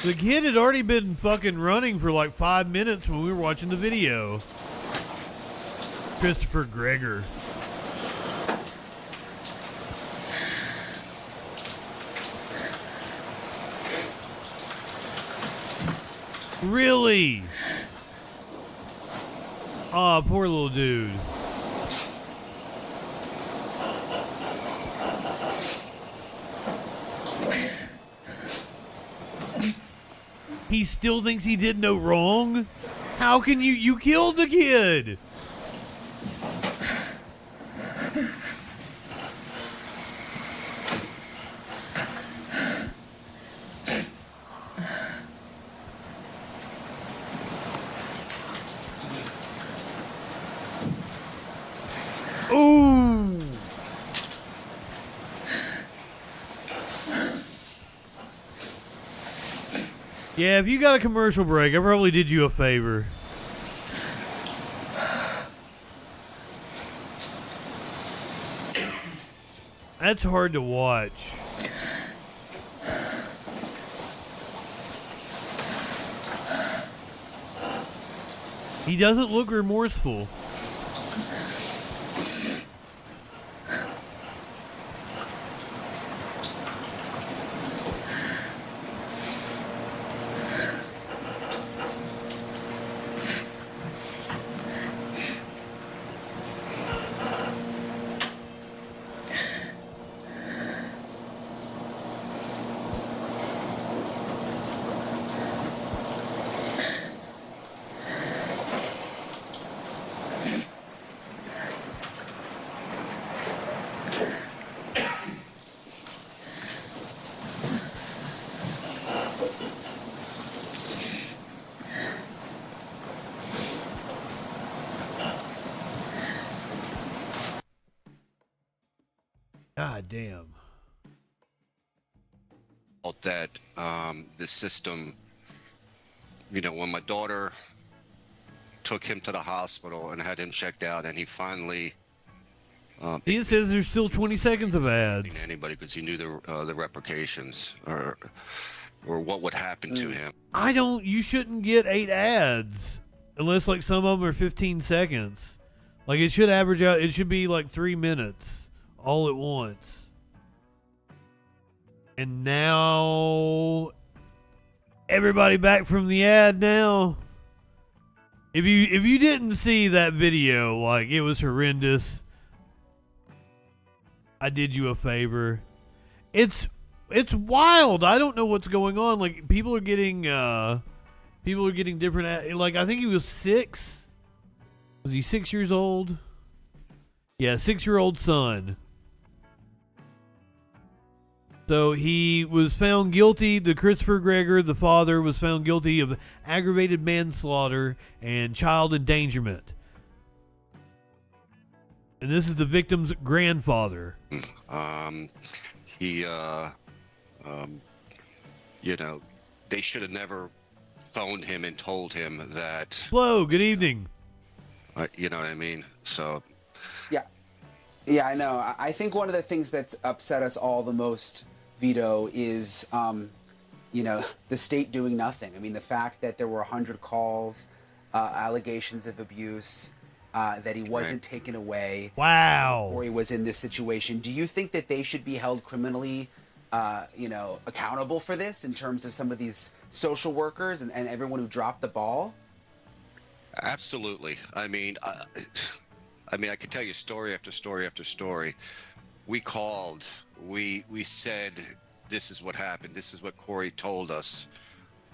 The kid had already been fucking running for like 5 minutes when we were watching the video. Christopher Greger. Really? Aw, poor little dude. He still thinks he did no wrong? How can you killed the kid? Ooh. Yeah, if you got a commercial break, I probably did you a favor. That's hard to watch. He doesn't look remorseful. God damn.
That the system, you know, when my daughter took him to the hospital and had him checked out, and he finally
He says there's still 20 seconds of ads.
Anybody, because he knew the repercussions or what would happen to him.
You shouldn't get 8 ads unless like some of them are 15 seconds. Like it should average out, it should be like 3 minutes all at once. And now everybody back from the ad now. If you didn't see that video, like it was horrendous. I did you a favor. It's wild. I don't know what's going on. Like people are getting different. Like I think he was 6. Was he 6 years old? Yeah, 6-year-old son. So he was found guilty. The Christopher Greger, the father, was found guilty of aggravated manslaughter and child endangerment. And this is the victim's grandfather.
You know, they should have never phoned him and told him that.
Hello, good evening.
You know what I mean? So.
Yeah, I know. I think one of the things that's upset us all the most, Vito, is, you know, the state doing nothing. I mean, the fact that there were 100 calls, allegations of abuse, that he wasn't taken away.
Wow.
Or he was in this situation. Do you think that they should be held criminally, you know, accountable for this in terms of some of these social workers and everyone who dropped the ball?
Absolutely. I mean, I could tell you story after story after story. We called. We said, this is what happened. This is what Corey told us.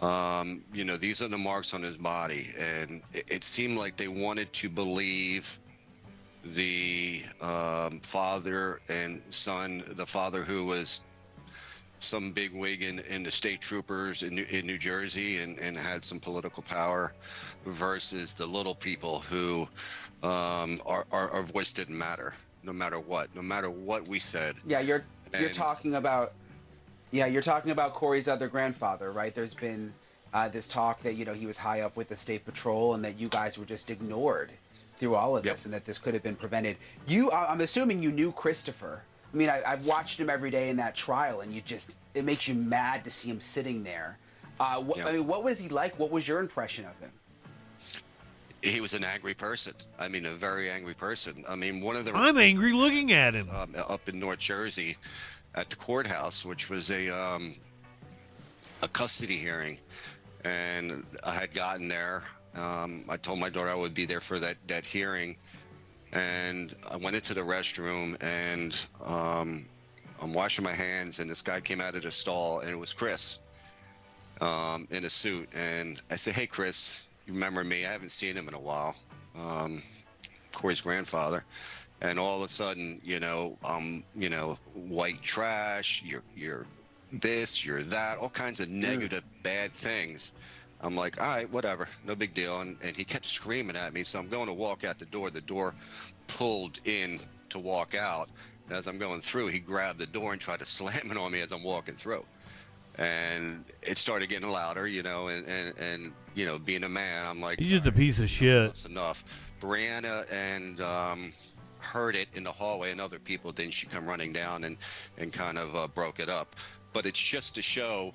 You know, these are the marks on his body. And it seemed like they wanted to believe the father and son, the father who was some big wig in the state troopers in New Jersey and had some political power, versus the little people who our voice didn't matter, no matter what we said.
Yeah, you're talking about Corey's other grandfather, right? There's been this talk that, you know, he was high up with the state patrol and that you guys were just ignored through all of this, and that this could have been prevented. I'm assuming you knew Christopher. I mean, I've watched him every day in that trial, and it makes you mad to see him sitting there. I mean, what was he like? What was your impression of him?
He was an angry person. I mean, a very angry person. I mean,
I'm angry looking at him.
Up in North Jersey at the courthouse, which was a custody hearing. And I had gotten there. I told my daughter I would be there for that hearing. And I went into the restroom, and I'm washing my hands, and this guy came out of the stall, and it was Chris in a suit. And I said, hey, Chris, you remember me? I haven't seen him in a while. Corey's grandfather. And all of a sudden, you know, white trash, you're this, you're that, all kinds of negative, bad things. I'm like, all right, whatever, no big deal. And he kept screaming at me, so I'm going to walk out the door. The door pulled in to walk out. And as I'm going through, he grabbed the door and tried to slam it on me as I'm walking through. And it started getting louder, you know, and you know, being a man, I'm like,
he's just a piece of shit.
That's enough. Brianna and heard it in the hallway, and other people didn't. She come running down and kind of broke it up. But it's just to show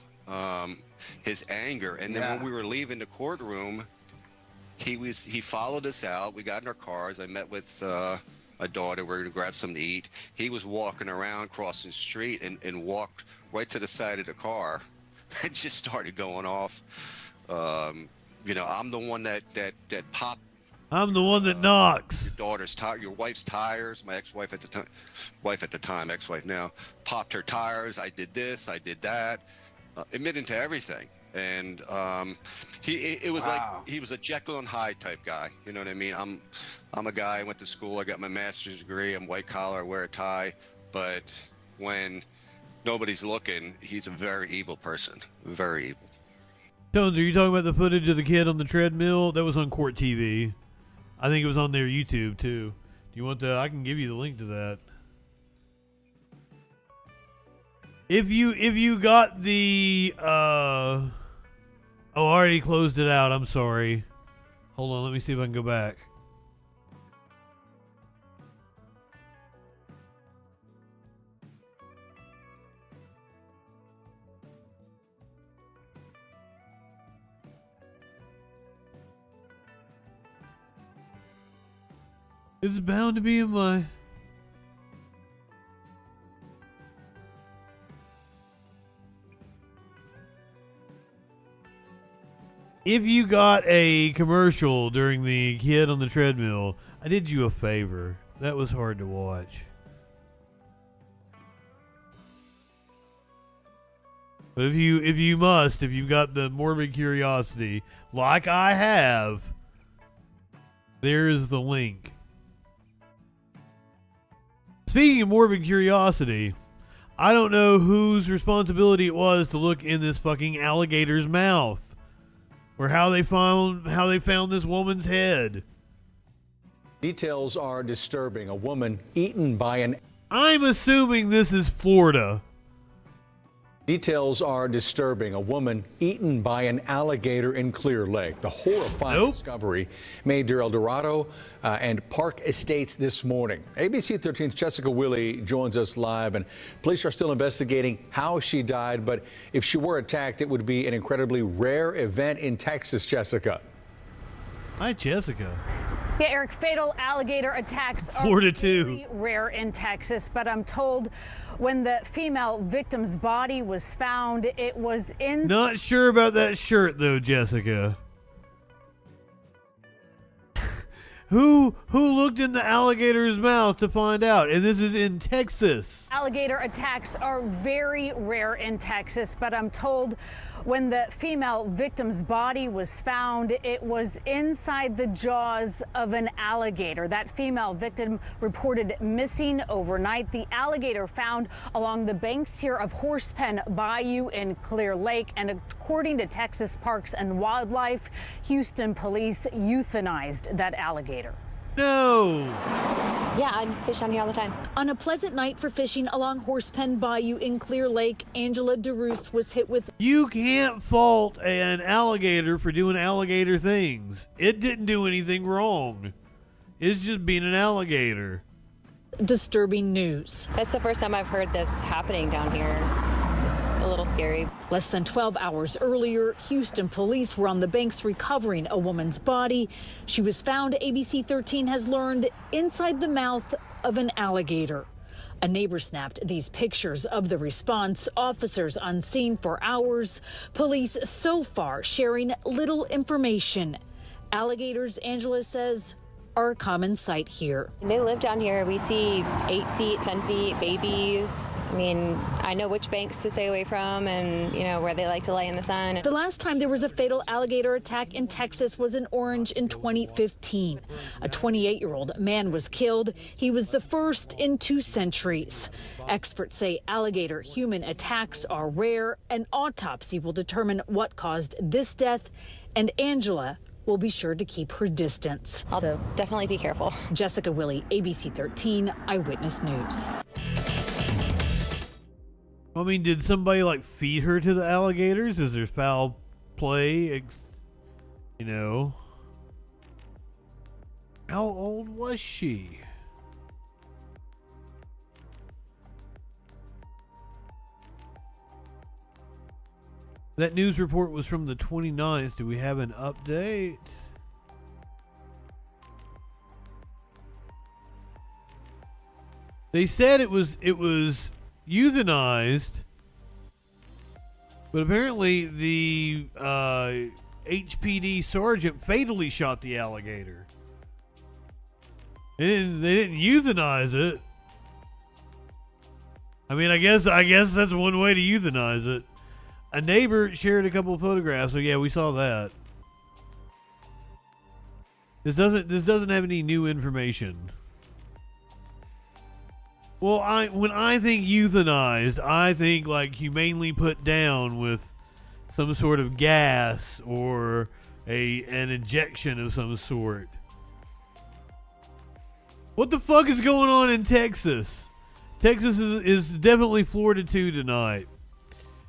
his anger. And then when we were leaving the courtroom, he followed us out. We got in our cars. I met with my daughter. We were going to grab something to eat. He was walking around, crossing the street, and walked right to the side of the car and just started going off. You know, I'm the one that popped.
I'm the one that knocks.
Your daughter's tire, your wife's tires. My ex-wife at the time, ex-wife now, popped her tires. I did this, I did that. Admitting to everything. And it was like he was a Jekyll and Hyde type guy. You know what I mean? I'm a guy. I went to school. I got my master's degree. I'm white collar. I wear a tie. But when nobody's looking, he's a very evil person. Very evil.
Tones, are you talking about the footage of the kid on the treadmill? That was on Court TV. I think it was on their YouTube too. Do you want I can give you the link to that. If you got the I already closed it out. I'm sorry. Hold on, let me see if I can go back. It's bound to be in my... If you got a commercial during the kid on the treadmill, I did you a favor. That was hard to watch. But if you've got the morbid curiosity, like I have, there's the link. Speaking of morbid curiosity, I don't know whose responsibility it was to look in this fucking alligator's mouth, or how they found this woman's head.
Details are disturbing. A woman eaten by an...
I'm assuming this is Florida.
Details are disturbing. A woman eaten by an alligator in Clear Lake. The horrifying discovery made near El Dorado and Park Estates this morning. ABC 13's Jessica Willey joins us live, and police are still investigating how she died. But if she were attacked, it would be an incredibly rare event in Texas, Jessica.
Hi, Jessica.
Yeah, Eric, fatal alligator attacks are
Florida too.
very rare in Texas, but I'm told when the female victim's body was found, it was in...
Not sure about that shirt, though, Jessica. Who looked in the alligator's mouth to find out? And this is in Texas.
Alligator attacks are very rare in Texas, but I'm told when the female victim's body was found, it was inside the jaws of an alligator. That female victim reported missing overnight. The alligator found along the banks here of Horsepen Bayou in Clear Lake, and according to Texas Parks and Wildlife, Houston police euthanized that alligator.
No.
Yeah, I fish down here all the time. On a pleasant night for fishing along Horsepen Bayou in Clear Lake, Angela DeRoos was hit with...
You can't fault an alligator for doing alligator things. It didn't do anything wrong. It's just being an alligator.
Disturbing news.
That's the first time I've heard this happening down here. It's a little scary.
Less than 12 hours earlier, Houston police were on the banks recovering a woman's body. She was found, ABC 13 has learned, inside the mouth of an alligator. A neighbor snapped these pictures of the response. Officers on scene for hours. Police so far sharing little information. Alligators, Angela says, are a common sight here.
They live down here. We see 8 feet, 10 feet, babies. I mean, I know which banks to stay away from and, you know, where they like to lay in the sun.
The last time there was a fatal alligator attack in Texas was in Orange in 2015. A 28-year-old man was killed. He was the first in 2 centuries. Experts say alligator-human attacks are rare. An autopsy will determine what caused this death, and Angela will be sure to keep her distance.
I'll definitely be careful.
Jessica Willey, ABC 13 Eyewitness News.
I mean, did somebody like feed her to the alligators? Is there foul play? You know. How old was she? That news report was from the 29th. Do we have an update? They said it was euthanized, but apparently the HPD sergeant fatally shot the alligator. They didn't euthanize it. I mean, I guess that's one way to euthanize it. A neighbor shared a couple of photographs, so yeah, we saw that. This doesn't have any new information. Well, when I think euthanized, I think like humanely put down with some sort of gas or an injection of some sort. What the fuck is going on in Texas? Texas is definitely Florida 2 tonight.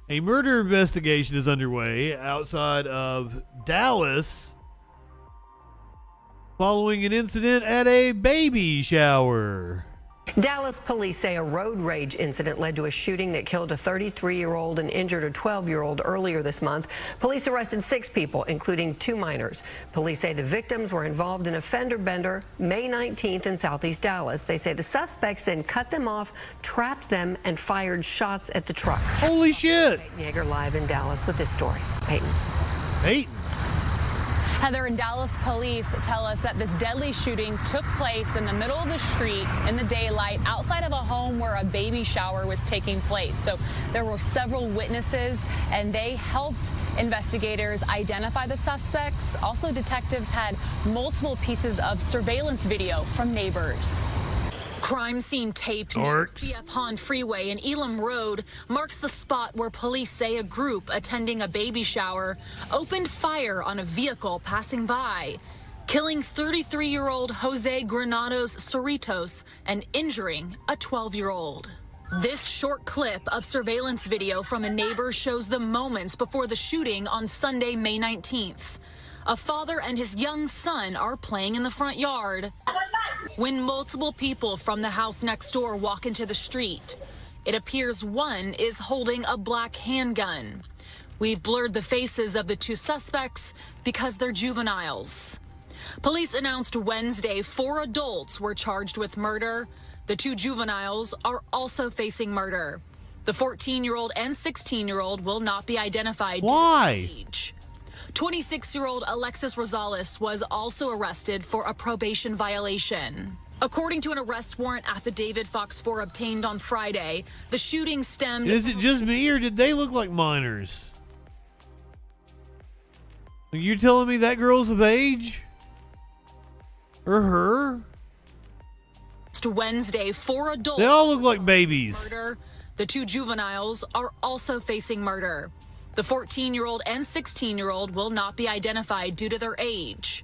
A murder investigation is underway outside of Dallas following an incident at a baby shower.
Dallas police say a road rage incident led to a shooting that killed a 33-year-old and injured a 12-year-old earlier this month. Police arrested 6 people, including 2 minors. Police say the victims were involved in a fender bender May 19th in southeast Dallas. They say the suspects then cut them off, trapped them, and fired shots at the truck.
Holy shit!
Peyton Yeager live in Dallas with this story. Peyton.
Heather, and Dallas police tell us that this deadly shooting took place in the middle of the street in the daylight outside of a home where a baby shower was taking place. So there were several witnesses and they helped investigators identify the suspects. Also, detectives had multiple pieces of surveillance video from neighbors.
Crime scene tape near CF Hahn Freeway and Elam Road marks the spot where police say a group attending a baby shower opened fire on a vehicle passing by, killing 33-year-old Jose Granados Cerritos and injuring a 12-year-old. This short clip of surveillance video from a neighbor shows the moments before the shooting on Sunday, May 19th. A father and his young son are playing in the front yard when multiple people from the house next door walk into the street. It appears one is holding a black handgun. We've blurred the faces of the 2 suspects because they're juveniles. Police announced Wednesday 4 adults were charged with murder. The 2 juveniles are also facing murder. The 14-year-old and 16-year-old will not be identified.
Why?
26-year-old Alexis Rosales was also arrested for a probation violation. According to an arrest warrant affidavit Fox 4 obtained on Friday, the shooting stemmed...
Is it just me or did they look like minors? Are you telling me that girl's of age? Or her?
Wednesday, 4 adults...
They all look like babies.
Murder. The 2 juveniles are also facing murder. The 14-year-old and 16-year-old will not be identified due to their age.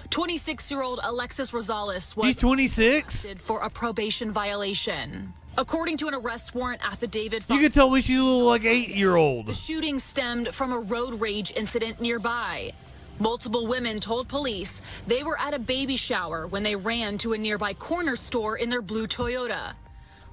26-year-old Alexis Rosales was
26
arrested for a probation violation. According to an arrest warrant affidavit,
you could tell me she's a little like 8-year-old.
The shooting stemmed from a road rage incident nearby. Multiple women told police they were at a baby shower when they ran to a nearby corner store in their blue Toyota.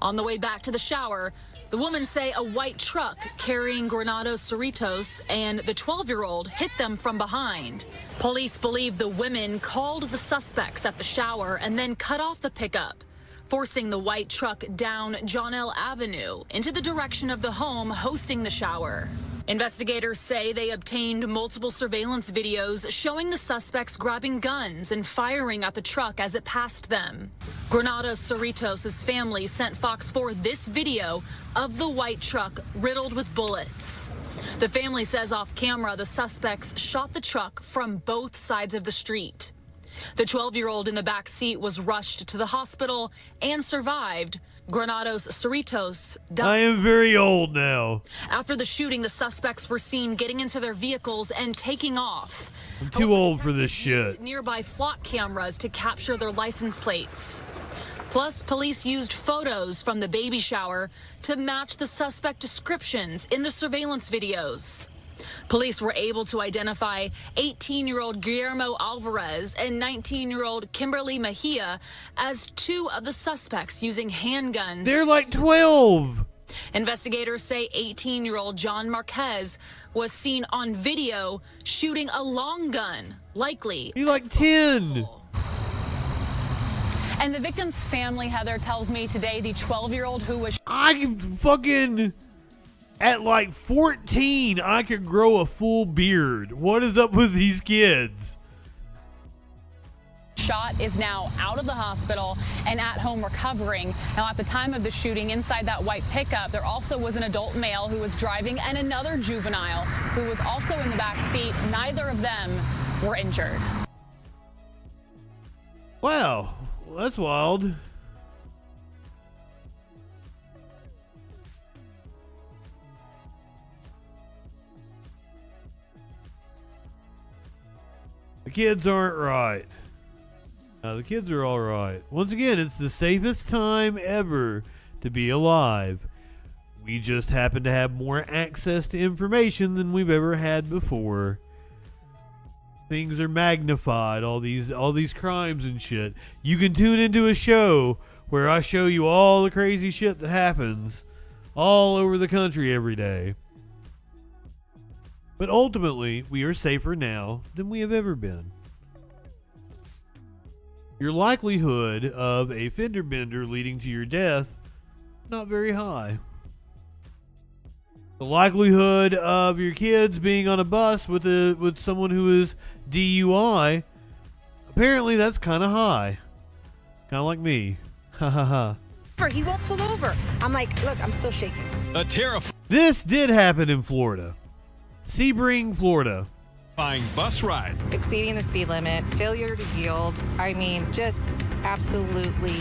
On the way back to the shower, the women say a white truck carrying Granados Cerritos and the 12-year-old hit them from behind. Police believe the women called the suspects at the shower and then cut off the pickup, forcing the white truck down John L. Avenue into the direction of the home hosting the shower. Investigators say they obtained multiple surveillance videos showing the suspects grabbing guns and firing at the truck as it passed them. Granados Cerritos' family sent Fox 4 this video of the white truck riddled with bullets. The family says off camera the suspects shot the truck from both sides of the street. The 12-year-old in the back seat was rushed to the hospital and survived. Granados Cerritos died.
I am very old now.
After the shooting, the suspects were seen getting into their vehicles and taking off.
I'm too old for this shit.
Nearby flock cameras to capture their license plates. Plus, police used photos from the baby shower to match the suspect descriptions in the surveillance videos. Police were able to identify 18-year-old Guillermo Alvarez and 19-year-old Kimberly Mejia as 2 of the suspects using handguns.
They're like 12.
Investigators say 18-year-old John Marquez was seen on video shooting a long gun, likely.
He's like 10.
And the victim's family, Heather, tells me today the 12-year-old who was...
At like 14, I could grow a full beard. What is up with these kids?
Shot is now out of the hospital and at home recovering. Now, at the time of the shooting, inside that white pickup, there also was an adult male who was driving and another juvenile who was also in the back seat. Neither of them were injured.
Wow, well, that's wild. The kids aren't right. The kids are all right. Once again, it's the safest time ever to be alive. We just happen to have more access to information than we've ever had before. Things are magnified, all these crimes and shit. You can tune into a show where I show you all the crazy shit that happens all over the country every day. But ultimately, we are safer now than we have ever been. Your likelihood of a fender bender leading to your death, not very high. The likelihood of your kids being on a bus with someone who is DUI, apparently that's kind of high. Kind of like me. Ha ha ha.
He won't pull over. I'm like, look, I'm still shaking.
This did happen in Florida. Sebring, Florida.
Bus ride.
Exceeding the speed limit, failure to yield. I mean, just absolutely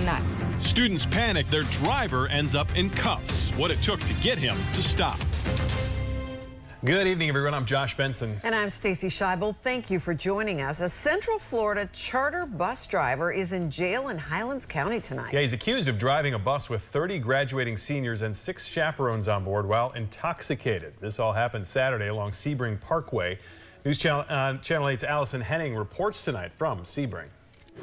nuts.
Students panic. Their driver ends up in cuffs. What it took to get him to stop.
Good evening, everyone. I'm Josh Benson.
And I'm Stacy Scheibel. Thank you for joining us. A Central Florida charter bus driver is in jail in Highlands County tonight.
Yeah, he's accused of driving a bus with 30 graduating seniors and 6 chaperones on board while intoxicated. This all happened Saturday along Sebring Parkway. News Channel 8's Allison Henning reports tonight from Sebring.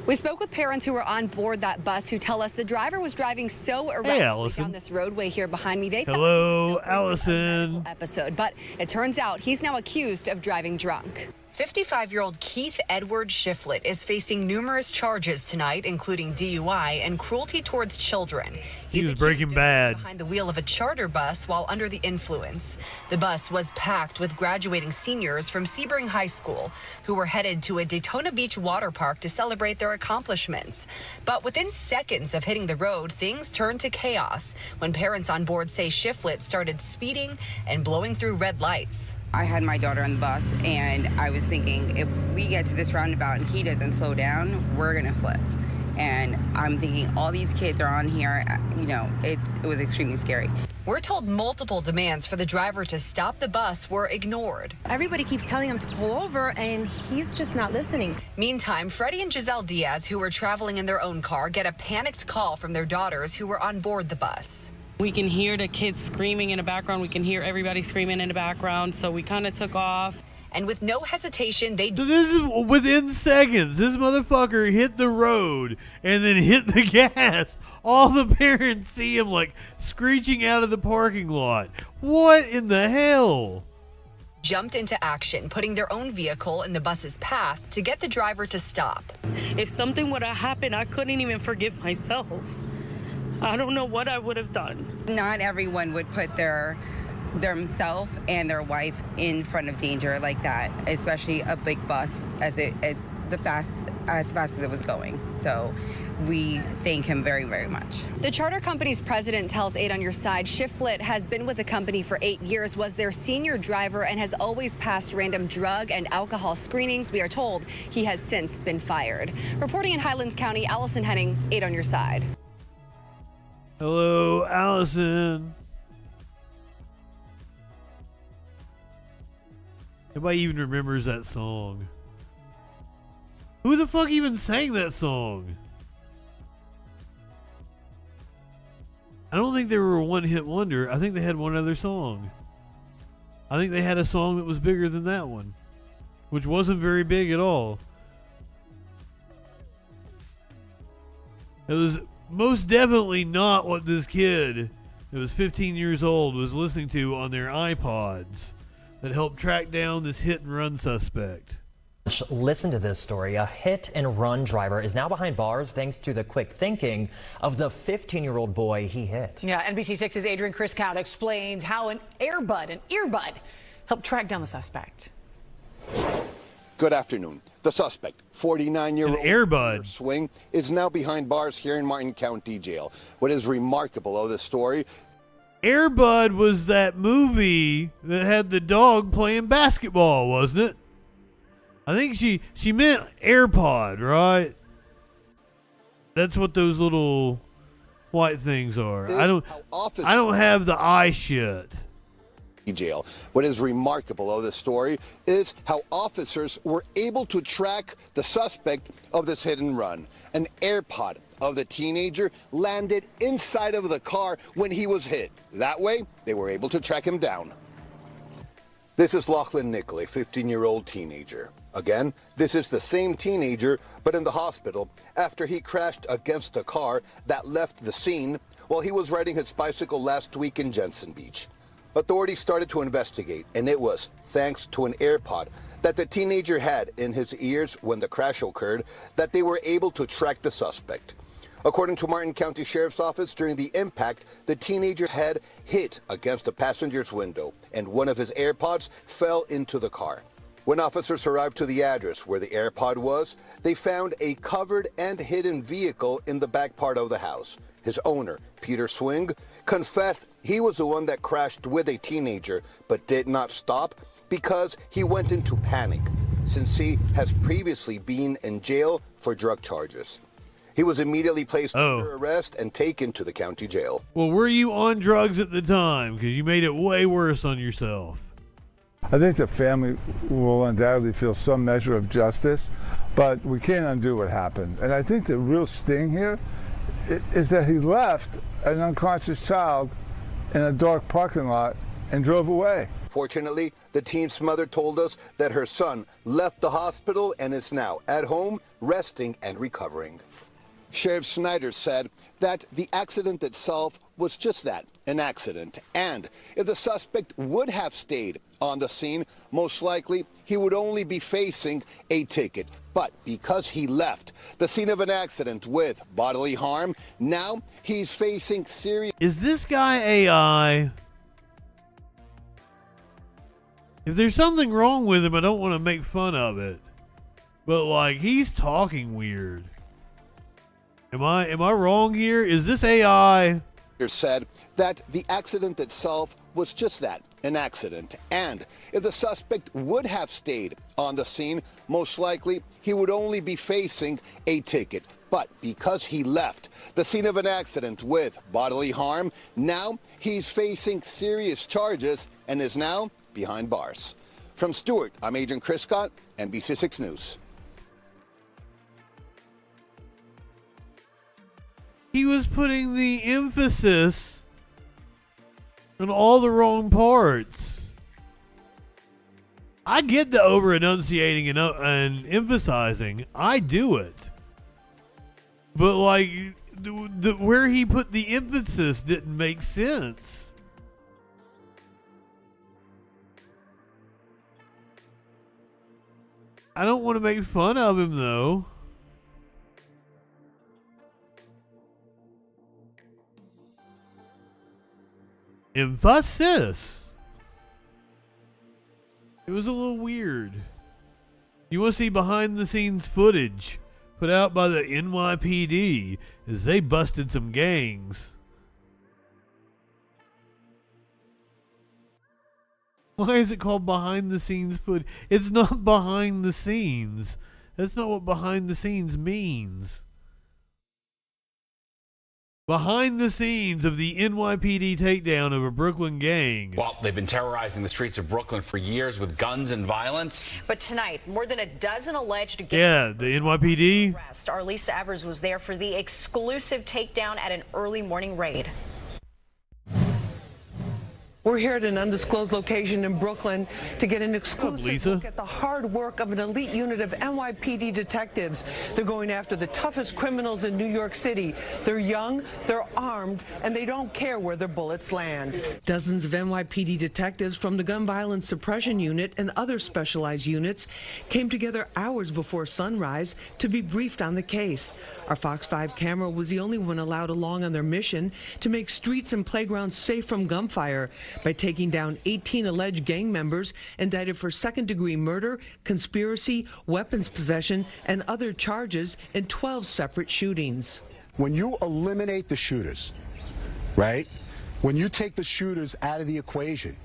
We spoke with parents who were on board that bus who tell us the driver was driving so erratically down this roadway here behind me. They
Hello, Allison.
Episode, but it turns out he's now accused of driving drunk. 55-year-old Keith Edward Shiflett is facing numerous charges tonight, including DUI and cruelty towards children.
He was Breaking Bad.
Behind the wheel of a charter bus while under the influence. The bus was packed with graduating seniors from Sebring High School who were headed to a Daytona Beach water park to celebrate their accomplishments. But within seconds of hitting the road, things turned to chaos when parents on board say Shiflett started speeding and blowing through red lights.
I had my daughter on the bus, and I was thinking, if we get to this roundabout and he doesn't slow down, we're gonna flip. And I'm thinking, all these kids are on here, you know, it was extremely scary.
We're told multiple demands for the driver to stop the bus were ignored.
Everybody keeps telling him to pull over, and he's just not listening.
Meantime, Freddie and Giselle Diaz, who were traveling in their own car, get a panicked call from their daughters who were on board the bus.
We can hear the kids screaming in the background. We can hear everybody screaming in the background. So we kind of took off.
And with no hesitation, they...
So this is within seconds. This motherfucker hit the road and then hit the gas. All the parents see him like screeching out of the parking lot. What in the hell?
Jumped into action, putting their own vehicle in the bus's path to get the driver to stop.
If something would have happened, I couldn't even forgive myself. I don't know what I would have done.
Not everyone would put themselves and their wife in front of danger like that, especially a big bus as fast as it was going. So we thank him very, very much.
The charter company's president tells 8 on Your Side Shiflett has been with the company for 8 years, was their senior driver, and has always passed random drug and alcohol screenings. We are told he has since been fired. Reporting in Highlands County, Allison Henning, 8 on Your Side.
Hello, Allison. Nobody even remembers that song. Who the fuck even sang that song? I don't think they were a one-hit wonder. I think they had one other song. I think they had a song that was bigger than that one, which wasn't very big at all. It was most definitely not what this kid that was 15 years old was listening to on their iPods that helped track down this hit and run suspect.
Listen to this story. A hit and run driver is now behind bars thanks to the quick thinking of the 15-year-old boy he hit.
Yeah, NBC6's Adrian Chriskout explains how an earbud helped track down the suspect.
Good afternoon. The suspect, 49-year-old Swing, is now behind bars here in Martin County Jail. What is remarkable of this story...
Air Bud was that movie that had the dog playing basketball, wasn't it? I think she meant AirPod, right? That's what those little white things are. I don't have the eye shit.
Jail. What is remarkable of this story is how officers were able to track the suspect of this hit and run. An AirPod of the teenager landed inside of the car when he was hit. That way, they were able to track him down. This is Lachlan Nickel, a 15-year-old teenager. Again, this is the same teenager, but in the hospital after he crashed against a car that left the scene while he was riding his bicycle last week in Jensen Beach. Authorities started to investigate, and it was thanks to an AirPod that the teenager had in his ears when the crash occurred that they were able to track the suspect. According to Martin County Sheriff's Office, during the impact, the teenager's head hit against the passenger's window, and one of his AirPods fell into the car. When officers arrived to the address where the AirPod was, they found a covered and hidden vehicle in the back part of the house. His owner, Peter Swing, confessed he was the one that crashed with a teenager, but did not stop because he went into panic, since he has previously been in jail for drug charges. He was immediately placed under arrest and taken to the county jail.
Well, were you on drugs at the time? Because you made it way worse on yourself.
I think the family will undoubtedly feel some measure of justice, but we can't undo what happened. And I think the real sting here is that he left an unconscious child in a dark parking lot and drove away.
Fortunately, the teen's mother told us that her son left the hospital and is now at home, resting and recovering. Sheriff Snyder said that the accident itself was just that, an accident. And if the suspect would have stayed on the scene, most likely he would only be facing a ticket. But because he left the scene of an accident with bodily harm, now he's facing serious...
Is this guy AI? If there's something wrong with him, I don't want to make fun of it. But, like, he's talking weird. Am I wrong here? Is this AI?
Said that the accident itself was just that, an accident. And if the suspect would have stayed on the scene, most likely he would only be facing a ticket. But because he left the scene of an accident with bodily harm, now he's facing serious charges and is now behind bars. From Stewart, I'm Agent Chris Scott, NBC6 News.
He was putting the emphasis on all the wrong parts. I get the over-enunciating and emphasizing. I do it. But, like, where he put the emphasis didn't make sense. I don't want to make fun of him, though. Emphasis. It was a little weird. You want to see behind the scenes footage put out by the NYPD as they busted some gangs. Why is it called behind the scenes footage? It's not behind the scenes. That's not what behind the scenes means. Behind the scenes of the NYPD takedown of a Brooklyn gang.
Well, they've been terrorizing the streets of Brooklyn for years with guns and violence.
But tonight, more than a dozen alleged
gang the NYPD
arrest. Our Lisa Evers was there for the exclusive takedown at an early morning raid.
We're here at an undisclosed location in Brooklyn to get an exclusive look at the hard work of an elite unit of NYPD detectives. They're going after the toughest criminals in New York City. They're young, they're armed, and they don't care where their bullets land. Dozens of NYPD detectives from the Gun Violence Suppression Unit and other specialized units came together hours before sunrise to be briefed on the case. Our Fox 5 camera was the only one allowed along on their mission to make streets and playgrounds safe from gunfire by taking down 18 alleged gang members indicted for second-degree murder, conspiracy, weapons possession, and other charges in 12 separate shootings.
When you eliminate the shooters, right? When you take the shooters out of the equation,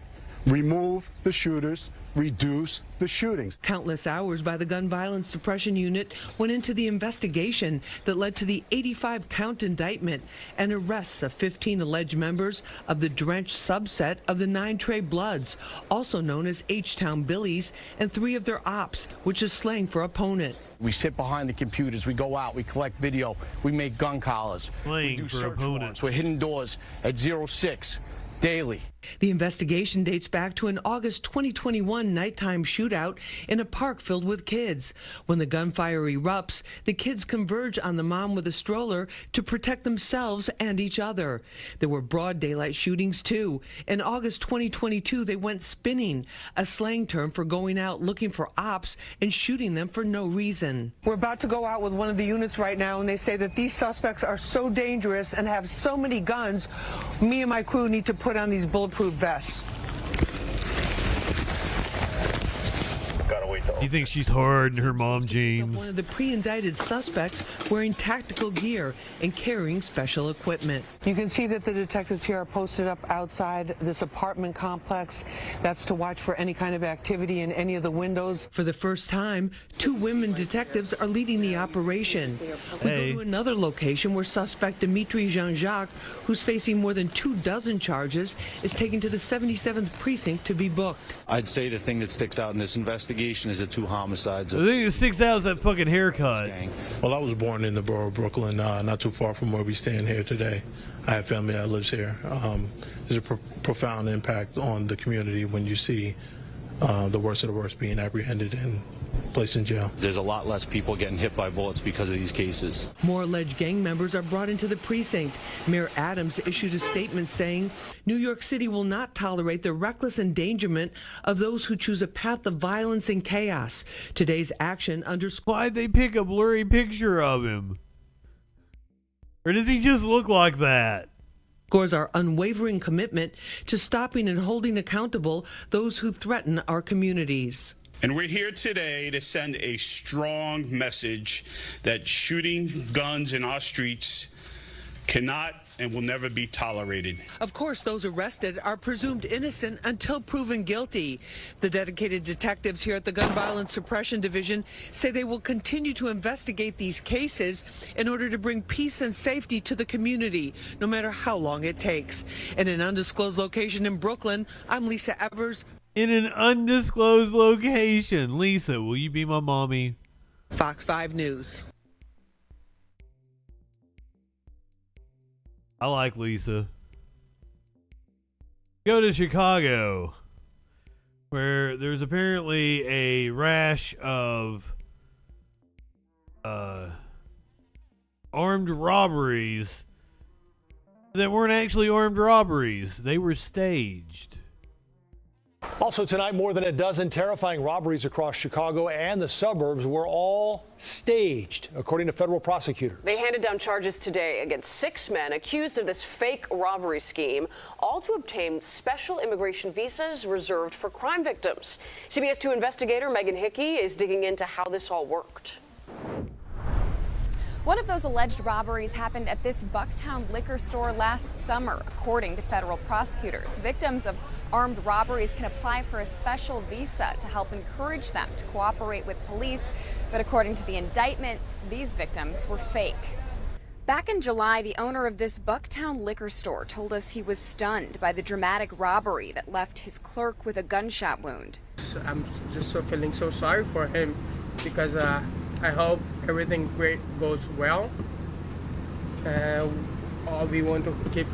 remove the shooters, reduce the shootings.
Countless hours by the Gun Violence Suppression Unit went into the investigation that led to the 85-count indictment and arrests of 15 alleged members of the drenched subset of the 9 Trey Bloods, also known as H-Town Billies, and 3 of their ops, which is slang for opponent.
We sit behind the computers, we go out, we collect video, we make gun collars, we do search warrants, we're hitting doors at 06 daily.
The investigation dates back to an August 2021 nighttime shootout in a park filled with kids. When the gunfire erupts, the kids converge on the mom with a stroller to protect themselves and each other. There were broad daylight shootings too. In August 2022, they went spinning, a slang term for going out looking for ops and shooting them for no reason. We're about to go out with one of the units right now, and they say that these suspects are so dangerous and have so many guns, me and my crew need to put on these bulletproof vests.
You think she's hard in her mom jeans?
One of the pre-indicted suspects wearing tactical gear and carrying special equipment. You can see that the detectives here are posted up outside this apartment complex. That's to watch for any kind of activity in any of the windows. For the first time, 2 women detectives are leading the operation. We go to another location where suspect Dimitri Jean-Jacques, who's facing more than 24 charges, is taken to the 77th precinct to be booked.
I'd say the thing that sticks out in this investigation is the 2 homicides.
The thing that sticks out is that fucking haircut.
Well, I was born in the borough of Brooklyn, not too far from where we stand here today. I have family that lives here. There's a profound impact on the community when you see the worst of the worst being apprehended and placed in jail.
There's a lot less people getting hit by bullets because of these cases.
More alleged gang members are brought into the precinct. Mayor Adams issued a statement saying New York City will not tolerate the reckless endangerment of those who choose a path of violence and chaos. Today's action underscores.
Why'd they pick a blurry picture of him? Or does he just look like that?
Scores our unwavering commitment to stopping and holding accountable those who threaten our communities.
And we're here today to send a strong message that shooting guns in our streets cannot and will never be tolerated.
Of course, those arrested are presumed innocent until proven guilty. The dedicated detectives here at the Gun Violence Suppression Division say they will continue to investigate these cases in order to bring peace and safety to the community, no matter how long it takes. In an undisclosed location in Brooklyn, I'm Lisa Evers.
In an undisclosed location. Lisa, will you be my mommy?
Fox 5 News.
I like Lisa. Go to Chicago, where there's apparently a rash of armed robberies that weren't actually armed robberies. They were staged.
Also tonight, more than a dozen terrifying robberies across Chicago and the suburbs were all staged, according to federal prosecutors.
They handed down charges today against 6 men accused of this fake robbery scheme, all to obtain special immigration visas reserved for crime victims. CBS 2 investigator Megan Hickey is digging into how this all worked.
One of those alleged robberies happened at this Bucktown liquor store last summer, according to federal prosecutors. Victims of armed robberies can apply for a special visa to help encourage them to cooperate with police. But according to the indictment, these victims were fake. Back in July, the owner of this Bucktown liquor store told us he was stunned by the dramatic robbery that left his clerk with a gunshot wound.
I'm just feeling so sorry for him because I hope everything great goes well. All we want to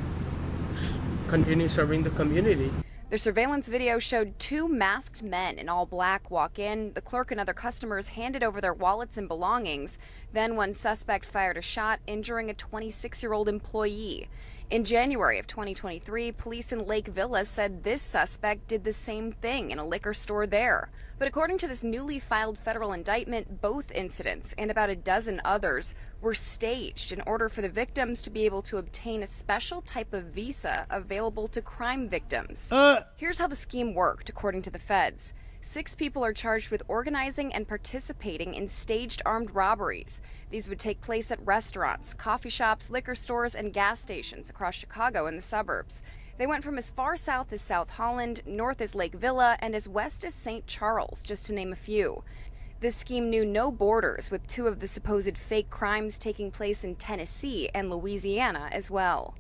continue serving the community.
The surveillance video showed 2 masked men in all black walk in. The clerk and other customers handed over their wallets and belongings. Then one suspect fired a shot, injuring a 26-year-old employee. In January of 2023, police in Lake Villa said this suspect did the same thing in a liquor store there. But according to this newly filed federal indictment, both incidents and about a dozen others were staged in order for the victims to be able to obtain a special type of visa available to crime victims. Here's how the scheme worked, according to the feds. 6 people are charged with organizing and participating in staged armed robberies. These would take place at restaurants, coffee shops, liquor stores, and gas stations across Chicago and the suburbs.
They went from as far south as South Holland, north as Lake Villa, and as west as St. Charles, just to name a few. This scheme knew no borders, with 2 of the supposed fake crimes taking place in Tennessee and Louisiana as well.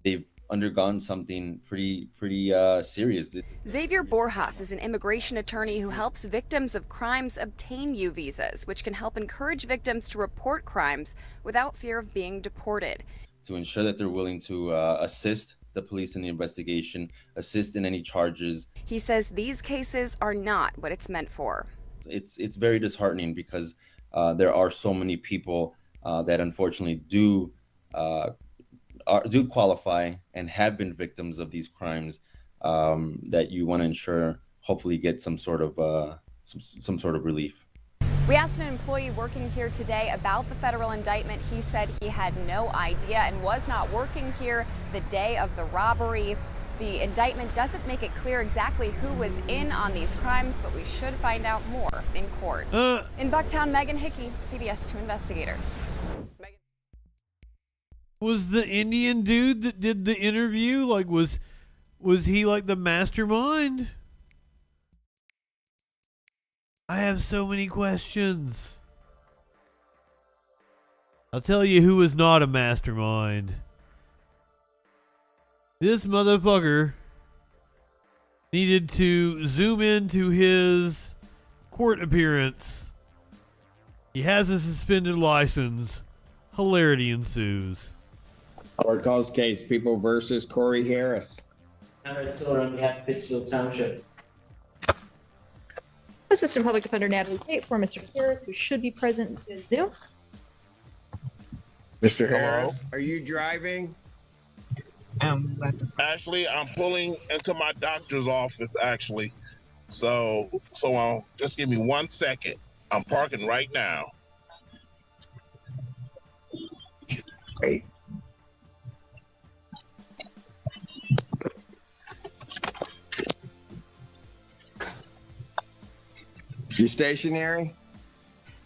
They've undergone something pretty serious.
Xavier Borjas is an immigration attorney who helps victims of crimes obtain U visas, which can help encourage victims to report crimes without fear of being deported.
To ensure that they're willing to assist the police in the investigation, assist in any charges.
He says these cases are not what it's meant for.
It's very disheartening because there are so many people that unfortunately do qualify and have been victims of these crimes that you want to ensure hopefully get some sort of relief.
We asked an employee working here today about the federal indictment. He said he had no idea and was not working here the day of the robbery. The indictment doesn't make it clear exactly who was in on these crimes, but we should find out more in court. In Bucktown, Megan Hickey, CBS 2 Investigators.
Was the Indian dude that did the interview, like, was he like the mastermind? I have so many questions. I'll tell you who was not a mastermind. This motherfucker needed to zoom into his court appearance. He has a suspended license. Hilarity ensues.
Court calls case People versus Corey Harris.
Thur on behalf of Pittsfield Township.
Assistant Public Defender Natalie Tate for Mr. Harris, who should be present via Zoom.
Mr. Harris, are you driving?
Actually, I'm pulling into my doctor's office, actually. So just give me 1 second. I'm parking right now.
Great. You stationary?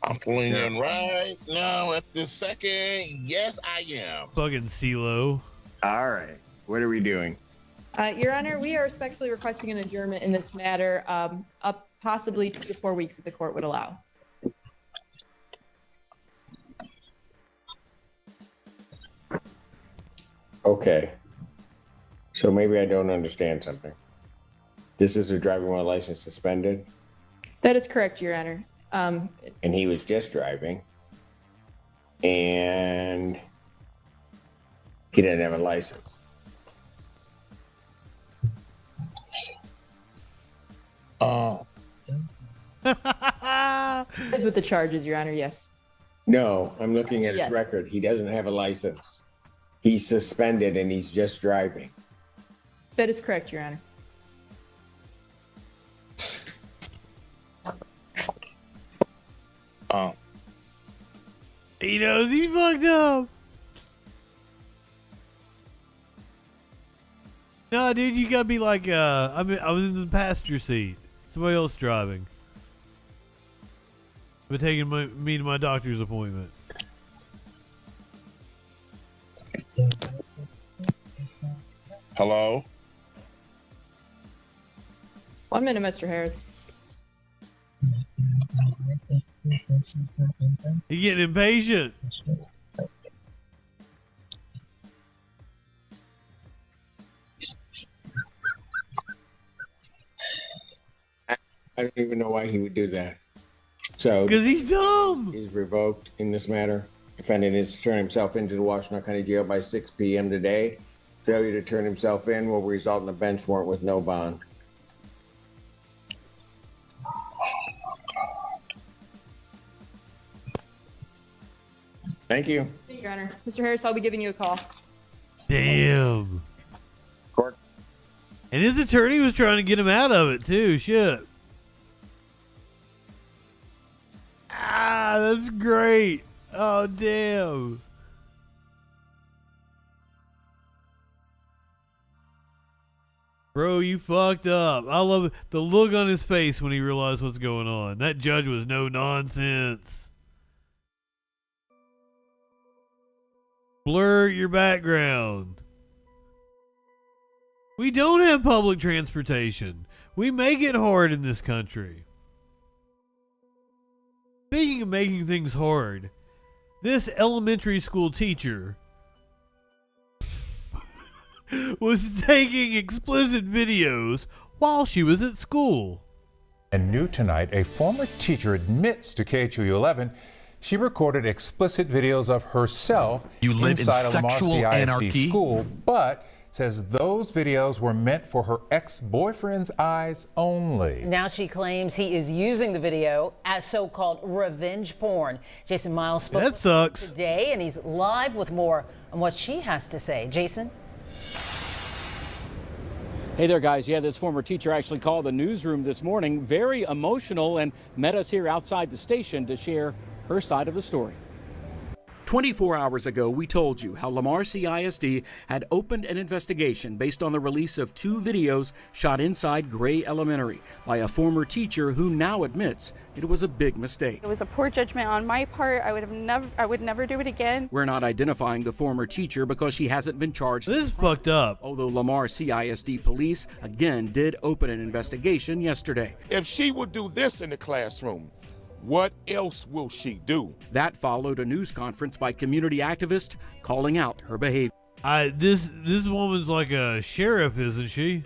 I'm pulling in right now at this second. Yes, I am.
Fucking CeeLo.
All right. What are we doing?
Your Honor, we are respectfully requesting an adjournment in this matter, up possibly 2 to 4 weeks that the court would allow.
Okay. So maybe I don't understand something. This is a driving while license suspended?
That is correct, Your Honor.
And he was just driving. And he didn't have a license.
That's what the charge is, Your Honor, yes.
No, I'm looking at
Yes.
his record. He doesn't have a license. He's suspended and he's just driving.
That is correct, Your Honor.
He knows he fucked up. No, dude, you gotta be like, I was in the passenger seat. Somebody else driving. But taking me to my doctor's appointment.
Hello?
1 minute, Mr. Harris.
He getting impatient.
I don't even know why he would do that. So,
because he's dumb.
He's revoked in this matter. Defendant is to turn himself into the Washington County Jail by 6 p.m. today. Failure to turn himself in will result in a bench warrant with no bond. Thank you.
Thank you, Your Honor. Mr. Harris, I'll be giving you a call.
Damn.
Court.
And his attorney was trying to get him out of it too. Shit. Ah, that's great. Oh, damn. Bro, you fucked up. I love it. The look on his face when he realized what's going on. That judge was no nonsense. Blur your background. We don't have public transportation. We make it hard in this country. Speaking of making things hard, this elementary school teacher was taking explicit videos while she was at school.
And new tonight, a former teacher admits to KHOU 11 she recorded explicit videos of herself inside a Lamar CISD school, but says those videos were meant for her ex-boyfriend's eyes only.
Now she claims he is using the video as so-called revenge porn. Jason Miles spoke
that sucks
today, and he's live with more on what she has to say. Jason?
Hey there, guys. Yeah, this former teacher actually called the newsroom this morning, very emotional, and met us here outside the station to share her side of the story. 24 hours ago, we told you how Lamar CISD had opened an investigation based on the release of 2 videos shot inside Gray Elementary by a former teacher who now admits it was a big mistake.
It was a poor judgment on my part. I would never do it again.
We're not identifying the former teacher because she hasn't been charged.
This is fucked up.
Although Lamar CISD police again did open an investigation yesterday.
If she would do this in the classroom, what else will she do?
That followed a news conference by community activists calling out her behavior.
This woman's like a sheriff, isn't she?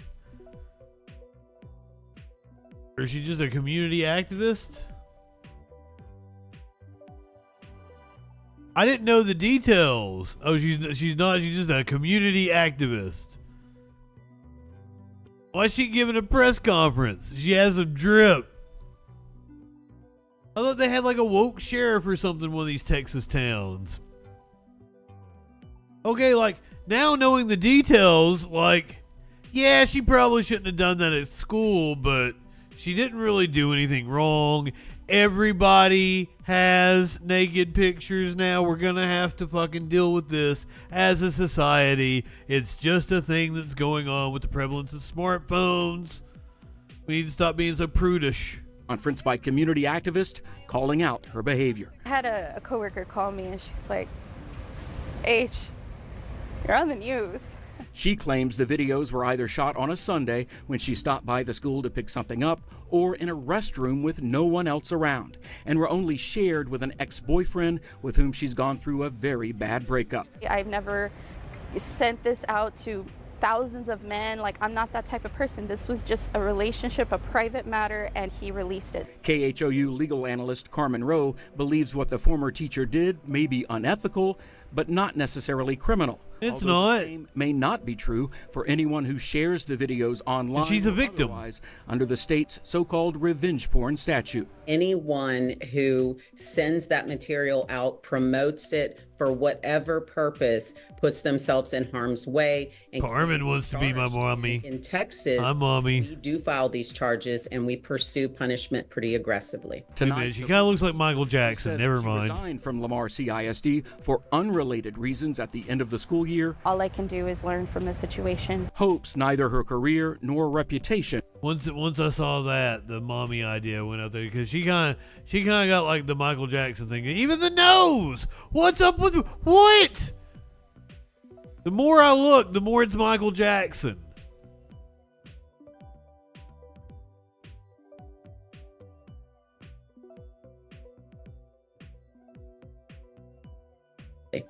Or is she just a community activist? I didn't know the details. Oh, she's not. She's just a community activist. Why is she giving a press conference? She has a drip. I thought they had like a woke sheriff or something in one of these Texas towns. Okay, like, now knowing the details, like, yeah, she probably shouldn't have done that at school, but she didn't really do anything wrong. Everybody has naked pictures now. We're gonna have to fucking deal with this as a society. It's just a thing that's going on with the prevalence of smartphones. We need to stop being so prudish.
Conference by community activists calling out her behavior.
I had a coworker call me and she's like, H, you're on the news.
She claims the videos were either shot on a Sunday when she stopped by the school to pick something up or in a restroom with no one else around, and were only shared with an ex-boyfriend with whom she's gone through a very bad breakup.
I've never sent this out to thousands of men. Like, I'm not that type of person. This was just a relationship, a private matter, and he released it.
KHOU legal analyst Carmen Rowe believes what the former teacher did may be unethical, but not necessarily criminal.
It's
Although
not.
The same may not be true for anyone who shares the videos online.
She's a victim.
Under the state's so-called revenge porn statute.
Anyone who sends that material out, promotes it for whatever purpose, puts themselves in harm's way. And
Carmen wants to be my mommy.
In Texas,
hi, mommy.
We do file these charges and we pursue punishment pretty aggressively.
Tonight,
she kind of looks like Michael Jackson. Never
she
mind.
Resigned from Lamar CISD for unrelated reasons at the end of the school year.
All I can do is learn from the situation.
Hopes neither her career nor reputation.
Once I saw that, the mommy idea went out there because she kind of got like the Michael Jackson thing. Even the nose. What's up with what? The more I look, the more it's Michael Jackson.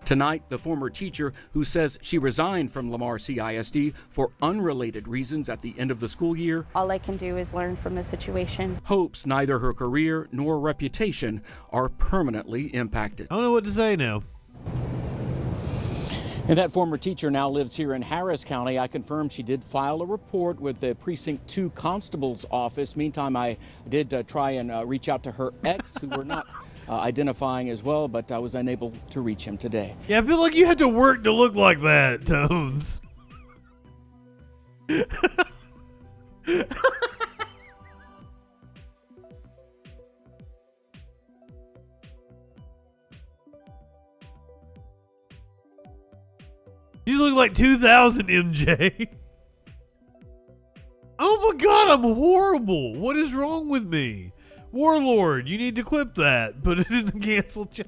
Tonight, the former teacher who says she resigned from Lamar CISD for unrelated reasons at the end of the school year.
All I can do is learn from the situation.
Hopes neither her career nor reputation are permanently impacted.
I don't know what to say now.
And that former teacher now lives here in Harris County. I confirmed she did file a report with the Precinct 2 Constable's office. Meantime, I did try and reach out to her ex, who were not identifying as well, but I was unable to reach him today.
Yeah, I feel like you had to work to look like that, Tones. You look like 2000 MJ. Oh my god, I'm horrible. What is wrong with me? Warlord, you need to clip that. Put it in the cancel chat.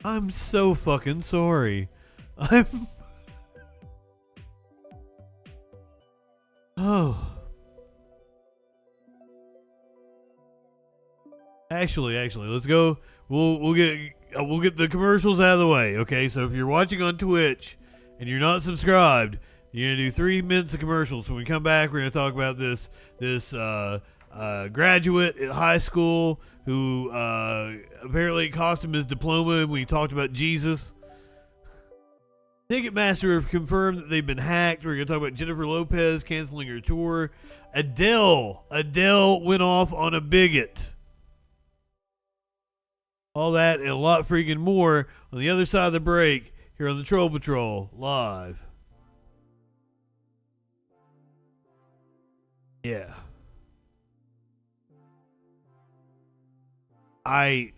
I'm so fucking sorry. I'm... Oh. Actually, let's go. We'll get the commercials out of the way, okay? So if you're watching on Twitch and you're not subscribed, you're gonna do 3 minutes of commercials. When we come back, we're gonna talk about this graduate at high school who apparently cost him his diploma, and we talked about Jesus. Ticketmaster have confirmed that they've been hacked. We're going to talk about Jennifer Lopez canceling her tour. Adele went off on a bigot. All that and a lot freaking more on the other side of the break here on the Troll Patrol live. Yeah. I'm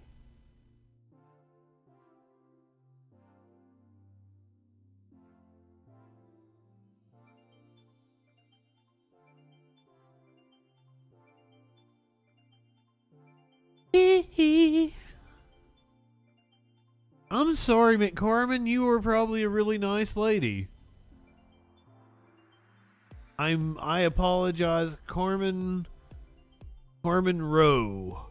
sorry, McCarmen. You were probably a really nice lady. I apologize, Carmen Rowe.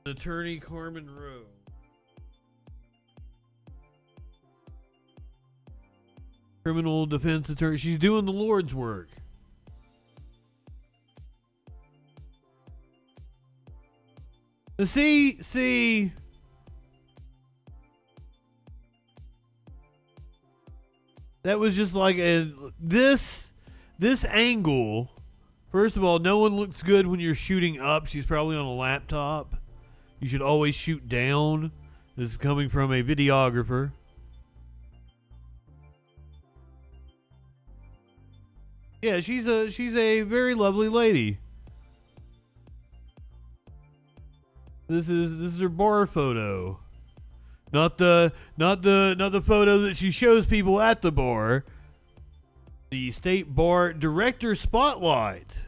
Attorney Carmen Rowe. Criminal defense attorney. She's doing the Lord's work. See. That was just like this angle. First of all, no one looks good when you're shooting up. She's probably on a laptop. You should always shoot down. This is coming from a videographer. Yeah, she's a very lovely lady. This is her bar photo. Not the photo that she shows people at the bar. The State Bar Director Spotlight.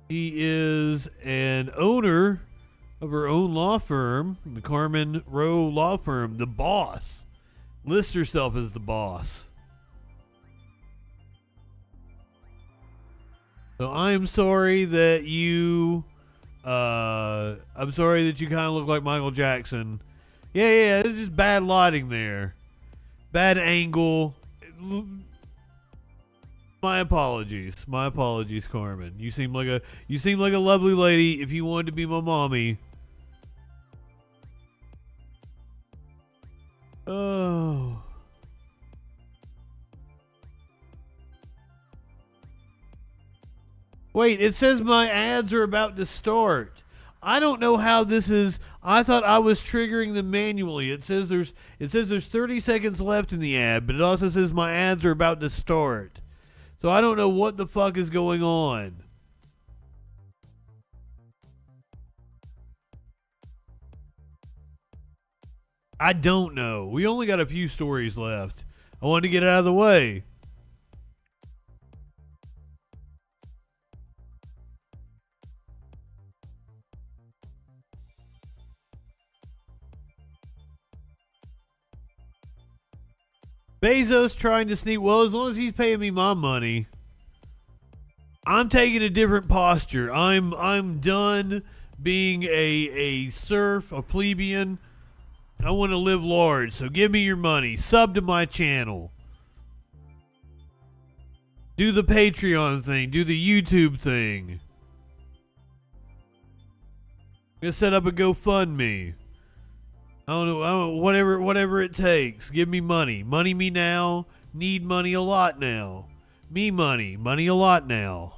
She is an owner of her own law firm, the Carmen Rowe Law Firm, the boss. Lists herself as the boss. So I'm sorry that you kind of look like Michael Jackson. Yeah, it's just bad lighting there. Bad angle. My apologies, Carmen. You seem like a lovely lady if you wanted to be my mommy. Oh. Wait, it says my ads are about to start. I don't know how this is. I thought I was triggering them manually. It says there's 30 seconds left in the ad, but it also says my ads are about to start. So I don't know what the fuck is going on. I don't know. We only got a few stories left. I wanted to get it out of the way. Bezos trying to sneak. Well, as long as he's paying me my money, I'm taking a different posture. I'm done being a serf, a plebeian. I want to live large, so give me your money. Sub to my channel. Do the Patreon thing. Do the YouTube thing. I'm gonna set up a GoFundMe. I don't know, whatever it takes. Give me money. Money me now. Need money a lot now. Me money. Money a lot now.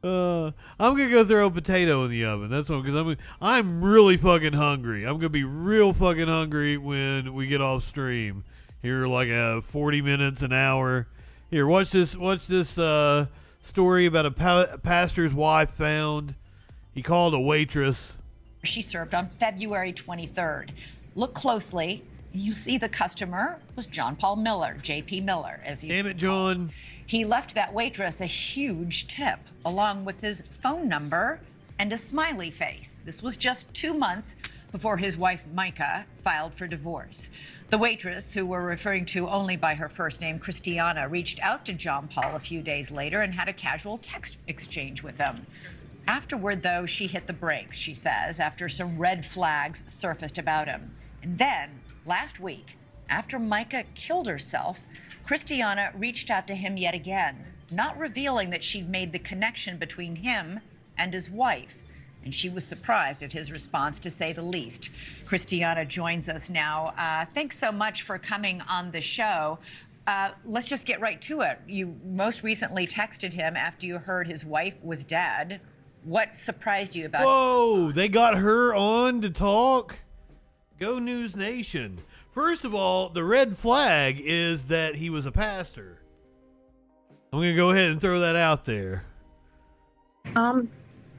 I'm gonna go throw a potato in the oven. That's what, because I'm really fucking hungry. I'm gonna be real fucking hungry when we get off stream. Here, like 40 minutes, an hour. Here, watch this story about a pastor's wife found. He called a waitress.
She served on February 23rd. Look closely. You see, the customer was John Paul Miller, J.P. Miller, as he.
Damn it, John.
He left that waitress a huge tip, along with his phone number and a smiley face. This was just 2 months before his wife, Micah, filed for divorce. The waitress, who we're referring to only by her first name, Christiana, reached out to John Paul a few days later and had a casual text exchange with him. Afterward, though, she hit the brakes, she says, after some red flags surfaced about him. And then, last week, after Micah killed herself, Christiana reached out to him yet again, not revealing that she'd made the connection between him and his wife. And she was surprised at his response, to say the least. Christiana joins us now. Thanks so much for coming on the show. Let's just get right to it. You most recently texted him after you heard his wife was dead. What surprised you about it?
Whoa, they got her on to talk? Go News Nation. First of all, the red flag is that he was a pastor. I'm going to go ahead and throw that out there.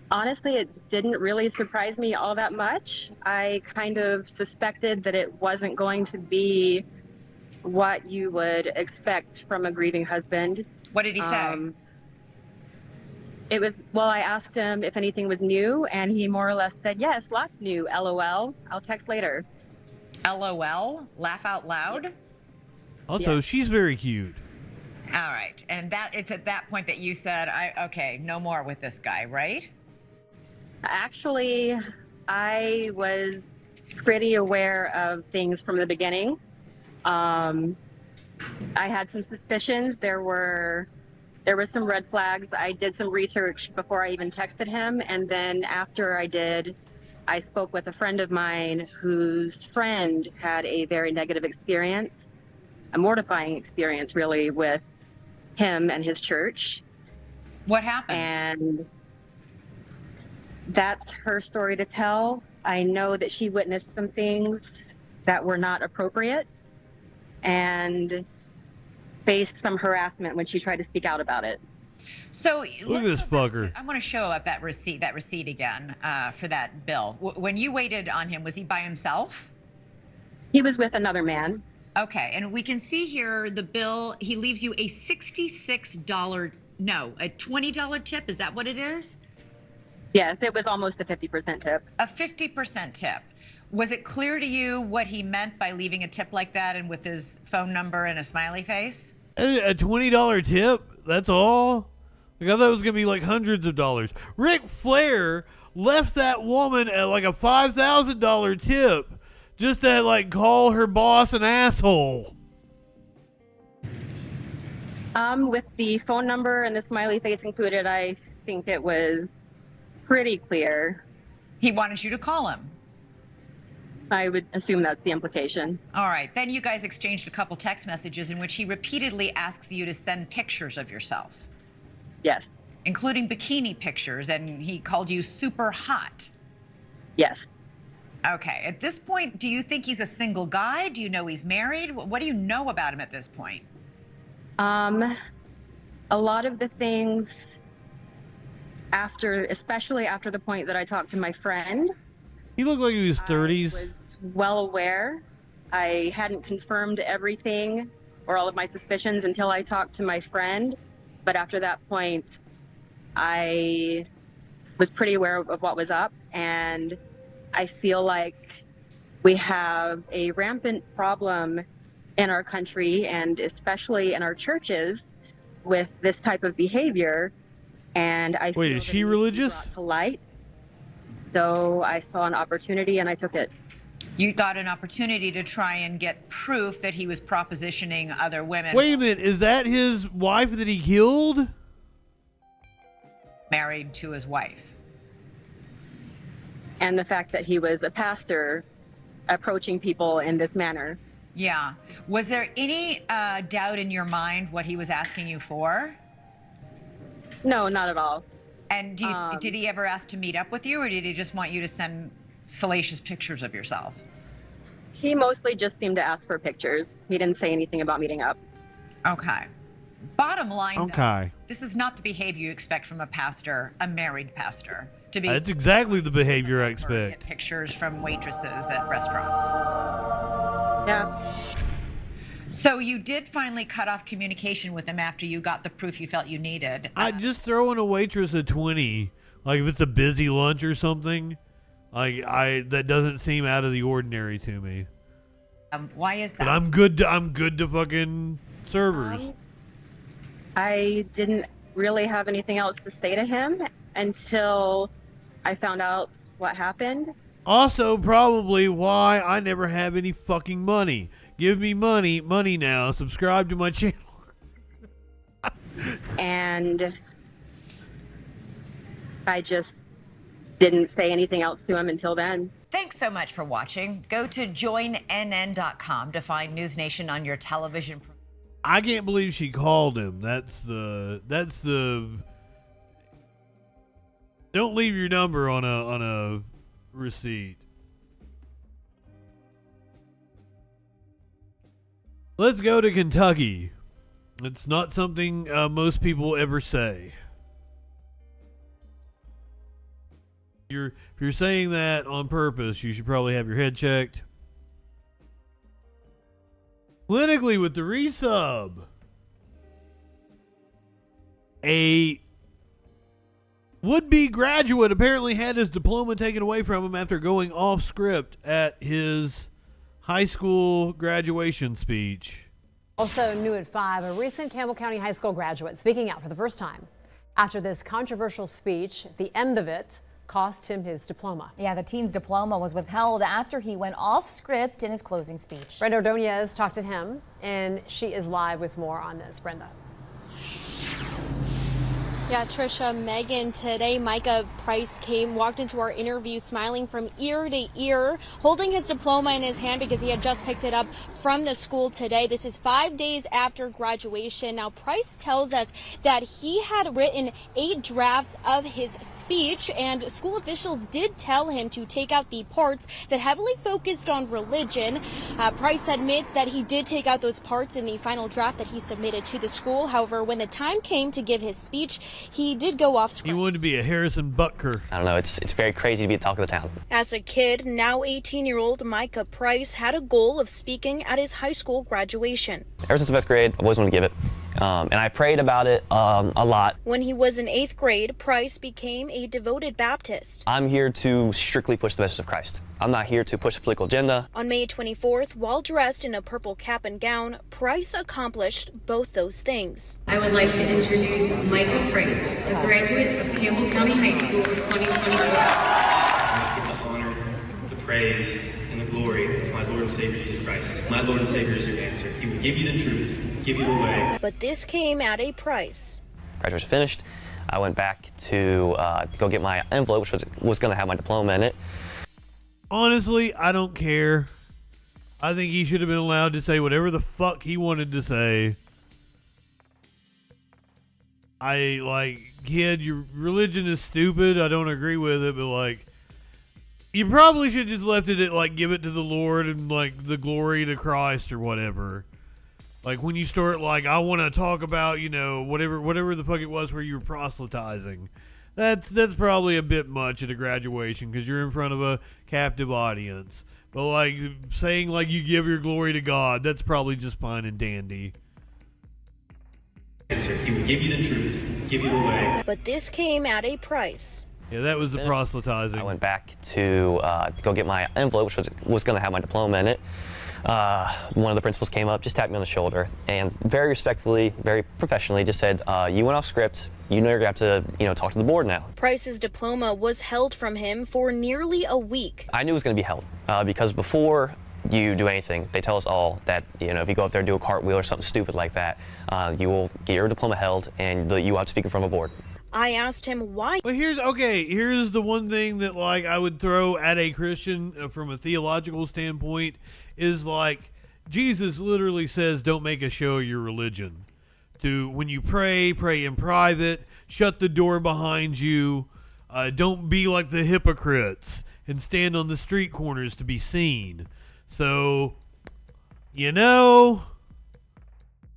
Honestly, it didn't really surprise me all that much. I kind of suspected that it wasn't going to be what you would expect from a grieving husband.
What did he say?
It was, well, I asked him if anything was new, and he more or less said, yes, lots new, LOL. I'll text later.
LOL? Laugh out loud?
Also,
Yeah.
she's very cute.
All right. And it's at that point that you said, okay, no more with this guy, right?
Actually, I was pretty aware of things from the beginning. I had some suspicions. There were some red flags. I did some research before I even texted him, and then after I did, I spoke with a friend of mine whose friend had a very negative experience, a mortifying experience, really, with him and his church.
What happened?
And that's her story to tell. I know that she witnessed some things that were not appropriate and faced some harassment when she tried to speak out about it.
So
Look at this fucker.
I want to show up that receipt again for that bill. When you waited on him, was he by himself?
He was with another man.
Okay, and we can see here the bill. He leaves you a $20 tip. Is that what it is?
Yes, it was almost a 50% tip.
A 50% tip. Was it clear to you what he meant by leaving a tip like that and with his phone number and a smiley face?
A $20 tip? That's all? Like, I thought it was going to be like hundreds of dollars. Ric Flair left that woman at like a $5,000 tip just to like call her boss an asshole.
With the phone number and the smiley face included, I think it was pretty clear.
He wanted you to call him.
I would assume that's the implication.
All right. Then you guys exchanged a couple text messages in which he repeatedly asks you to send pictures of yourself.
Yes.
Including bikini pictures, and he called you super hot.
Yes.
Okay. At this point, do you think he's a single guy? Do you know he's married? What do you know about him at this point?
A lot of the things especially after the point that I talked to my friend.
He looked like he was 30s.
I was well aware. I hadn't confirmed everything or all of my suspicions until I talked to my friend. But after that point, I was pretty aware of what was up. And I feel like we have a rampant problem in our country, and especially in our churches, with this type of behavior. And I
Wait, is she religious?
Brought to light. So I saw an opportunity and I took it.
You got an opportunity to try and get proof that he was propositioning other women.
Wait a minute, is that his wife that he killed?
Married to his wife.
And the fact that he was a pastor approaching people in this manner.
Yeah. Was there any doubt in your mind what he was asking you for?
No, not at all.
And did he ever ask to meet up with you, or did he just want you to send salacious pictures of yourself?
He mostly just seemed to ask for pictures. He didn't say anything about meeting up.
Okay. Bottom line,
Okay.
though, this is not the behavior you expect from a pastor, a married pastor, to be.
That's exactly the behavior I expect.
Get pictures from waitresses at restaurants.
Yeah.
So you did finally cut off communication with him after you got the proof you felt you needed.
I'd just throw in a waitress a 20. Like if it's a busy lunch or something, that doesn't seem out of the ordinary to me.
Why is that?
But I'm good to fucking servers.
I didn't really have anything else to say to him until I found out what happened.
Also, probably why I never have any fucking money. Give me money now. Subscribe to my channel.
And I just didn't say anything else to him until then.
Thanks so much for watching. Go to joinnn.com to find News Nation on your television.
I can't believe she called him. That's the don't leave your number on a receipt. Let's go to Kentucky. It's not something most people ever say. If you're saying that on purpose, you should probably have your head checked. Clinically with the resub. A would-be graduate apparently had his diploma taken away from him after going off script at his high school graduation speech.
Also new at 5, a recent Campbell County High School graduate speaking out for the first time after this controversial speech. The end of it cost him his diploma.
Yeah, the teen's diploma was withheld after he went off script in his closing speech.
Brenda Ordonez talked to him, and she is live with more on this. Brenda.
Yeah, Trisha, Megan, today Micah Price walked into our interview smiling from ear to ear, holding his diploma in his hand because he had just picked it up from the school today. This is 5 days after graduation. Now, Price tells us that he had written 8 drafts of his speech, and school officials did tell him to take out the parts that heavily focused on religion. Price admits that he did take out those parts in the final draft that he submitted to the school. However, when the time came to give his speech, he did go off script.
He wanted to be a Harrison Butker.
I don't know, it's very crazy to be the talk of the town.
As a kid, now 18-year-old Micah Price had a goal of speaking at his high school graduation.
Ever since the 5th grade, I always wanted to give it. And I prayed about it a lot.
When he was in 8th grade, Price became a devoted Baptist.
I'm here to strictly push the message of Christ. I'm not here to push a political agenda.
On May 24th, while dressed in a purple cap and gown, Price accomplished both those things.
I would like to introduce Michael Price, a graduate of Campbell County High School 2024.
I must give the honor, the praise, and the glory to my Lord and Savior Jesus Christ. My Lord and Savior is your answer. He will give you the truth, give you the way.
But this came at a price.
Graduation finished. I went back to go get my envelope, which was going to have my diploma in it.
Honestly, I don't care. I think he should have been allowed to say whatever the fuck he wanted to say. Kid, your religion is stupid. I don't agree with it, but you probably should just left it at give it to the Lord and the glory to Christ or whatever. When you start I want to talk about, whatever the fuck it was where you were proselytizing. That's probably a bit much at a graduation because you're in front of a captive audience. But saying you give your glory to God, that's probably just fine and dandy.
Answer. He will give you the truth, give you the way.
But this came at a price.
Yeah, that was the proselytizing.
I went back to go get my envelope, which was going to have my diploma in it. One of the principals came up, just tapped me on the shoulder, and very respectfully, very professionally, just said, "You went off script. You know you're going to have to, talk to the board now."
Price's diploma was held from him for nearly a week.
I knew it was going to be held because before you do anything, they tell us all that if you go up there and do a cartwheel or something stupid like that, you will get your diploma held and you have to speak in front of a board.
I asked him why.
But here's the one thing that I would throw at a Christian from a theological standpoint is Jesus literally says don't make a show of your religion. When you pray in private, shut the door behind you, don't be like the hypocrites and stand on the street corners to be seen. So,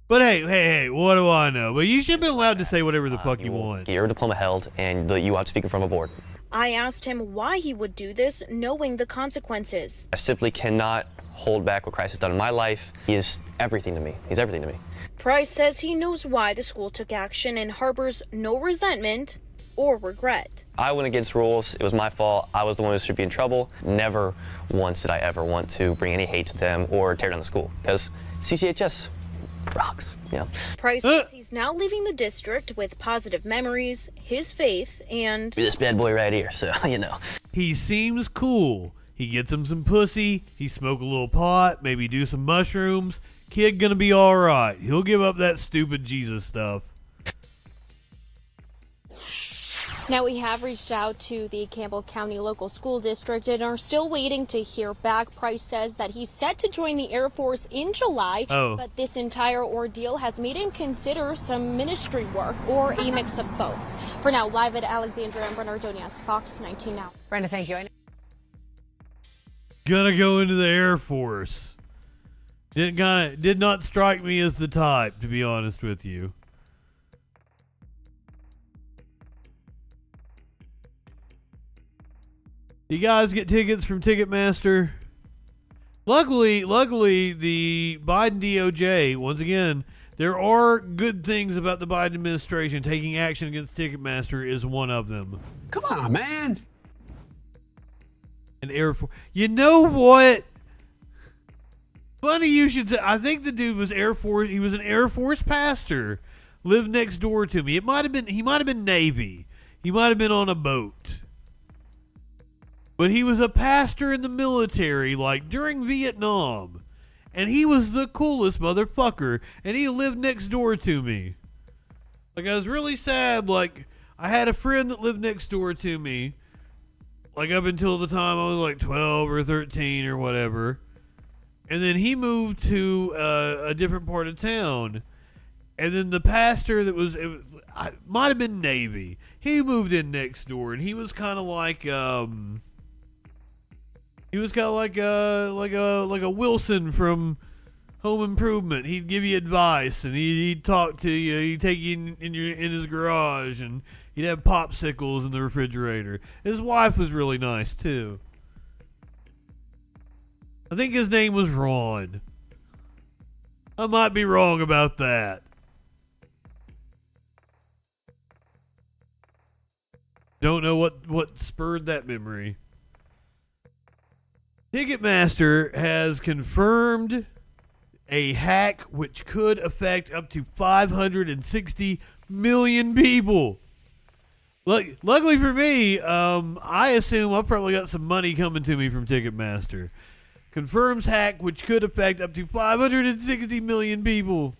but hey, what do I know? But you should be allowed to say whatever the fuck you want.
Get your diploma held and you have to speak in front of a board.
I asked him why he would do this, knowing the consequences.
I simply cannot hold back what Christ has done in my life. He is everything to me. He's everything to me.
Price says he knows why the school took action and harbors no resentment or regret.
I went against rules. It was my fault. I was the one who should be in trouble. Never once did I ever want to bring any hate to them or tear down the school, because CCHS rocks. Yeah.
Price says he's now leaving the district with positive memories, his faith, and
This bad boy right here, so, you know.
He seems cool. He gets him some pussy. He smoke a little pot, maybe do some mushrooms. Kid gonna be all right. He'll give up that stupid Jesus stuff.
now we have reached out to the Campbell County Local School District and are still waiting to hear back. Price says that he's set to join the Air Force in July, but this entire ordeal has made him consider some ministry work or a mix of both. For now, live at Alexandria and Bernardonias, Fox 19 Now.
Brenda, thank you.
Gonna go into the Air Force. Did not strike me as the type, to be honest with you. You guys get tickets from Ticketmaster? Luckily, the Biden DOJ, once again, there are good things about the Biden administration. Taking action against Ticketmaster is one of them.
Come on, man.
An Air Force. You know what? Funny you should say. I think the dude was Air Force. He was an Air Force pastor. Lived next door to me. He might have been Navy. He might have been on a boat. But he was a pastor in the military, like during Vietnam. And he was the coolest motherfucker. And he lived next door to me. Like, I was really sad. Like, I had a friend that lived next door to me. Like, up until the time I was like 12 or 13 or whatever. And then he moved to a different part of town. And then the pastor that was, might have been Navy. He moved in next door. And he was kind of like, like a Wilson from Home Improvement. He'd give you advice, and he'd talk to you. He'd take you in his garage, and he'd have popsicles in the refrigerator. His wife was really nice too. I think his name was Ron. I might be wrong about that. Don't know what spurred that memory. Ticketmaster has confirmed a hack which could affect up to 560 million people. Luckily for me, I assume I've probably got some money coming to me from Ticketmaster. Confirms hack which could affect up to 560 million people.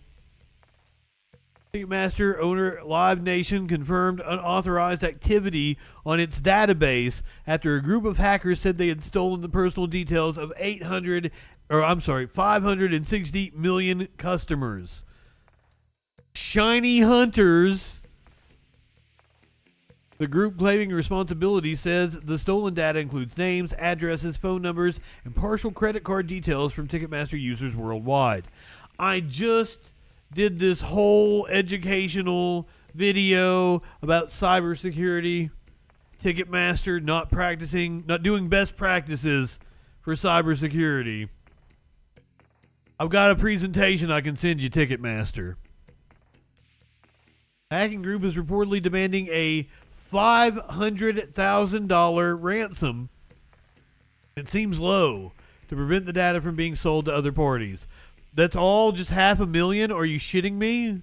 Ticketmaster owner Live Nation confirmed unauthorized activity on its database after a group of hackers said they had stolen the personal details of 560 million customers. Shiny Hunters, the group claiming responsibility, says the stolen data includes names, addresses, phone numbers, and partial credit card details from Ticketmaster users worldwide. I just did this whole educational video about cybersecurity. Ticketmaster not doing best practices for cybersecurity. I've got a presentation I can send you, Ticketmaster. Hacking group is reportedly demanding a $500,000 ransom. It seems low to prevent the data from being sold to other parties. That's all? Just $500,000? Are you shitting me?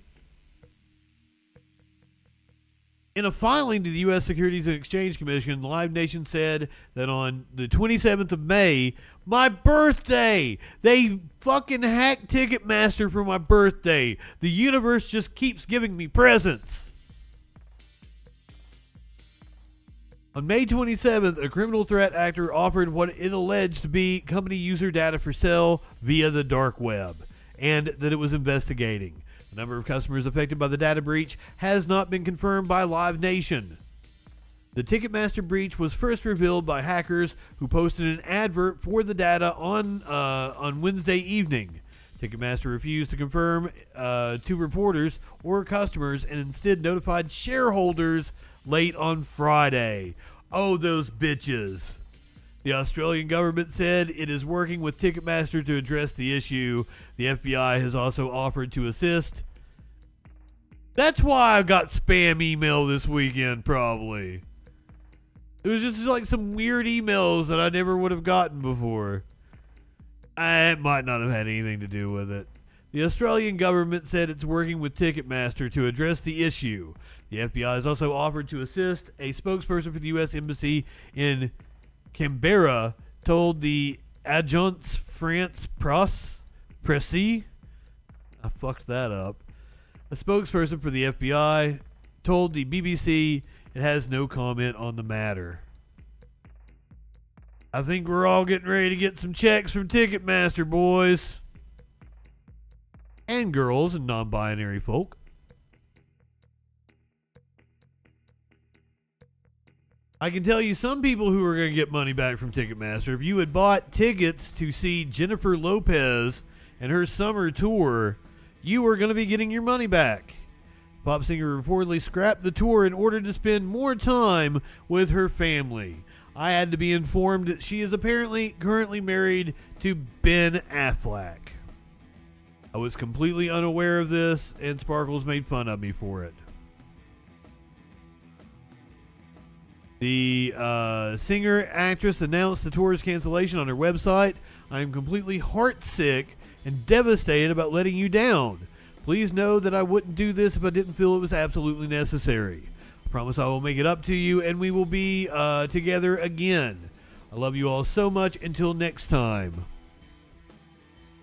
In a filing to the U.S. Securities and Exchange Commission, Live Nation said that on the 27th of May, my birthday, they fucking hacked Ticketmaster for my birthday. The universe just keeps giving me presents. On May 27th, a criminal threat actor offered what it alleged to be company user data for sale via the dark web, and that it was investigating. The number of customers affected by the data breach has not been confirmed by Live Nation. The Ticketmaster breach was first revealed by hackers who posted an advert for the data on Wednesday evening. Ticketmaster refused to confirm to reporters or customers and instead notified shareholders late on Friday. Oh, those bitches. The Australian government said it is working with Ticketmaster to address the issue. The FBI has also offered to assist. That's why I got spam email this weekend, probably. It was just like some weird emails that I never would have gotten before. It might not have had anything to do with it. The Australian government said it's working with Ticketmaster to address the issue. The FBI has also offered to assist. A spokesperson for the U.S. Embassy in Canberra told the Agence France Presse. I fucked that up. A spokesperson for the FBI told the BBC it has no comment on the matter. I think we're all getting ready to get some checks from Ticketmaster, boys. And girls and non-binary folk. I can tell you some people who are going to get money back from Ticketmaster. If you had bought tickets to see Jennifer Lopez and her summer tour, you were going to be getting your money back. Pop singer reportedly scrapped the tour in order to spend more time with her family. I had to be informed that she is apparently currently married to Ben Affleck. I was completely unaware of this, and Sparkles made fun of me for it. The singer-actress announced the tour's cancellation on her website. I am completely heartsick and devastated about letting you down. Please know that I wouldn't do this if I didn't feel it was absolutely necessary. I promise I will make it up to you, and we will be together again. I love you all so much. Until next time.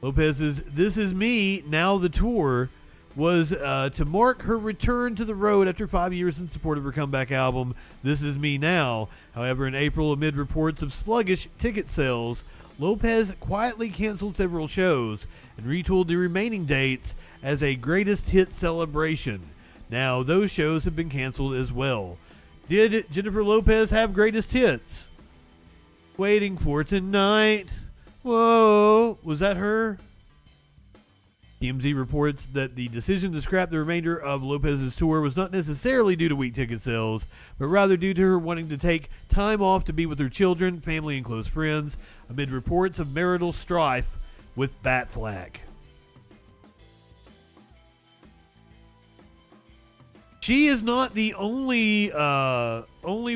Lopez's This Is Me, Now the Tour, was to mark her return to the road after 5 years in support of her comeback album, This Is Me Now. However, in April, amid reports of sluggish ticket sales, Lopez quietly canceled several shows and retooled the remaining dates as a greatest hit celebration. Now, those shows have been canceled as well. Did Jennifer Lopez have greatest hits? Waiting for Tonight. Whoa, was that her? TMZ reports that the decision to scrap the remainder of Lopez's tour was not necessarily due to weak ticket sales, but rather due to her wanting to take time off to be with her children, family, and close friends, amid reports of marital strife with Batfleck. She is not the only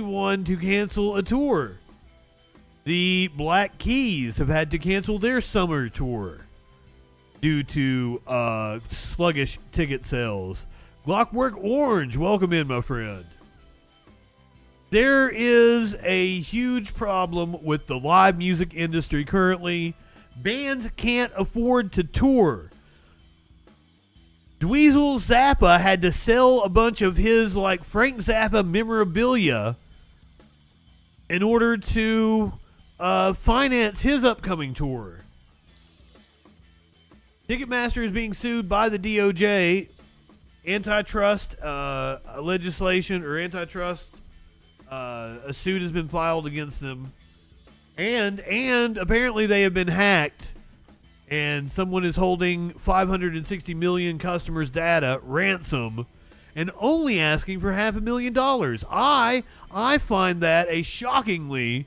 one to cancel a tour. The Black Keys have had to cancel their summer tour due to sluggish ticket sales. Clockwork Orange, welcome in, my friend. There is a huge problem with the live music industry currently. Bands can't afford to tour. Dweezil Zappa had to sell a bunch of his Frank Zappa memorabilia in order to finance his upcoming tour. Ticketmaster is being sued by the DOJ. Antitrust legislation or antitrust, a suit has been filed against them. And apparently they have been hacked. And someone is holding 560 million customers' data ransom and only asking for $500,000. I find that a shockingly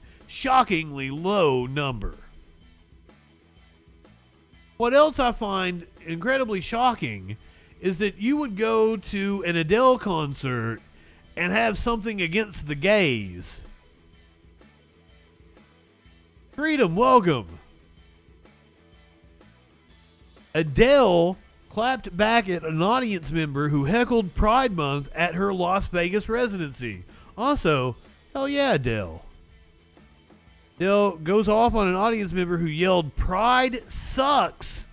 low number. What else I find incredibly shocking is that you would go to an Adele concert and have something against the gays. Freedom, welcome. Adele clapped back at an audience member who heckled Pride Month at her Las Vegas residency. Also, hell yeah, Adele. Adele goes off on an audience member who yelled "Pride sucks"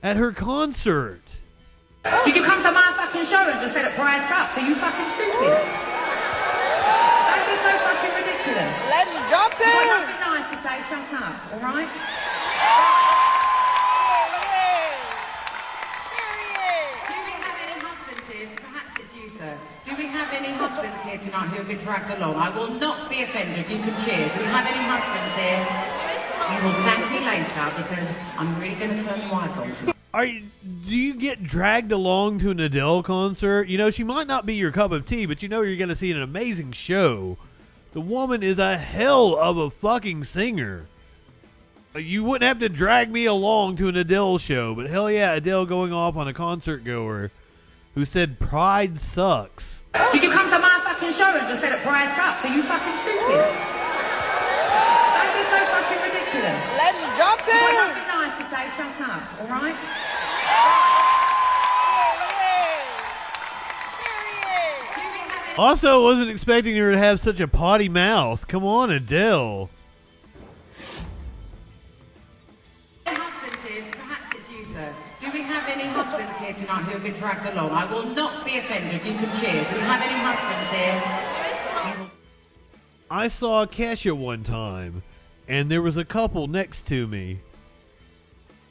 at her concert.
Did you come to my fucking show and just say that Pride sucks? Are you fucking stupid? Don't be so fucking ridiculous. Let's jump in. You've got nothing nice to say, shut up, alright? Do we have any husbands here tonight who have been dragged along? I will not be offended. You can cheer. Do we have any husbands here? You will thank me later because I'm really going to turn your wives on tonight.
Do you get dragged along to an Adele concert? You know, she might not be your cup of tea, but you know you're going to see an amazing show The woman is a hell of a fucking singer. You wouldn't have to drag me along to an Adele show, but hell yeah, Adele going off on a concert goer who said pride sucks.
Did you come to my fucking show and just say that pride sucks? Are you fucking stupid? Don't be so fucking ridiculous.
Let's jump in.
You've got nothing nice to say, shut up, alright?
Also, wasn't expecting her to have such a potty mouth. Come on, Adele.
Husbands here, perhaps it's you, sir. Do we have any husbands here tonight who have been dragged along? I will not be offended. You can cheer. Do we have any husbands here?
I saw Kesha one time, and there was a couple next to me.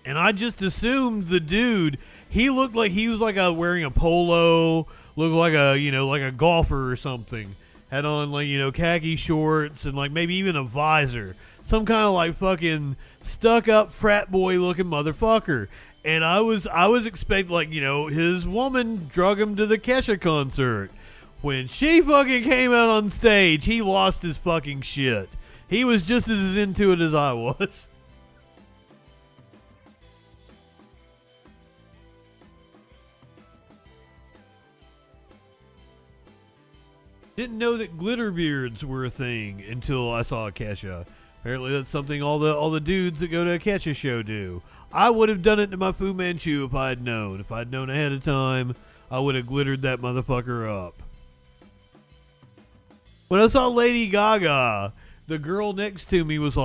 And I just assumed the dude, he looked like he was like wearing a polo, looked like like a golfer or something. Had on khaki shorts and maybe even a visor. Some kind of fucking stuck up frat boy looking motherfucker. And I was expecting his woman drug him to the Kesha concert. When she fucking came out on stage, he lost his fucking shit. He was just as into it as I was. Didn't know that glitter beards were a thing until I saw Kesha. Apparently that's something all the dudes that go to a Kesha show do. I would have done it to my Fu Manchu if I had known. If I'd known ahead of time, I would have glittered that motherfucker up. When I saw Lady Gaga, the girl next to me was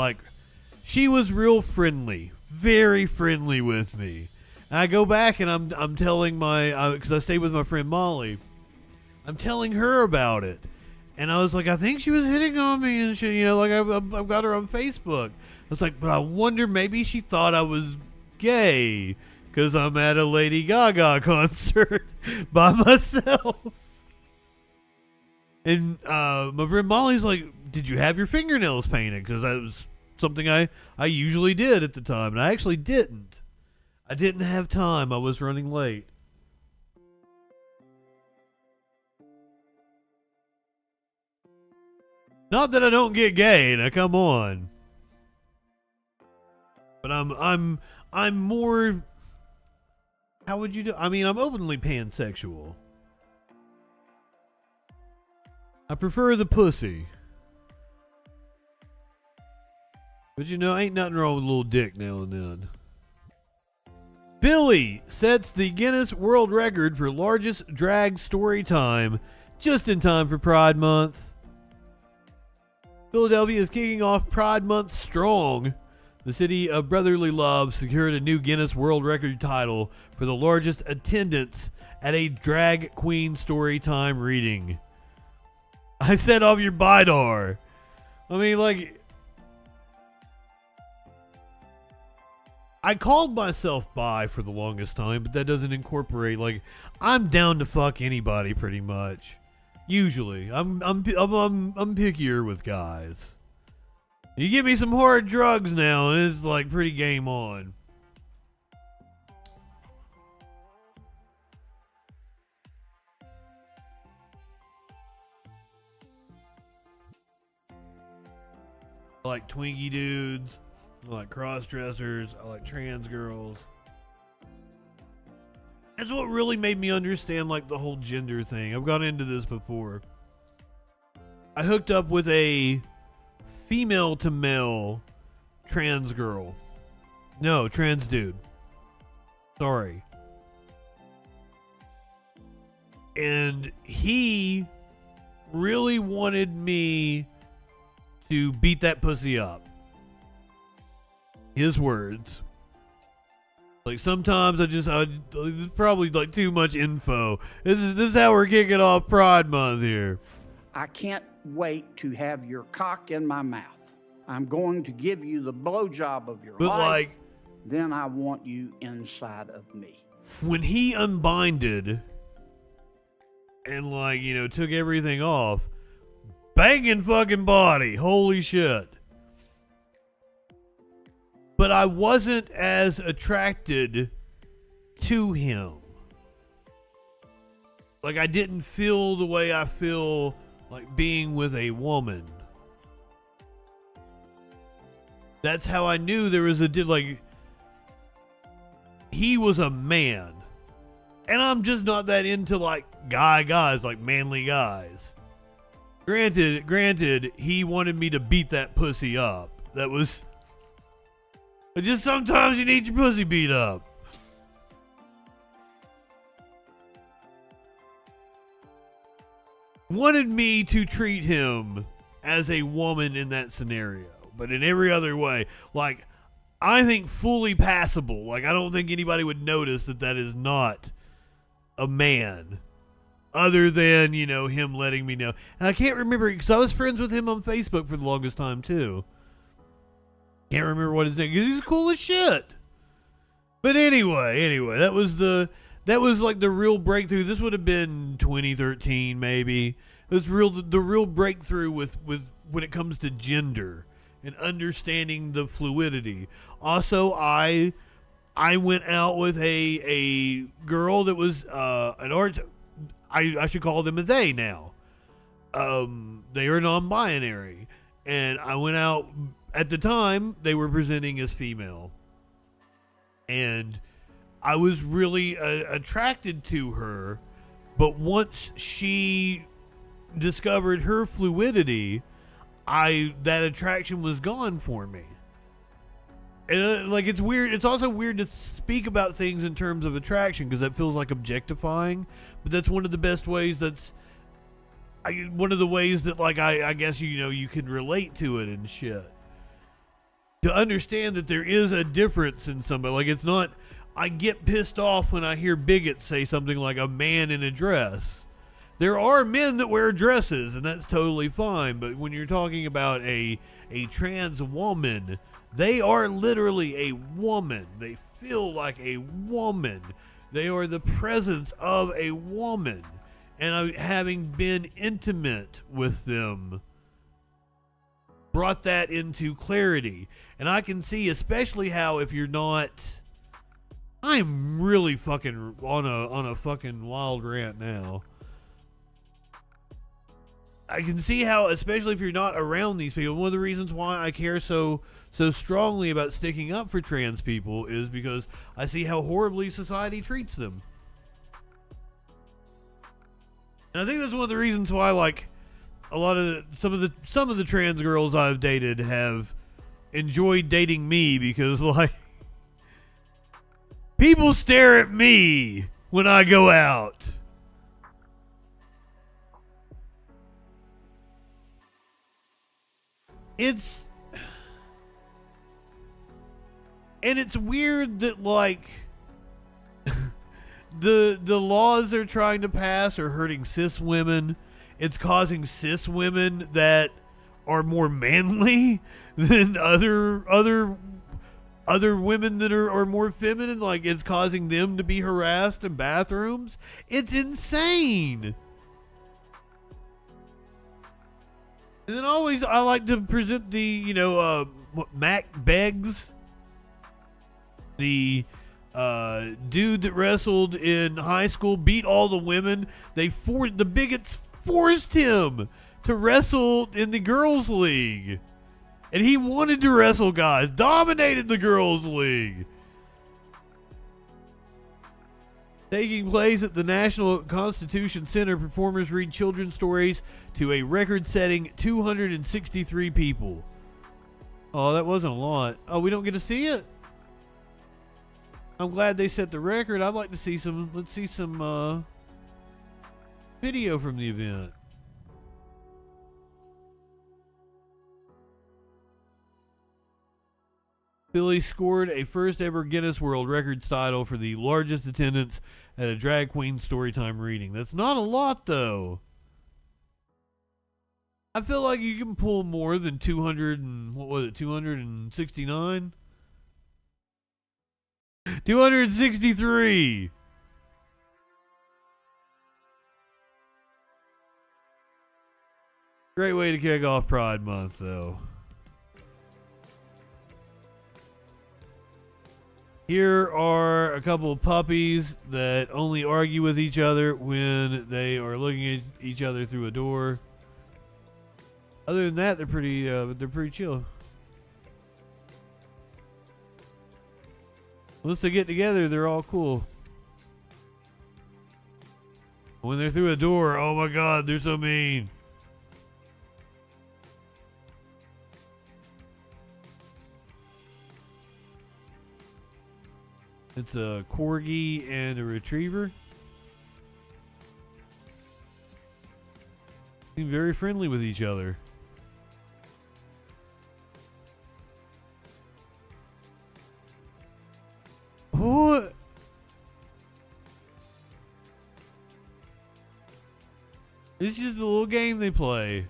she was real friendly, very friendly with me. And I go back and I'm telling because I stayed with my friend Molly, I'm telling her about it. And I was like, I think she was hitting on me and shit, I've got her on Facebook. I was like, but I wonder maybe she thought I was gay because I'm at a Lady Gaga concert by myself. And my friend Molly's like, did you have your fingernails painted? Because that was something I usually did at the time. And I actually didn't. I didn't have time. I was running late. Not that I don't get gay, now come on. But I'm more, how would you do? I mean, I'm openly pansexual. I prefer the pussy. But ain't nothing wrong with a little dick now and then. Billy sets the Guinness World Record for largest drag story time just in time for Pride Month. Philadelphia is kicking off Pride Month strong. The city of brotherly love secured a new Guinness World Record title for the largest attendance at a drag queen story time reading. I set off your bidar. I mean, I called myself bi for the longest time, but that doesn't incorporate, I'm down to fuck anybody pretty much. Usually, I'm pickier with guys. You give me some hard drugs now, and it's pretty game on. I like Twinkie dudes. I like cross-dressers. I like trans girls. That's what really made me understand the whole gender thing. I've gone into this before. I hooked up with a female to male trans girl. No, trans dude. Sorry. And he really wanted me to beat that pussy up. His words. Sometimes it's probably too much info. This is how we're kicking off Pride Month here.
I can't wait to have your cock in my mouth. I'm going to give you the blowjob of your life. Then I want you inside of me.
When he unbinded and took everything off, banging fucking body, holy shit. But I wasn't as attracted to him. I didn't feel the way I feel being with a woman. That's how I knew there was he was a man. And I'm just not that into guys, like manly guys. Granted, he wanted me to beat that pussy up. That was... But just sometimes you need your pussy beat up. Wanted me to treat him as a woman in that scenario. But in every other way, I think fully passable. I don't think anybody would notice that is not a man. Other than, him letting me know. And I can't remember, because I was friends with him on Facebook for the longest time, too. Can't remember what his name is, because he's cool as shit. But anyway, that was the real breakthrough. This would have been 2013, maybe. It was the real breakthrough with when it comes to gender and understanding the fluidity. Also, I went out with a girl that was an art... I should call them a they now. They are non-binary. And I went out, at the time, they were presenting as female. And I was really attracted to her. But once she discovered her fluidity, that attraction was gone for me. And it's weird. It's also weird to speak about things in terms of attraction, because that feels like objectifying. But that's one of the best ways. One of the ways that I guess you can relate to it and shit. To understand that there is a difference in somebody. It's not. I get pissed off when I hear bigots say something like a man in a dress. There are men that wear dresses, and that's totally fine. But when you're talking about a trans woman, they are literally a woman. They feel like a woman. They are the presence of a woman. And having been intimate with them brought that into clarity. And I can see especially how if you're not... I'm really fucking on a fucking wild rant now. I can see how, especially if you're not around these people, one of the reasons why I care so strongly about sticking up for trans people is because I see how horribly society treats them. And I think that's one of the reasons why, some of the trans girls I've dated have enjoyed dating me, because people stare at me when I go out. It's weird that the laws they're trying to pass are hurting cis women. It's causing cis women that are more manly than other women that are more feminine. It's causing them to be harassed in bathrooms. It's insane. And then I like to present the, Mac Beggs, the dude that wrestled in high school, beat all the women. The bigots forced him to wrestle in the girls' league. And he wanted to wrestle guys, dominated the girls' league. Taking place at the National Constitution Center, performers read children's stories to a record-setting 263 people. Oh, that wasn't a lot. Oh, we don't get to see it? I'm glad they set the record. I'd like to see some, let's see some video from the event. Billy scored a first ever Guinness World Records title for the largest attendance at a drag queen storytime reading. That's not a lot, though. I feel like you can pull more than 269? 263! Great way to kick off Pride Month, though. Here are a couple of puppies that only argue with each other when they are looking at each other through a door. Other than that, they're pretty chill. Once they get together, they're all cool. When they're through a door, oh my God, they're so mean. It's a corgi and a retriever. Seem very friendly with each other. What? It's just a little game they play.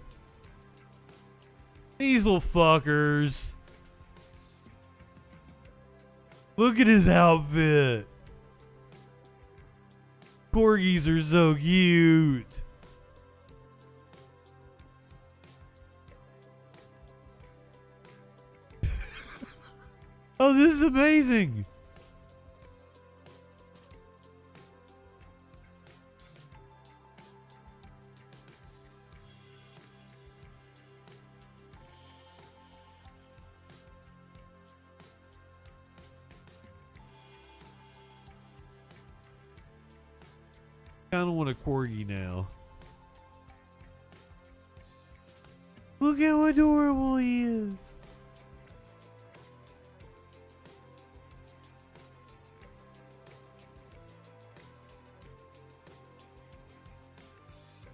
These little fuckers. Look at his outfit. Corgis are so cute. Oh, this is amazing. I kind of want a corgi now. Look how adorable he is.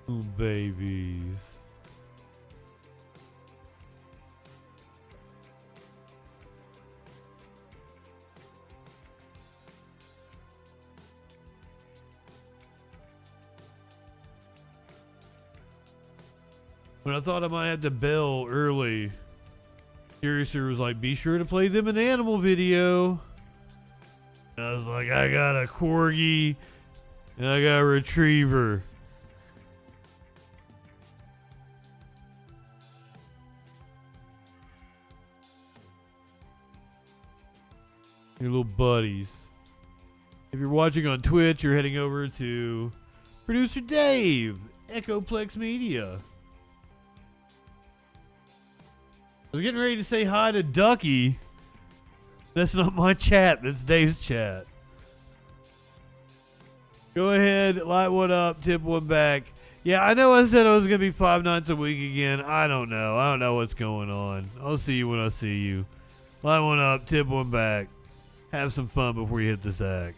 Oh, babies. When I thought I might have to bail early, Curiouser was like, be sure to play them an animal video. And I was like, I got a corgi and I got a retriever. Your little buddies. If you're watching on Twitch, you're heading over to Producer Dave, Echoplex Media. I was getting ready to say hi to Ducky. That's not my chat. That's Dave's chat. Go ahead, light one up, tip one back. Yeah, I know I said I was going to be 5 nights a week again. I don't know. I don't know what's going on. I'll see you when I see you. Light one up, tip one back. Have some fun before you hit the sack.